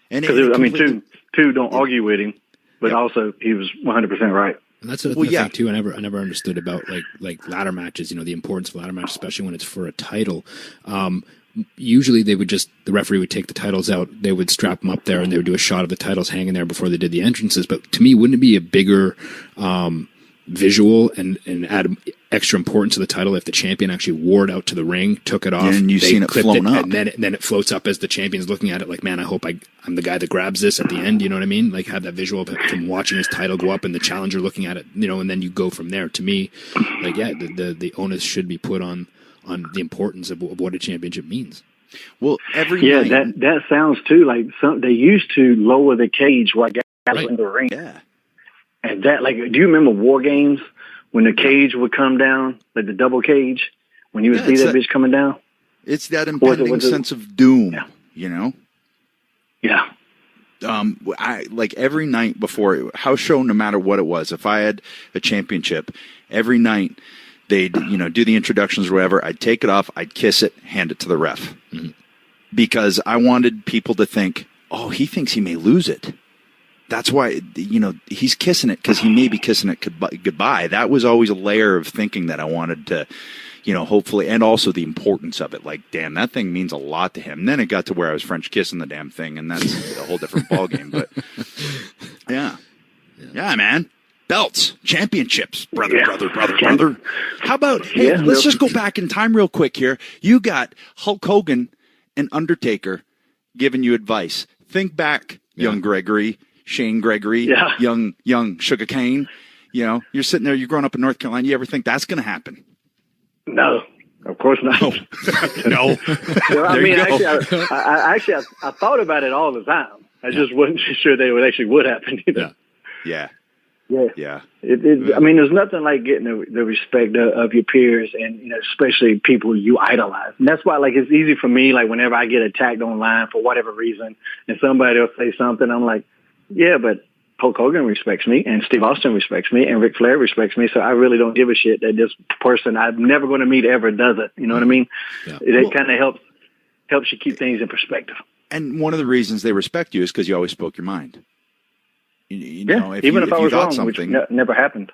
Because two don't argue with him, but also he was 100% right. And that's the thing too. I never understood about like ladder matches. The importance of ladder matches, especially when it's for a title. Usually the referee would take the titles out, they would strap them up there, and they would do a shot of the titles hanging there before they did the entrances. But to me, wouldn't it be a bigger visual and add extra importance to the title if the champion actually wore it out to the ring, took it off, and you've seen it flown up, and then it floats up as the champion's looking at it like, man, I hope I'm the guy that grabs this at the end. You know what I mean? Like, have that visual of him watching his title go up and the challenger looking at it, and then you go from there. To me, like, the onus should be put on the importance of what a championship means. Well, that sounds too like they used to lower the cage while guys in the ring. Yeah. And that, like, do you remember War Games when the cage would come down, like the double cage, when you would see that bitch coming down? It's that impending sense of doom, Yeah. I like every night before house show, no matter what it was, if I had a championship, every night they'd, do the introductions or whatever, I'd take it off, I'd kiss it, hand it to the ref. Mm-hmm. Because I wanted people to think, oh, he thinks he may lose it. That's why, he's kissing it because he may be kissing it goodbye. That was always a layer of thinking that I wanted to, hopefully, and also the importance of it. Like, damn, that thing means a lot to him. And then it got to where I was French kissing the damn thing, and that's a whole different ballgame. But, yeah, man. Belts, championships, brother. How about, let's just go back in time real quick here. You got Hulk Hogan and Undertaker giving you advice. Think back, young Gregory. Shane Gregory, young Sugar Cane. You're sitting there, you're growing up in North Carolina. You ever think that's going to happen? No, of course not. No. Well, I mean, actually, I thought about it all the time. I just wasn't sure they would happen. Yeah. I mean, there's nothing like getting the respect of your peers, and especially people you idolize. And that's why, like, it's easy for me. Like, whenever I get attacked online for whatever reason, and somebody will say something, I'm like, yeah, but Hulk Hogan respects me, and Steve Austin respects me, and Ric Flair respects me, so I really don't give a shit that this person I'm never going to meet ever does it. You know what I mean? Yeah. It kind of helps you keep things in perspective. And one of the reasons they respect you is because you always spoke your mind. If I was wrong, which never happened.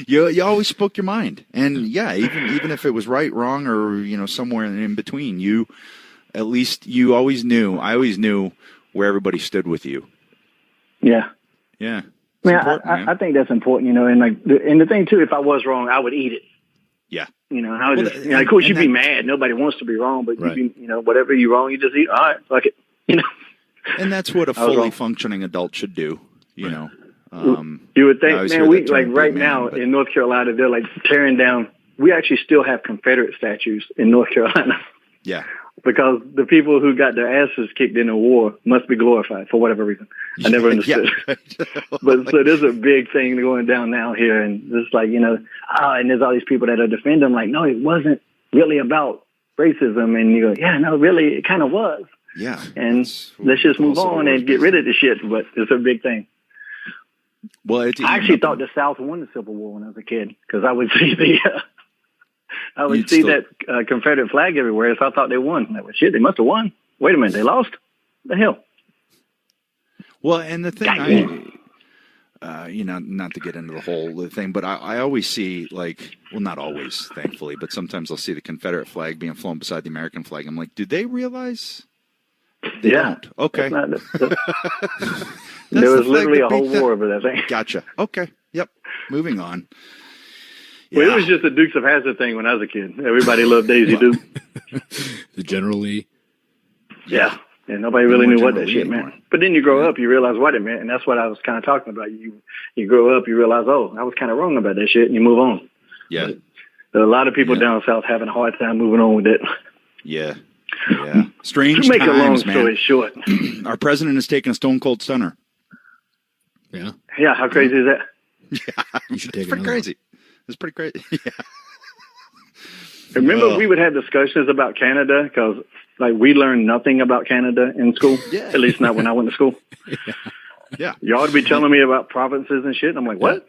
you always spoke your mind, and even if it was right, wrong, or somewhere in between, at least you always knew. I always knew where everybody stood with you. Yeah. Yeah. I think that's important, and the thing too, if I was wrong, I would eat it. Yeah. I would of course you'd be mad. Nobody wants to be wrong, but whatever you're wrong, you just eat. All right, fuck it. And that's what a fully functioning adult should do. You would think, man, we like right now in North Carolina, they're like tearing down. We actually still have Confederate statues in North Carolina. Yeah. Because the people who got their asses kicked in the war must be glorified for whatever reason. I never understood. But so there's a big thing going down now here, and it's like, and there's all these people that are defending them like, no, it wasn't really about racism. And you go, yeah, no, really, it kind of was. Yeah. And let's just move on and get rid of the shit, but it's a big thing. Well, I actually thought the South won the Civil War when I was a kid, because I would see that Confederate flag everywhere, so I thought they won. Like, well, shit, they must have won. Wait a minute, they lost? What the hell? Well, and the thing, not to get into the whole thing, but I always see, like, well, not always, thankfully, but sometimes I'll see the Confederate flag being flown beside the American flag. I'm like, do they realize? They don't. Okay. There was literally a whole war over that thing. Gotcha. Okay. Yep. Moving on. Well, it was just a Dukes of Hazzard thing when I was a kid. Everybody loved Daisy Duke. The General Lee. Yeah. And nobody really knew what that shit meant. But then you grow up, you realize what it meant, and that's what I was kind of talking about. You grow up, you realize, oh, I was kind of wrong about that shit, and you move on. Yeah. But there are a lot of people down south having a hard time moving on with it. Yeah. Yeah. Strange to make times, a long man. story short. Our president has taken a stone cold stunner. Yeah. Yeah, how crazy is that? Yeah. You should take it's pretty crazy. It's pretty crazy. Yeah. Remember, we would have discussions about Canada because, like, we learned nothing about Canada in school. Yeah. At least not when I went to school. Yeah. Y'all would be telling me about provinces and shit. And I'm like, what?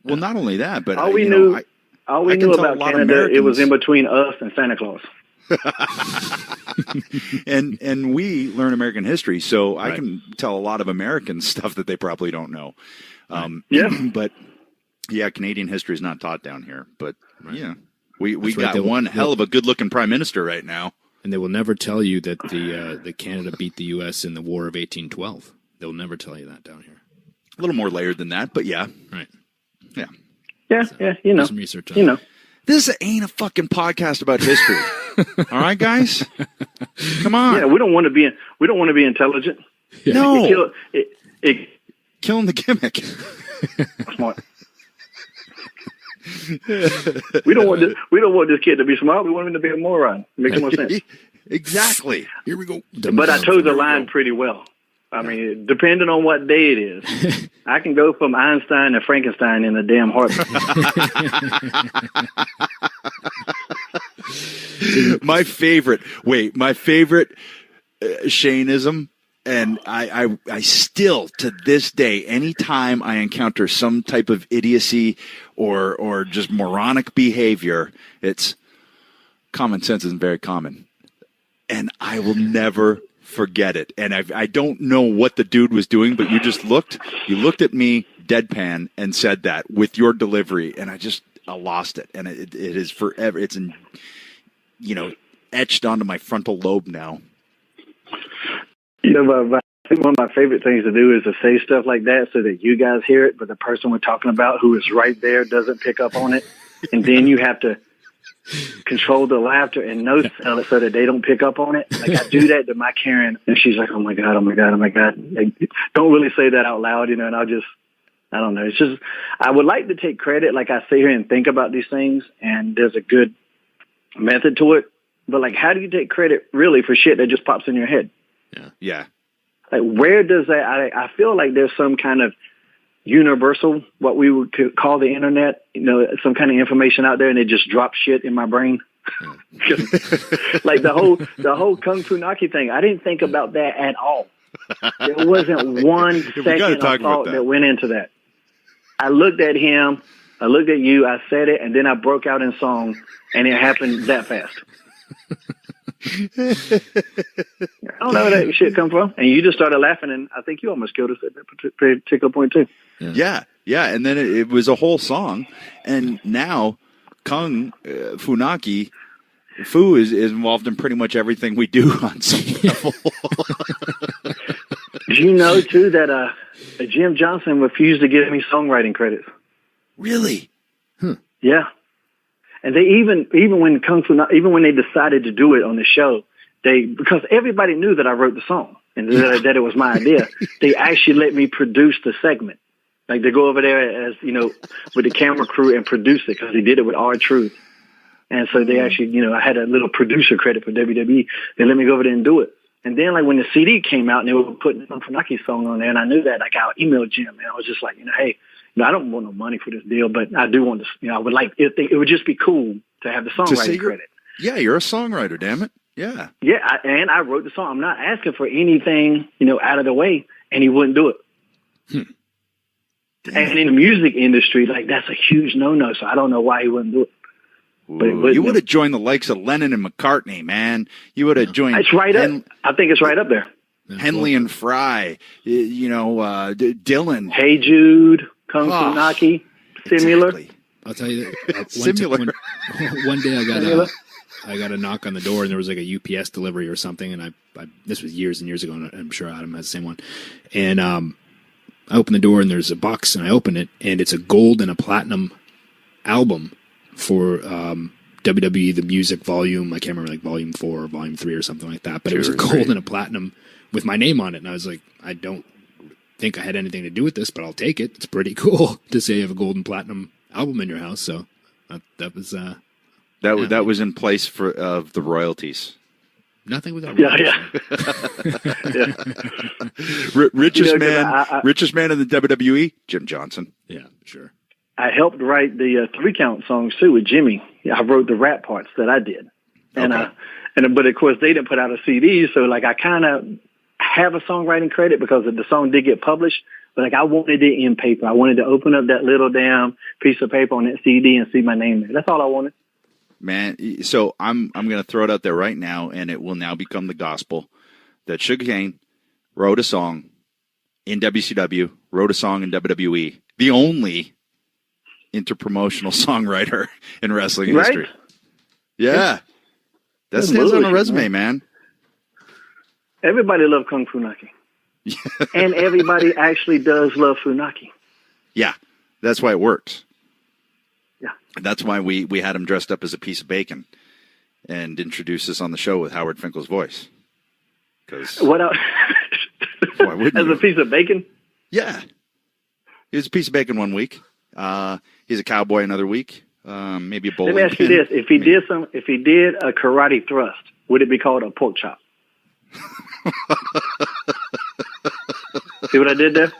Well, not only that, but all we knew about Canada, it was in between us and Santa Claus. and we learn American history, so I can tell a lot of American stuff that they probably don't know. But yeah, Canadian history is not taught down here. But yeah, we got one hell of a good-looking prime minister right now. And they will never tell you that the Canada beat the U.S. in the War of 1812. They'll never tell you that down here. A little more layered than that, but yeah. Right. Yeah. Yeah, so, yeah, you know. Some research on that. This ain't a fucking podcast about history. All right, guys? Come on. Yeah, we don't want to be intelligent. Yeah. No. Killing the gimmick. Smart. We don't want this kid to be smart. We want him to be a moron. Makes more sense. Exactly. Here we go. But I chose the line pretty well. I mean, depending on what day it is, I can go from Einstein to Frankenstein in a damn heartbeat. My favorite Shaneism, and I still, to this day, anytime I encounter some type of idiocy or just moronic behavior, it's common sense isn't very common. And I will never forget it. And I don't know what the dude was doing, but you looked at me deadpan and said that with your delivery, and I lost it. And it is forever. It's etched onto my frontal lobe now. You know, I think one of my favorite things to do is to say stuff like that so that you guys hear it, but the person we're talking about who is right there doesn't pick up on it. And then you have to control the laughter and no sell it so that they don't pick up on it. Like, I do that to my Karen, and she's like, oh my God. Like, don't really say that out loud, and I don't know. It's just, I would like to take credit. Like, I sit here and think about these things, and there's a good method to it. But, like, how do you take credit really for shit that just pops in your head? Yeah. Like, where does that, I feel like there's some kind of universal, what we would call the internet, some kind of information out there, and it just drops shit in my brain. Like the whole Kung Fu Naki thing, I didn't think about that at all. There wasn't one second of thought that went into that. I looked at him, I looked at you, I said it, and then I broke out in song, and it happened that fast. I don't know where that shit come from. And you just started laughing, and I think you almost killed us at that particular point, too. Yeah. And then it was a whole song. And now Kung Funaki, Fu is involved in pretty much everything we do on some level. Did you know, too, that Jim Johnson refused to give me songwriting credits? Really? Yeah. And they even when they decided to do it on the show, because everybody knew that I wrote the song and that it was my idea, they actually let me produce the segment. Like, they go over there as, with the camera crew and produce it, because they did it with R-Truth. And so they actually, I had a little producer credit for WWE. They let me go over there and do it. And then, like, when the CD came out and they were putting some Funaki song on there, and I knew that, like, I emailed Jim, and I was just like, hey, I don't want no money for this deal, but I do want to, I would like, it would just be cool to have the songwriting credit. Yeah, you're a songwriter, damn it. Yeah. Yeah, and I wrote the song. I'm not asking for anything, out of the way, and he wouldn't do it. And in the music industry, like, that's a huge no-no, so I don't know why he wouldn't do it. But you would have joined the likes of Lennon and McCartney, man. You would have joined. It's right up. I think it's right up there. Henley and Fry, Dylan. Hey Jude, Kung Fu Naki, Similar. Exactly. I'll tell you that. Similar. One day I got a knock on the door, and there was like a UPS delivery or something, and I this was years and years ago, and I'm sure Adam has the same one. And I open the door, and there's a box, and I open it, and it's a gold and a platinum album for WWE The Music Volume. I can't remember, like Volume 4 or Volume 3 or something like that, but it was a gold and a platinum with my name on it, and I was like, I don't think I had anything to do with this, but I'll take it. It's pretty cool to say you have a gold and platinum album in your house, so that was that was in place of the royalties. Nothing without richest man in the WWE, Jim Johnson. Yeah, sure. I helped write the 3-count songs too with Jimmy. I wrote the rap parts that I did, but of course they didn't put out a CD, so like I kind of have a songwriting credit because the song did get published. But like I wanted it in paper. I wanted to open up that little damn piece of paper on that CD and see my name there. That's all I wanted. Man, so I'm going to throw it out there right now, and it will now become the gospel that SUGAH Kane wrote a song in WCW, wrote a song in WWE, the only interpromotional songwriter in wrestling history. Yeah. That stands on a resume, man. Everybody loves Kung Fu Naki. And everybody actually does love Funaki. Yeah, that's why it works. Yeah. That's why we had him dressed up as a piece of bacon and introduced us on the show with Howard Finkel's voice. What else? As a piece of bacon? Yeah. He was a piece of bacon one week. He's a cowboy another week. Maybe a bowling pin. Let me ask you this. If he did a karate thrust, would it be called a pork chop? See what I did there?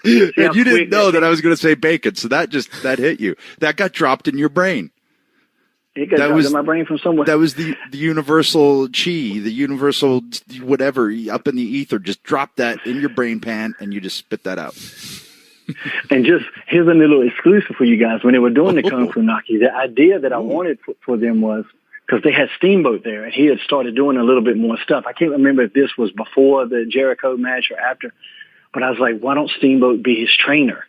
And you didn't know that I was going to say bacon, so that hit you. That got dropped in your brain. It got dropped in my brain from somewhere. That was the universal chi, the universal whatever up in the ether. Just dropped that in your brain pan, and you just spit that out. And just here's a little exclusive for you guys. When they were doing the Kung Fu Naki, the idea that I wanted for them was, because they had Steamboat there, and he had started doing a little bit more stuff. I can't remember if this was before the Jericho match or after, but I was like, why don't Steamboat be his trainer?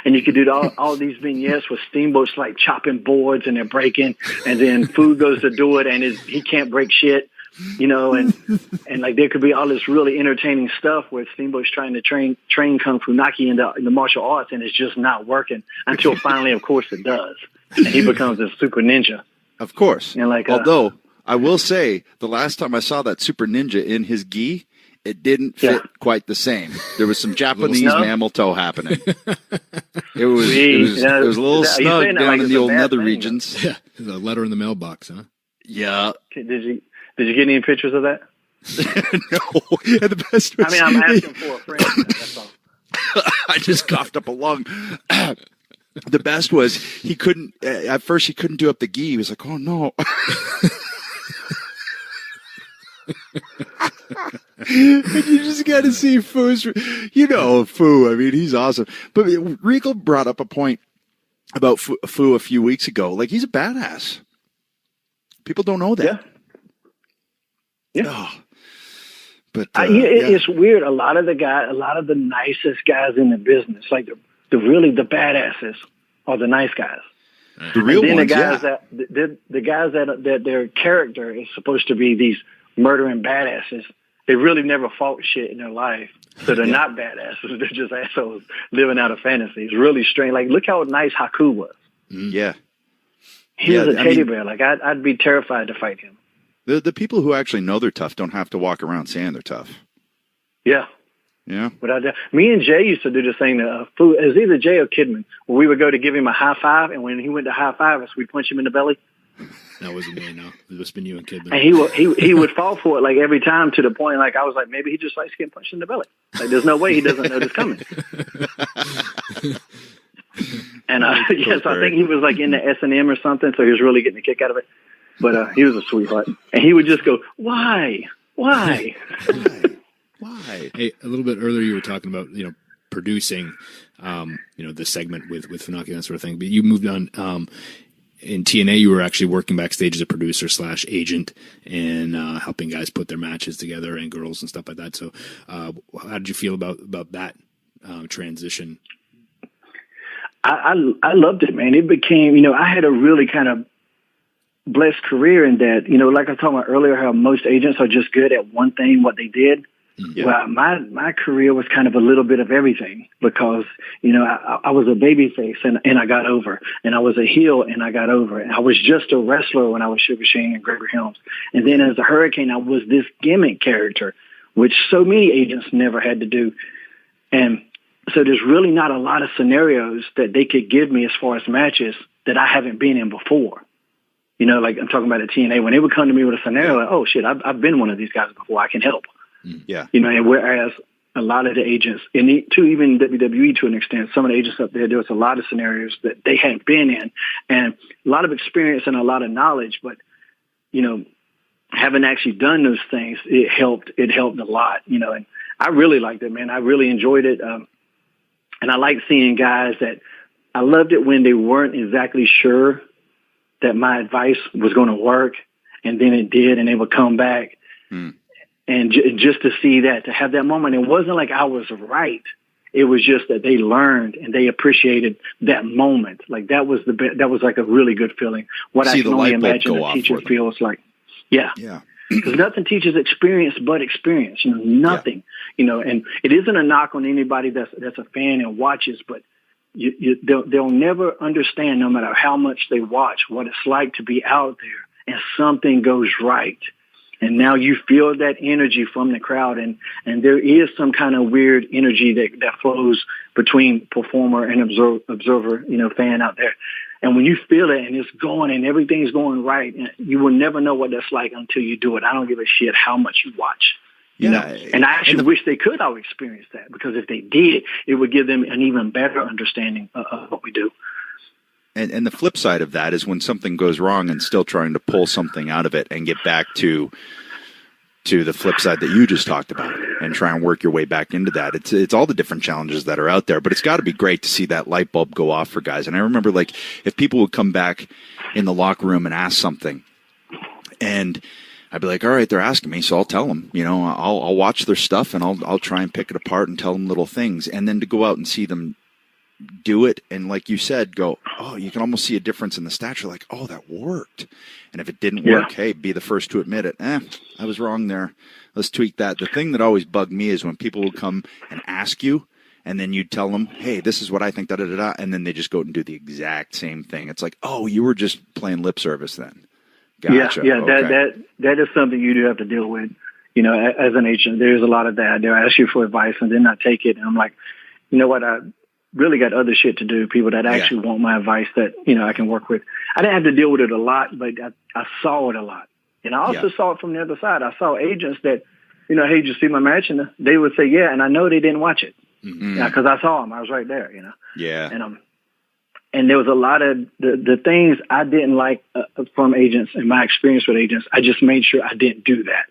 And you could do all these vignettes with Steamboat's like chopping boards and they're breaking, and then Food goes to do it and he can't break shit, and like there could be all this really entertaining stuff where Steamboat's trying to train Kung Fu Naki in the martial arts, and it's just not working until finally, of course, it does. And he becomes a super ninja. Of course. And although I will say the last time I saw that super ninja in his gi, it didn't fit quite the same. There was some Japanese mammal toe happening. It was a little snug down in the old nether regions. Yeah, the letter in the mailbox, huh? Yeah. Did you get any pictures of that? No. And the best was, I'm asking for a friend. That's all. I just coughed up a lung. The best was he couldn't. At first, he couldn't do up the gi. He was like, "Oh no." And you just got to see Foo's, Foo. I mean, he's awesome. But Regal brought up a point about Foo a few weeks ago. Like, he's a badass. People don't know that. Yeah. Oh. But it's weird. A lot of the nicest guys in the business, like the badasses, are the nice guys. The real ones, the guys that their character is supposed to be these murdering badasses, they really never fought shit in their life. So they're not badasses. They're just assholes living out a fantasy. It's really strange. Like, look how nice Haku was. Yeah. He was a teddy bear. Like, I'd be terrified to fight him. The people who actually know they're tough don't have to walk around saying they're tough. Yeah. Yeah. Me and Jay used to do this thing. It was either Jay or Kidman, where we would go to give him a high five, and when he went to high five us, we'd punch him in the belly. That wasn't me, no. It must have been you and Kidman. And he would fall for it, like, every time, to the point, like, I was like, maybe he just likes getting punched in the belly. Like, there's no way he doesn't know this coming. And so I think he was like in the S&M or something, so he was really getting a kick out of it. But he was a sweetheart, and he would just go, "Why? Why? Why?" Hey, a little bit earlier you were talking about producing, the segment with Funaki and that sort of thing. But you moved on. in TNA, you were actually working backstage as a producer / agent and helping guys put their matches together and girls and stuff like that. So how did you feel about that transition? I loved it, man. It became, I had a really kind of blessed career in that, like I was talking about earlier, how most agents are just good at one thing, what they did. Yeah. Well, my career was kind of a little bit of everything because, I was a babyface and I got over, and I was a heel and I got over, and I was just a wrestler when I was Sugar Shane and Gregory Helms. And then as a Hurricane, I was this gimmick character, which so many agents never had to do. And so there's really not a lot of scenarios that they could give me as far as matches that I haven't been in before. Like I'm talking about at TNA, when they would come to me with a scenario, like, oh shit, I've been one of these guys before, I can help. Yeah. And whereas a lot of the agents, and even WWE to an extent, some of the agents up there was a lot of scenarios that they hadn't been in, and a lot of experience and a lot of knowledge, but, having actually done those things, it helped a lot, and I really liked it, man. I really enjoyed it. And I like seeing guys that I loved it when they weren't exactly sure that my advice was going to work, and then it did, and they would come back. And just to see that, to have that moment, it wasn't like I was right. It was just that they learned and they appreciated that moment. Like that was that was like a really good feeling. What I can only imagine a teacher feels like. Yeah. Because nothing teaches experience but experience. Nothing. Yeah. And it isn't a knock on anybody that's a fan and watches, but they'll never understand, no matter how much they watch, what it's like to be out there and something goes right. And now you feel that energy from the crowd, and there is some kind of weird energy that flows between performer and observer, fan out there. And when you feel it and it's going and everything's going right, you will never know what that's like until you do it. I don't give a shit how much you watch. And I actually wish they could all experience that, because if they did, it would give them an even better understanding of what we do. And the flip side of that is when something goes wrong and still trying to pull something out of it and get back to the flip side that you just talked about and try and work your way back into that. It's all the different challenges that are out there, but it's got to be great to see that light bulb go off for guys. And I remember, like, if people would come back in the locker room and ask something, and I'd be like, all right, they're asking me, so I'll tell them, I'll watch their stuff and I'll try and pick it apart and tell them little things. And then to go out and see them do it, and like you said, go, oh, you can almost see a difference in the stature, like, oh, that worked. And if it didn't work, hey, be the first to admit it. I was wrong there. Let's tweak that. The thing that always bugged me is when people would come and ask you, and then you'd tell them, hey, this is what I think, da-da-da-da, and then they just go and do the exact same thing. It's like, oh, you were just playing lip service then. Gotcha. Yeah, okay. That is something you do have to deal with. As an agent, there's a lot of that. They'll ask you for advice, and then I take it, and I'm like, you know what, I really got other shit to do, people that actually want my advice that, I can work with. I didn't have to deal with it a lot, but I saw it a lot. And I also saw it from the other side. I saw agents that, hey, did you see my match? And they would say, yeah, and I know they didn't watch it. Because I saw them. I was right there, Yeah. And there was a lot of the things I didn't like from agents and my experience with agents. I just made sure I didn't do that.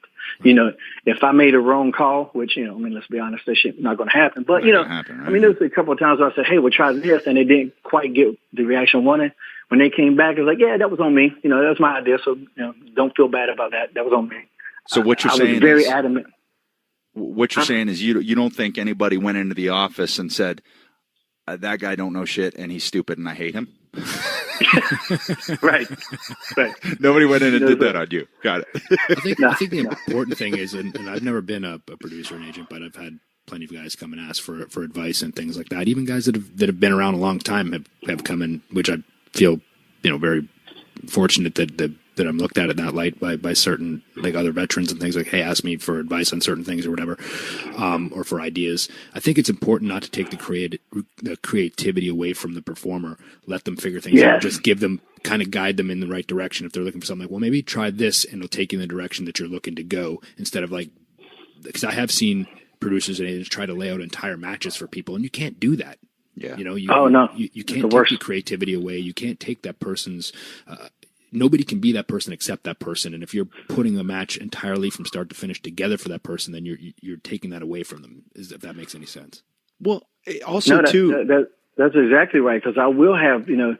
If I made a wrong call, which, let's be honest, that shit not going to happen. But, there was a couple of times where I said, hey, we'll try this, and they didn't quite get the reaction I wanted. When they came back, it was like, yeah, that was on me. That was my idea. So, don't feel bad about that. That was on me. So what you're saying is, I was very adamant. What you're saying is you don't think anybody went into the office and said, that guy don't know shit and he's stupid and I hate him? Right. Nobody went in and did that on you. Got it. I think the important thing is, and I've never been a producer and agent, but I've had plenty of guys come and ask for advice and things like that. Even guys that have been around a long time have come in, which I feel very fortunate that I'm looked at in that light by certain, like, other veterans and things, like, hey, ask me for advice on certain things or whatever, or for ideas. I think it's important not to take the creativity away from the performer. Let them figure things out. Just kind of guide them in the right direction. If they're looking for something, like, well, maybe try this and it'll take you in the direction that you're looking to go, instead of, like, because I have seen producers and agents try to lay out entire matches for people, and you can't do that. Yeah. You can't take the creativity away. You can't take that person's, nobody can be that person except that person. And if you're putting a match entirely from start to finish together for that person, then you're taking that away from them, if that makes any sense. Well, also too, that's exactly right. Because I will have, and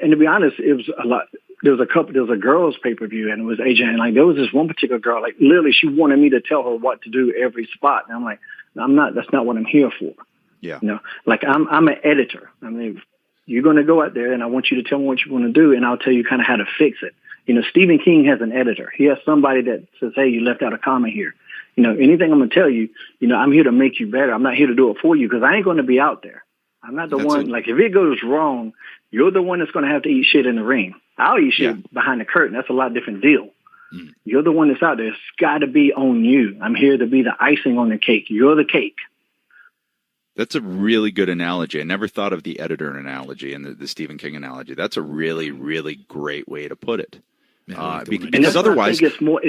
and to be honest, it was a lot. There was a girls pay-per-view, and it was AJ, and like there was this one particular girl, like literally she wanted me to tell her what to do every spot. And I'm like, I'm not, that's not what I'm here for. Yeah. You know, like I'm an editor. I mean, you're going to go out there and I want you to tell me what you want to do, and I'll tell you kind of how to fix it. You know, Stephen King has an editor. He has somebody that says, hey, you left out a comma here. You know, anything I'm going to tell you, you know, I'm here to make you better. I'm not here to do it for you because I ain't going to be out there. I'm not the one, like if it goes wrong, you're the one that's going to have to eat shit in the ring. I'll eat shit behind the curtain. That's a lot different deal. Mm. You're the one that's out there. It's got to be on you. I'm here to be the icing on the cake. You're the cake. That's a really good analogy. I never thought of the editor analogy and the Stephen King analogy. That's a really, really great way to put it. Because otherwise, I think it's more.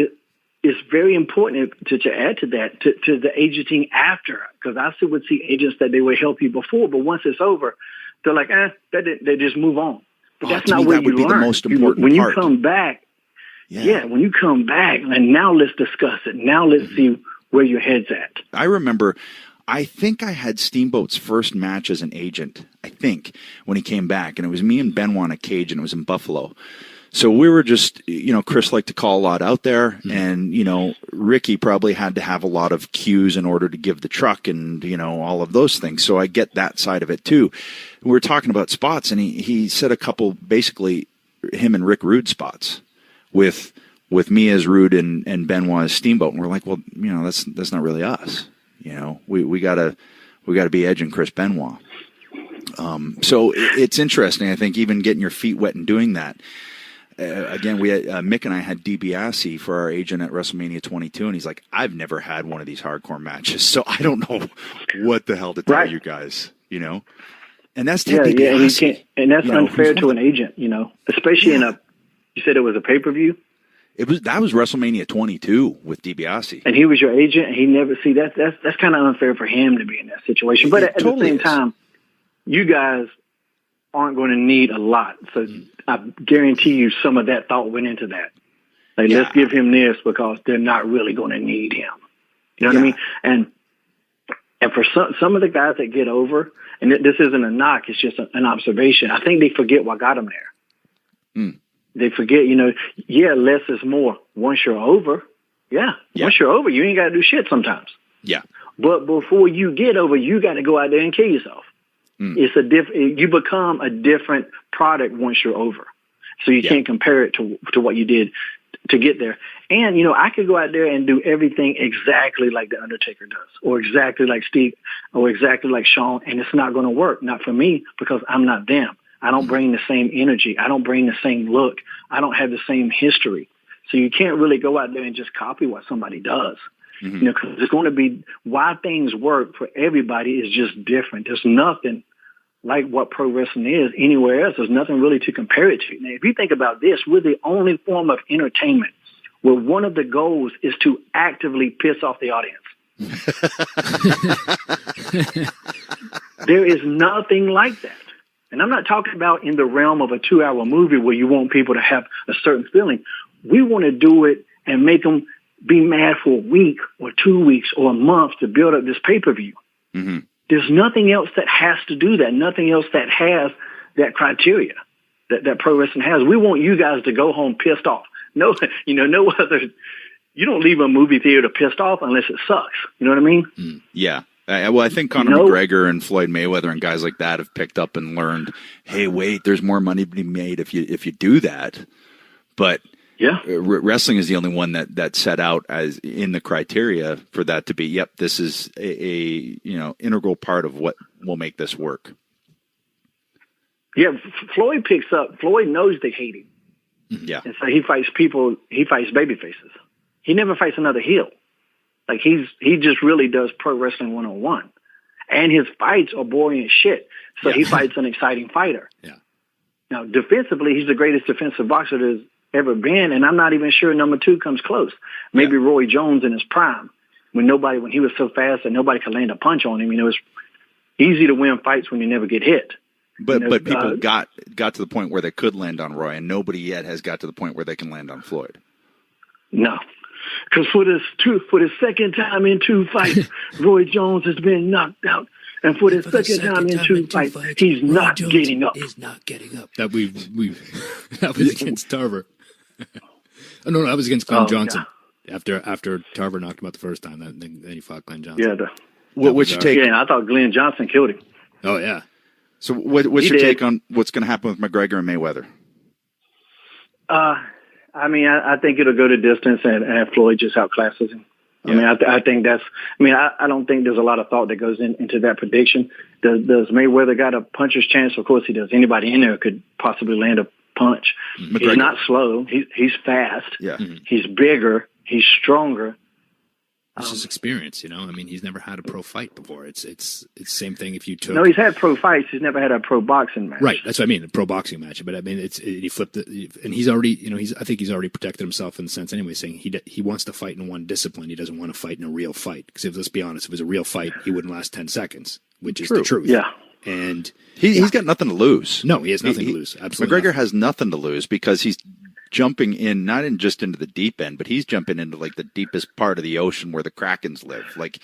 It's very important to add to that to the agenting after, because I still would see agents that they would help you before, but once it's over, they're like, they just move on. But that's not where you learn. The most important when part. You come back. Yeah, when you come back, and now let's discuss it. Now let's see where your head's at. I remember, I think I had Steamboat's first match as an agent, I think, when he came back, and it was me and Benoit in a cage, and it was in Buffalo. So we were just, you know, Chris liked to call a lot out there, and, you know, Ricky probably had to have a lot of cues in order to give the truck and, you know, all of those things. So I get that side of it too. We were talking about spots, and he said a couple, basically him and Rick Rude spots with me as Rude and Benoit as Steamboat. And we're like, well, you know, that's not really us. You know, we gotta be edging Chris Benoit. So it's interesting. I think even getting your feet wet and doing that. Again, we had, Mick and I had DiBiase for our agent at WrestleMania 22, and he's like, I've never had one of these hardcore matches, so I don't know what the hell to tell you guys, you know? And that's DiBiase. And that's unfair to an agent, you know, especially in you said it was a pay-per-view? That was WrestleMania 22 with DiBiase. And he was your agent, and he never, that's kind of unfair for him to be in that situation. But at the same time, you guys aren't going to need a lot, so I guarantee you some of that thought went into that. Like, let's give him this because they're not really going to need him. You know what I mean? And for some of the guys that get over, and this isn't a knock, it's just an observation, I think they forget what got them there. Mm. They forget, you know, less is more. Once you're over, once you're over, you ain't got to do shit sometimes. Yeah. But before you get over, you got to go out there and kill yourself. It's you become a different product once you're over. So you can't compare it to what you did to get there. And, you know, I could go out there and do everything exactly like The Undertaker does, or exactly like Steve, or exactly like Shawn, and it's not going to work. Not for me, because I'm not them. I don't bring the same energy. I don't bring the same look. I don't have the same history. So you can't really go out there and just copy what somebody does. You know, because it's going to be why things work for everybody is just different. There's nothing like what pro wrestling is anywhere else. There's nothing really to compare it to. Now, if you think about this, we're the only form of entertainment where one of the goals is to actively piss off the audience. There is nothing like that. And I'm not talking about in the realm of a 2-hour movie where you want people to have a certain feeling. We want to do it and make them be mad for a week or 2 weeks or a month to build up this pay-per-view. There's nothing else that has to do that. Nothing else that has that criteria that pro wrestling has. We want you guys to go home pissed off. No other. You don't leave a movie theater pissed off unless it sucks. You know what I mean? Yeah. Well, I think Conor McGregor and Floyd Mayweather and guys like that have picked up and learned, hey, wait, there's more money to be made if you do that. But wrestling is the only one that set out as in the criteria for that to be, this is a integral part of what will make this work. Yeah, Floyd knows they hate him. Yeah. And so he fights baby faces. He never fights another heel. Like he just really does pro wrestling 101. And his fights are boring as shit. So he fights an exciting fighter. Yeah. Now, defensively, he's the greatest defensive boxer there's ever been, and I'm not even sure number 2 comes close. Maybe Roy Jones in his prime, when he was so fast that nobody could land a punch on him. You know, it's easy to win fights when you never get hit. But people got to the point where they could land on Roy, and nobody yet has got to the point where they can land on Floyd. No, because for the second time in 2 fights, Roy Jones has been knocked out. And for the second time in two fights, he's not getting up. Is not getting up. That that was against Tarver. Oh, no, that was against Glenn Johnson. God. After Tarver knocked him out the first time, then he fought Glenn Johnson. Yeah. What's your take? Yeah, I thought Glenn Johnson killed him. Oh yeah. So what's your take on what's going to happen with McGregor and Mayweather? I mean, I think it'll go to distance, and Floyd just outclasses him. Yeah. I mean, I think that's. I mean, I don't think there's a lot of thought that goes into that prediction. Does Mayweather got a puncher's chance? Of course he does. Anybody in there could possibly land a punch. McGregor. He's not slow. He's fast. Yeah. He's bigger. He's stronger. It's his experience, you know. I mean, he's never had a pro fight before. It's the same thing if you took. No, he's had pro fights. He's never had a pro boxing match. Right, that's what I mean, a pro boxing match. But I mean, he flipped it, and he's already, you know, I think he's already protected himself in the sense anyway, saying he wants to fight in one discipline. He doesn't want to fight in a real fight. Because let's be honest, if it was a real fight, he wouldn't last 10 seconds, which is the truth. Yeah. And he's got nothing to lose. No, he has nothing to lose. Absolutely, McGregor has nothing to lose because he's jumping in, not in just into the deep end, but he's jumping into like the deepest part of the ocean where the Krakens live. Like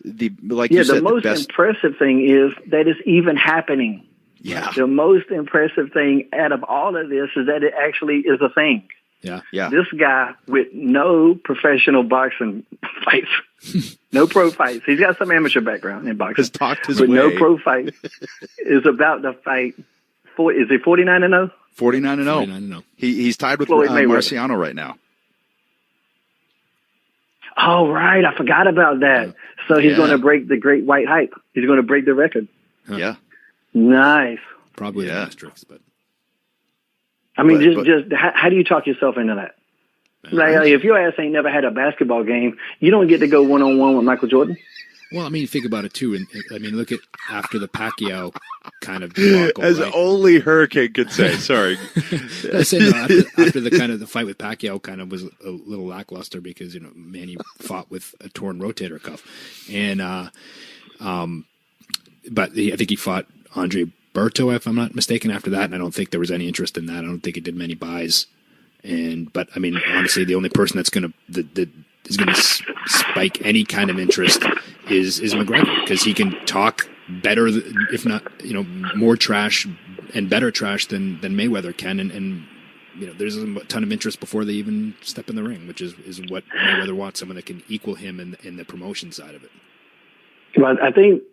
you said, the most impressive thing is that it's even happening. Yeah. The most impressive thing out of all of this is that it actually is a thing. Yeah. Yeah. This guy with no professional boxing fights, no pro fights. He's got some amateur background in boxing. Has talked his with way. no pro fight is about to fight. Is he 49-0? 49-0. 49-0. He's tied with Floyd Marciano right now. Oh, right. I forgot about that. So he's going to break the great white hype. He's going to break the record. Huh. Yeah. Nice. Probably the asterisks, but. I mean, just how do you talk yourself into that? Like, if your ass ain't never had a basketball game, you don't get to go one-on-one with Michael Jordan. Well, I mean, think about it too, and I mean, look at after the Pacquiao kind of debacle, as right? only Hurricane could say. Sorry, I say no, after the kind of the fight with Pacquiao kind of was a little lackluster because Manny fought with a torn rotator cuff, and but I think he fought Andre Berto, if I'm not mistaken, after that, and I don't think there was any interest in that. I don't think he did many buys, but I mean, honestly, the only person that's going to spike any kind of interest is McGregor, because he can talk better, if not, more trash and better trash than Mayweather can. And there's a ton of interest before they even step in the ring, which is what Mayweather wants, someone that can equal him in the promotion side of it. Well, I think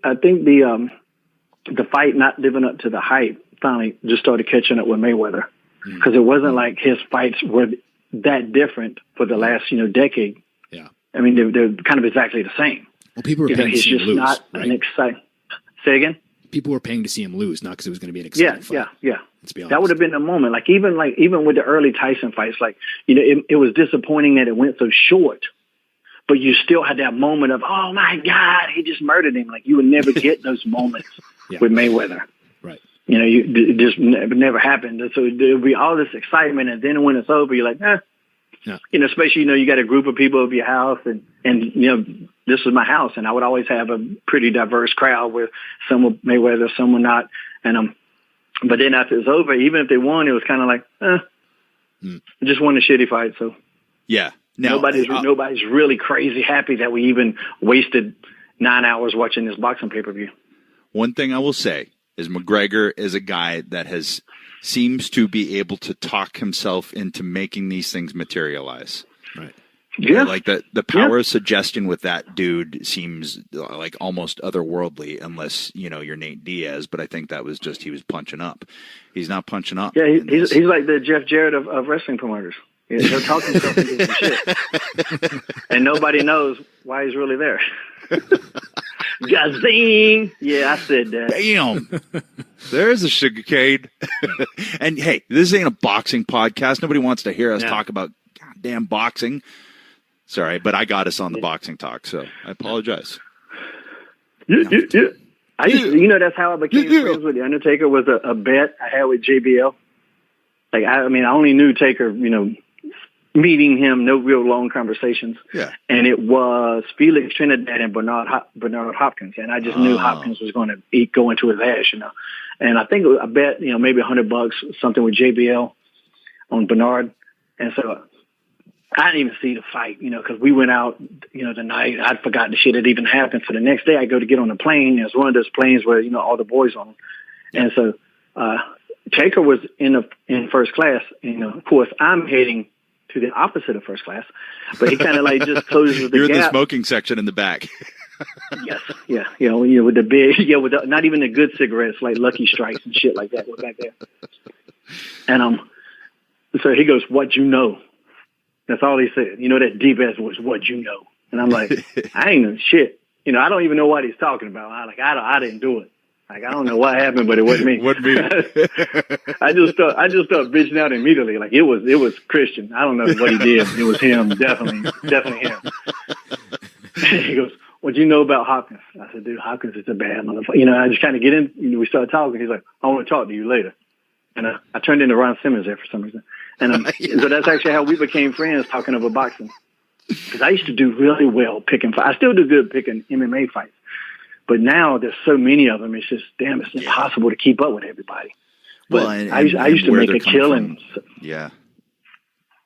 the fight not living up to the hype finally just started catching up with Mayweather, because it wasn't like his fights were that different for the last, decade. Yeah. I mean, they're kind of exactly the same. Well, people were paying to see him lose, not right? An exciting. Say again? People were paying to see him lose, not because it was going to be an exciting fight. Yeah. Let's be honest. That would have been the moment. Like even with the early Tyson fights, it was disappointing that it went so short, but you still had that moment of, oh my God, he just murdered him. Like you would never get those moments with Mayweather. Right. It just never happened. So there'll be all this excitement, and then when it's over, you're like, eh. Yeah. Especially, you got a group of people of your house and this is my house, and I would always have a pretty diverse crowd where some were Mayweather, some were not. And but then after it's over, even if they won, it was kind of like, I just won a shitty fight. So yeah, now, nobody's really crazy happy that we even wasted 9 hours watching this boxing pay-per-view. One thing I will say is McGregor is a guy that seems to be able to talk himself into making these things materialize. Right. Yeah. Like the power of suggestion with that dude seems like almost otherworldly, unless, you're Nate Diaz, but I think that was just, he was punching up. He's not punching up. Yeah, he's like the Jeff Jarrett of wrestling promoters. He'll talk himself into some shit. And nobody knows why he's really there. Gazing! Yeah, I said that. Bam! There's a sugarcane. And hey, this ain't a boxing podcast. Nobody wants to hear us talk about goddamn boxing. Sorry, but I got us on the boxing talk, so I apologize. Yeah. That's how I became friends with The Undertaker, was a bet I had with JBL. Like, I only knew Taker, meeting him, no real long conversations. Yeah. And it was Felix Trinidad and Bernard Hopkins. And I just knew Hopkins was going to go into his ass, And I think I bet, maybe $100, something with JBL on Bernard. And so I didn't even see the fight, because we went out, the night. I'd forgotten the shit had even happened. So the next day I go to get on the plane. It's one of those planes where, all the boys on. Yeah. And so Taker was in first class. Of course, I'm heading to the opposite of first class. But he kind of like just closes the You're gap. in the smoking section in the back. Yes, yeah. With the big, with not even the good cigarettes, like Lucky Strikes and shit like that. We're back there. And so he goes, "What you know?" That's all he said. That deep ass voice, "What you know?" And I'm like, I ain't know shit. I don't even know what he's talking about. I didn't do it. Like, I don't know what happened, but it wasn't me. Wasn't me. I just start bitching out immediately. Like, it was Christian. I don't know what he did. It was him. Definitely him. He goes, "What do you know about Hopkins?" I said, "Dude, Hopkins is a bad motherfucker." I just kind of get in. We started talking. He's like, "I want to talk to you later." And I turned into Ron Simmons there for some reason. And so that's actually how we became friends, talking over boxing. Because I used to do really well picking fights. I still do good picking MMA fights. But now there's so many of them. It's just, damn, it's impossible to keep up with everybody. But I used to make a killing. Yeah.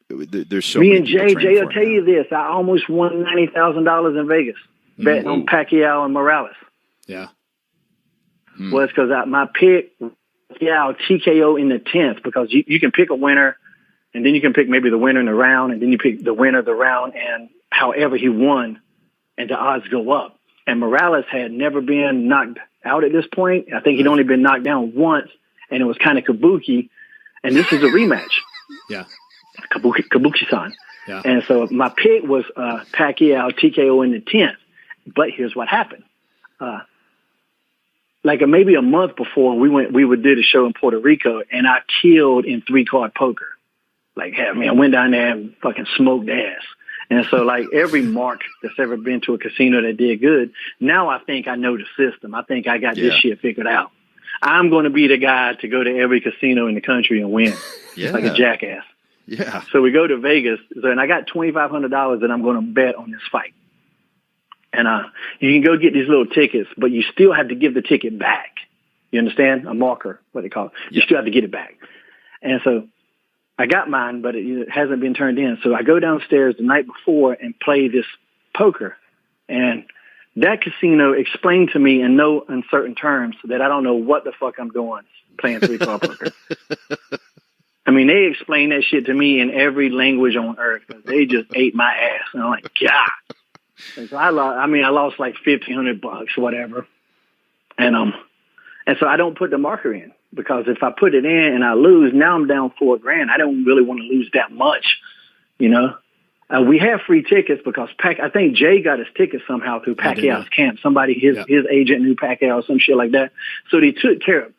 There's so me many and Jay will tell you this. I almost won $90,000 in Vegas betting on Pacquiao and Morales. Yeah. Well, it's because my pick, TKO in the 10th, because you can pick a winner, and then you can pick maybe the winner in the round, and then you pick the winner of the round, and however he won, and the odds go up. And Morales had never been knocked out at this point. I think he'd only been knocked down once, and it was kind of kabuki, and this is a rematch. Yeah. Kabuki-san. Yeah. And so my pick was Pacquiao TKO in the 10th. But here's what happened. Maybe a month before, we did a show in Puerto Rico, and I killed in 3-card poker. I went down there and fucking smoked ass. And so, every mark that's ever been to a casino that did good, now I think I know the system. I think I got this shit figured out. I'm going to be the guy to go to every casino in the country and win. Like a jackass. Yeah. So we go to Vegas, and I got $2,500 that I'm going to bet on this fight. And you can go get these little tickets, but you still have to give the ticket back. You understand? A marker, what they call it. You still have to get it back. And so I got mine, but it hasn't been turned in. So I go downstairs the night before and play this poker. And that casino explained to me in no uncertain terms that I don't know what the fuck I'm doing playing 3-card poker. I mean, they explained that shit to me in every language on earth. They just ate my ass. And I'm like, God. And so I lost like $1,500, whatever. And so I don't put the marker in, because if I put it in and I lose, now I'm down $4,000. I don't really want to lose that much, we have free tickets because I think Jay got his ticket somehow through Pacquiao's camp. Somebody, his agent knew Pacquiao or some shit like that. So they took care of us.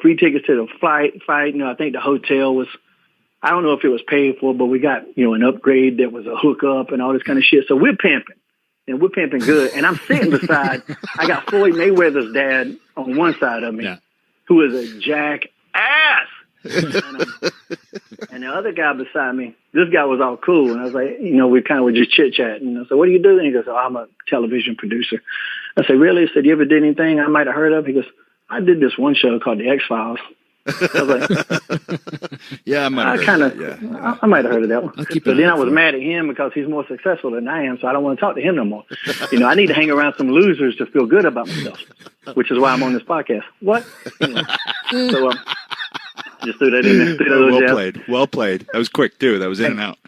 Free tickets to the fight. I think the hotel was, I don't know if it was paid for, but we got, an upgrade that was a hookup and all this kind of shit. So we're pimping, and we're pimping good. And I'm sitting beside, I got Floyd Mayweather's dad on one side of me, who is a jackass. And the other guy beside me, this guy was all cool. And I was like, we kind of were just chit-chatting. I said, "What do you do?" And he goes, "Oh, I'm a television producer." I said, "Really?" He said, "You ever did anything I might have heard of?" He goes, "I did this one show called The X-Files." I was like, yeah, I might have heard of that one. But then I was mad at him because he's more successful than I am, so I don't want to talk to him no more. I need to hang around some losers to feel good about myself, which is why I'm on this podcast. What? Anyway, so just threw that in there. Well played. That was quick, too. That was in and out.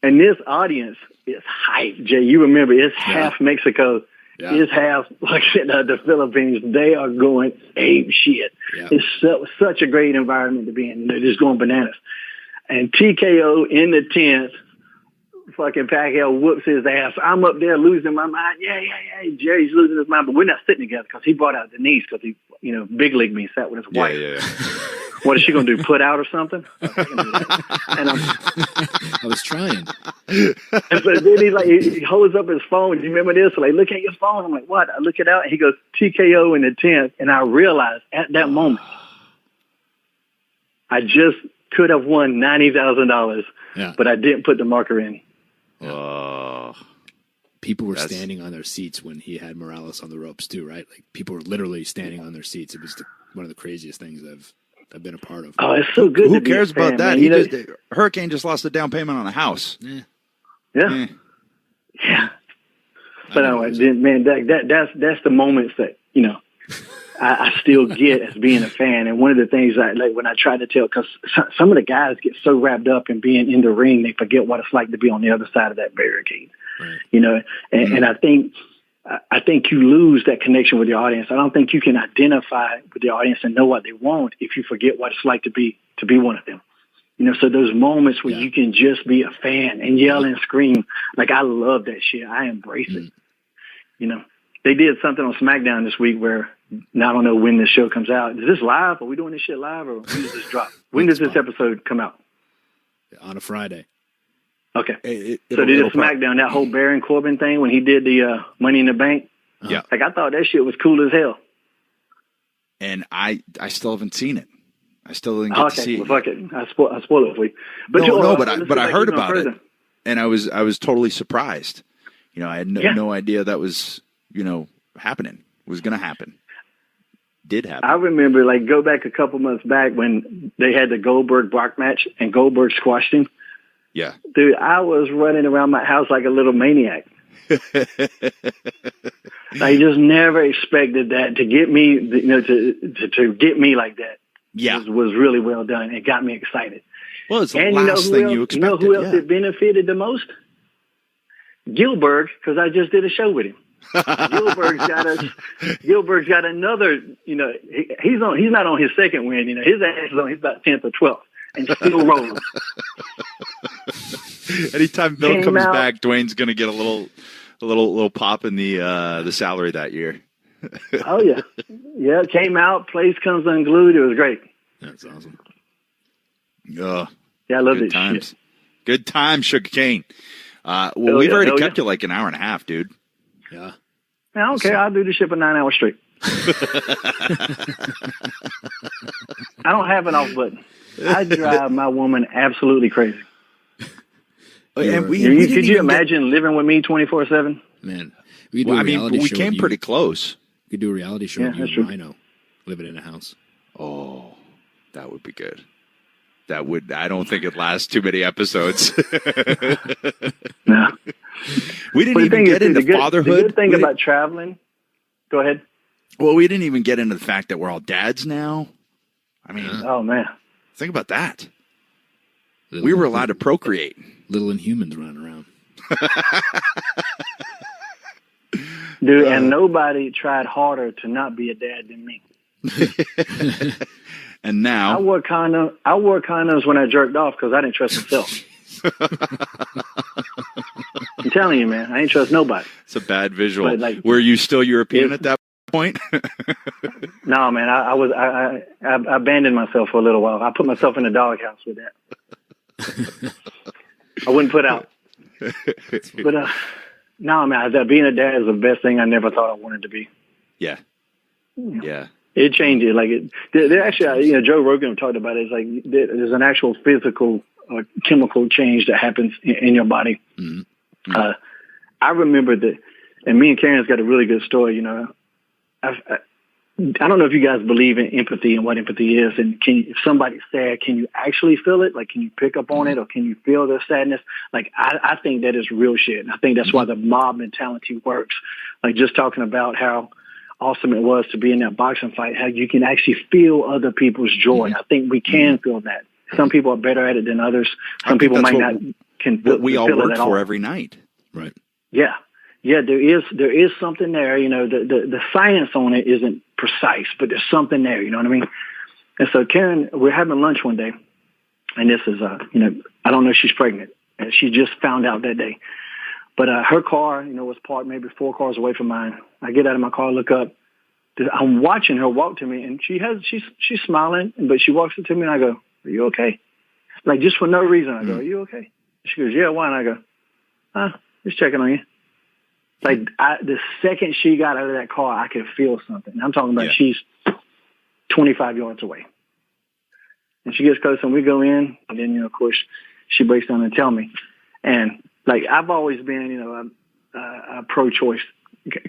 And this audience is hype, Jay. You remember, it's half Mexico. Yeah. It's half, the Philippines. They are going ape shit. Yeah. It's such a great environment to be in. They're just going bananas. And TKO in the 10th, fucking Pacquiao whoops his ass. I'm up there losing my mind. Yeah. Jerry's losing his mind, but we're not sitting together because he brought out Denise because he, big league me, sat with his wife. Yeah. What is she going to do? Put out or something? And I was trying. And so then he holds up his phone. Do you remember this? So look at your phone. I'm like, what? I look it out, and he goes, TKO in the 10th. And I realized at that moment, I just could have won $90,000, but I didn't put the marker in. People were standing on their seats when he had Morales on the ropes too, right? People were literally standing on their seats. It was one of the craziest things I've I've been a part of. Oh, it's so good. Who cares about that? Man. Hurricane just lost a down payment on a house. Yeah. But anyway, man, that's the moments that, you know, I still get as being a fan. And one of the things I like when I try to tell, because some of the guys get so wrapped up in being in the ring, they forget what it's like to be on the other side of that barricade. Right. You know, and I think you lose that connection with the audience. I don't think you can identify with the audience and know what they want if you forget what it's like to be one of them. You know, so those moments where you can just be a fan and yell and scream, like, I love that shit. I embrace it. You know, they did something on SmackDown this week where, now I don't know when this show comes out. Is this live? Are we doing this shit live, or when does this drop? When does this episode come out? On a Friday. Okay. So they did SmackDown, that whole Baron Corbin thing when he did the Money in the Bank. Yeah. Like, I thought that shit was cool as hell. And I still haven't seen it. I still didn't get to see it. Well, fuck it. I spoil it for you. But I heard about it, and I was totally surprised. You know, I had no idea that was, you know, happening. Was going to happen. Did happen. I remember, like, go back a couple months back when they had the Goldberg-Brock match and Goldberg squashed him. Yeah. Dude, I was running around my house like a little maniac. I just never expected that to get me, you know, to get me like that. Yeah. Was really well done. It got me excited. Well, it's the last thing you expected. You know who else it benefited the most? Gilbert, because I just did a show with him. Gilbert's got another, you know, he's not on his second win, you know, his ass is on his about 10th or 12th and still rolling. Anytime Bill comes back, Dwayne's going to get a little pop in the salary that year. Oh yeah. Yeah. Came out, place comes unglued. It was great. That's awesome. Yeah, I love it. Times. Good times, Sugar Cane. We've already kept you like an hour and a half, dude. Yeah. I don't care. I'll do this shit for 9 hours straight. I don't have an off button. I drive my woman absolutely crazy. And could you imagine living with me 24/7? Man, we came pretty close. We could do a reality show with you and Rhino living in a house. Oh, that would be good. That would. I don't think it'd last too many episodes. No. We didn't even get into fatherhood. The good thing about traveling. Go ahead. Well, we didn't even get into the fact that we're all dads now. I mean, oh man, think about that. We were allowed to procreate. Little Inhumans running around. Dude, and nobody tried harder to not be a dad than me. And now I wore condoms when I jerked off because I didn't trust myself. I'm telling you, man, I ain't trust nobody. It's a bad visual. Were you still European at that point? No, man, I abandoned myself for a little while. I put myself in a doghouse with that. I wouldn't put out. But no, man, being a dad is the best thing I never thought I wanted to be. Yeah. Yeah. It changed it. Like there actually, you know, Joe Rogan talked about it. It's like there's an actual physical chemical change that happens in your body. Mm-hmm. I remember that, and me and Karen's got a really good story. You know, I don't know if you guys believe in empathy and what empathy is, and if somebody's sad, can you actually feel it? Like, can you pick up on it, or can you feel their sadness? Like, I think that is real shit. And I think that's why the mob mentality works. Like, just talking about how awesome it was to be in that boxing fight, how you can actually feel other people's joy. I think we can feel that. Some people are better at it than others. Some people might not can feel it at all. What we all work for every night. Right. Yeah. Yeah, there is something there. You know, the science on it isn't precise, but there's something there. You know what I mean? And so Karen, we're having lunch one day, and this is, you know, I don't know if she's pregnant, and she just found out that day. But her car, you know, was parked maybe 4 cars away from mine. I get out of my car, look up. I'm watching her walk to me, and she's smiling, but she walks up to me, and I go, "Are you okay?" Like, just for no reason, I go, "Are you okay?" She goes, "Yeah, why?" And I go, "Just checking on you." Like, the second she got out of that car, I could feel something. I'm talking about she's 25 yards away. And she gets close, and we go in, and then, you know, of course, she breaks down and tell me. And, like, I've always been, you know, a pro-choice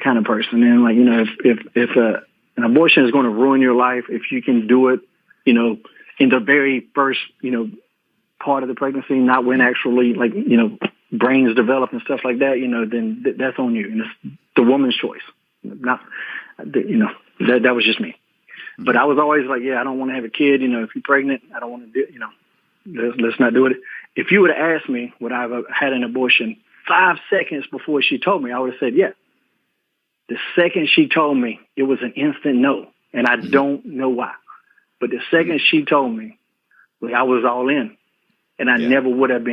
kind of person. And, like, you know, if an abortion is going to ruin your life, if you can do it you know, in the very first, you know, part of the pregnancy, not when actually, like, you know, brains develop and stuff like that, you know, then that's on you. And it's the woman's choice. Not, you know, that was just me. But I was always like, yeah, I don't want to have a kid. You know, if you're pregnant, I don't want to do it. You know, let's not do it. If you would have asked me would I have had an abortion 5 seconds before she told me, I would have said, yeah. The second she told me, it was an instant no. And I don't know why. But the second she told me, like, I was all in. And I never would have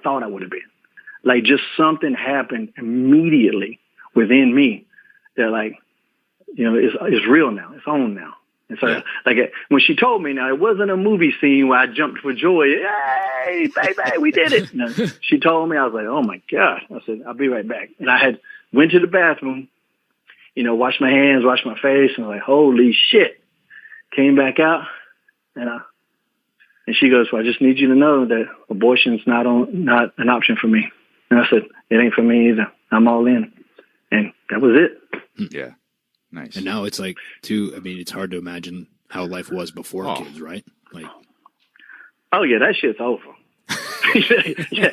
thought I would have been. Like, just something happened immediately within me that, like, you know, it's real now. It's on now. And so, like, when she told me, now, it wasn't a movie scene where I jumped for joy. Hey, baby, we did it. No, she told me, I was like, oh, my God. I said, I'll be right back. And I went to the bathroom, you know, washed my hands, washed my face, and I was like, holy shit. Came back out, and she goes, well, I just need you to know that abortion's not an option for me. And I said, it ain't for me either. I'm all in. And that was it. Yeah. Nice. And now it's like, I mean, it's hard to imagine how life was before kids, right? Like, oh yeah, that shit's over. yeah.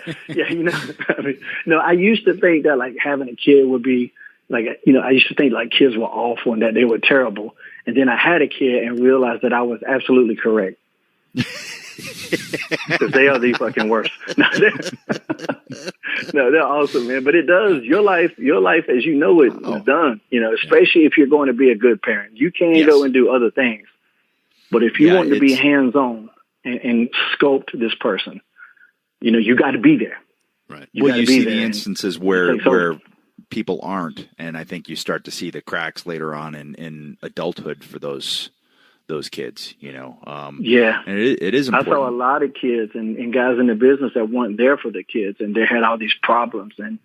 You know, I mean, no, I used to think that like having a kid would be like, you know, I used to think like kids were awful and that they were terrible. And then I had a kid and realized that I was absolutely correct. Because they are the fucking worst. No, they're awesome, man. But it does your life as you know it is done. You know, especially if you're going to be a good parent. You can go and do other things, but if you want to be hands on and sculpt this person, you know, you got to be there. Right. You see the instances where people aren't, and I think you start to see the cracks later on in adulthood for those kids, you know. And it is important. I saw a lot of kids and guys in the business that weren't there for the kids, and they had all these problems. And,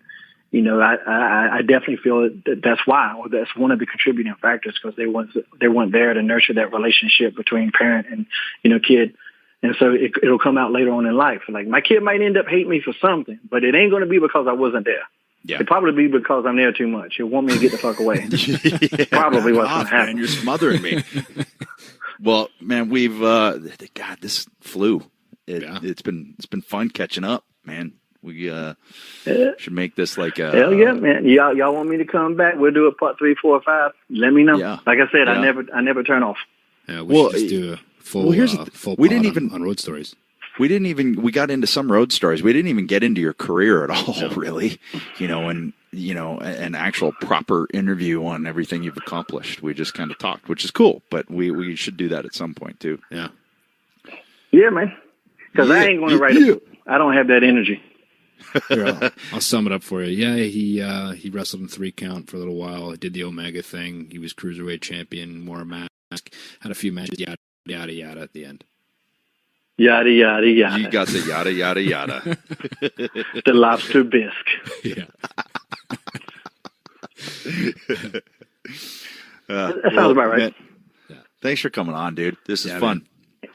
you know, I definitely feel that that's why, or that's one of the contributing factors, because they weren't there to nurture that relationship between parent and, you know, kid. And so it'll come out later on in life. Like, my kid might end up hating me for something, but it ain't going to be because I wasn't there. Yeah. It'd probably be because I'm there too much. He'll want me to get the fuck away. Probably what's going to happen. Man, you're smothering me. Well, man, we've God, this flu. It's been fun catching up, man. We should make this like a hell yeah, man. Y'all want me to come back? We'll do a part 3, 4, 5. Let me know. Yeah. Like I said, I never turn off. Yeah, we should just do a full. We didn't even on road stories. We got into some road stories. We didn't even get into your career at all, really. You know, and you know, an actual proper interview on everything you've accomplished. We just kind of talked, which is cool, but we should do that at some point too. Yeah. Yeah, man. Because I ain't going to write a book. I don't have that energy. Here, I'll sum it up for you. Yeah, he wrestled in 3 count for a little while. Did the Omega thing. He was cruiserweight champion, wore a mask, had a few matches, yada yada yada at the end. Yada, yada, yada. You got the yada, yada, yada. The lobster bisque. Yeah. That sounds about right. Man, thanks for coming on, dude. This is fun. Man.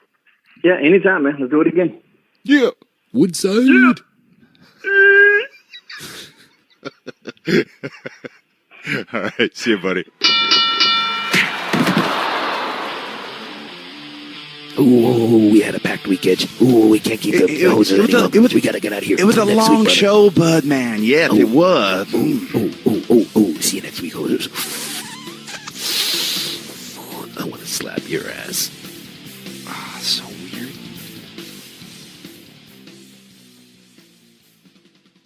Yeah, anytime, man. Let's do it again. Yeah. Woodside. Yeah. All right. See you, buddy. Ooh, we had a packed weekend. Ooh, we can't keep the hoses anymore. We gotta get out of here. It was a long show, bud, man. Yeah, it was. Oh. See you next week, hosers. I want to slap your ass. So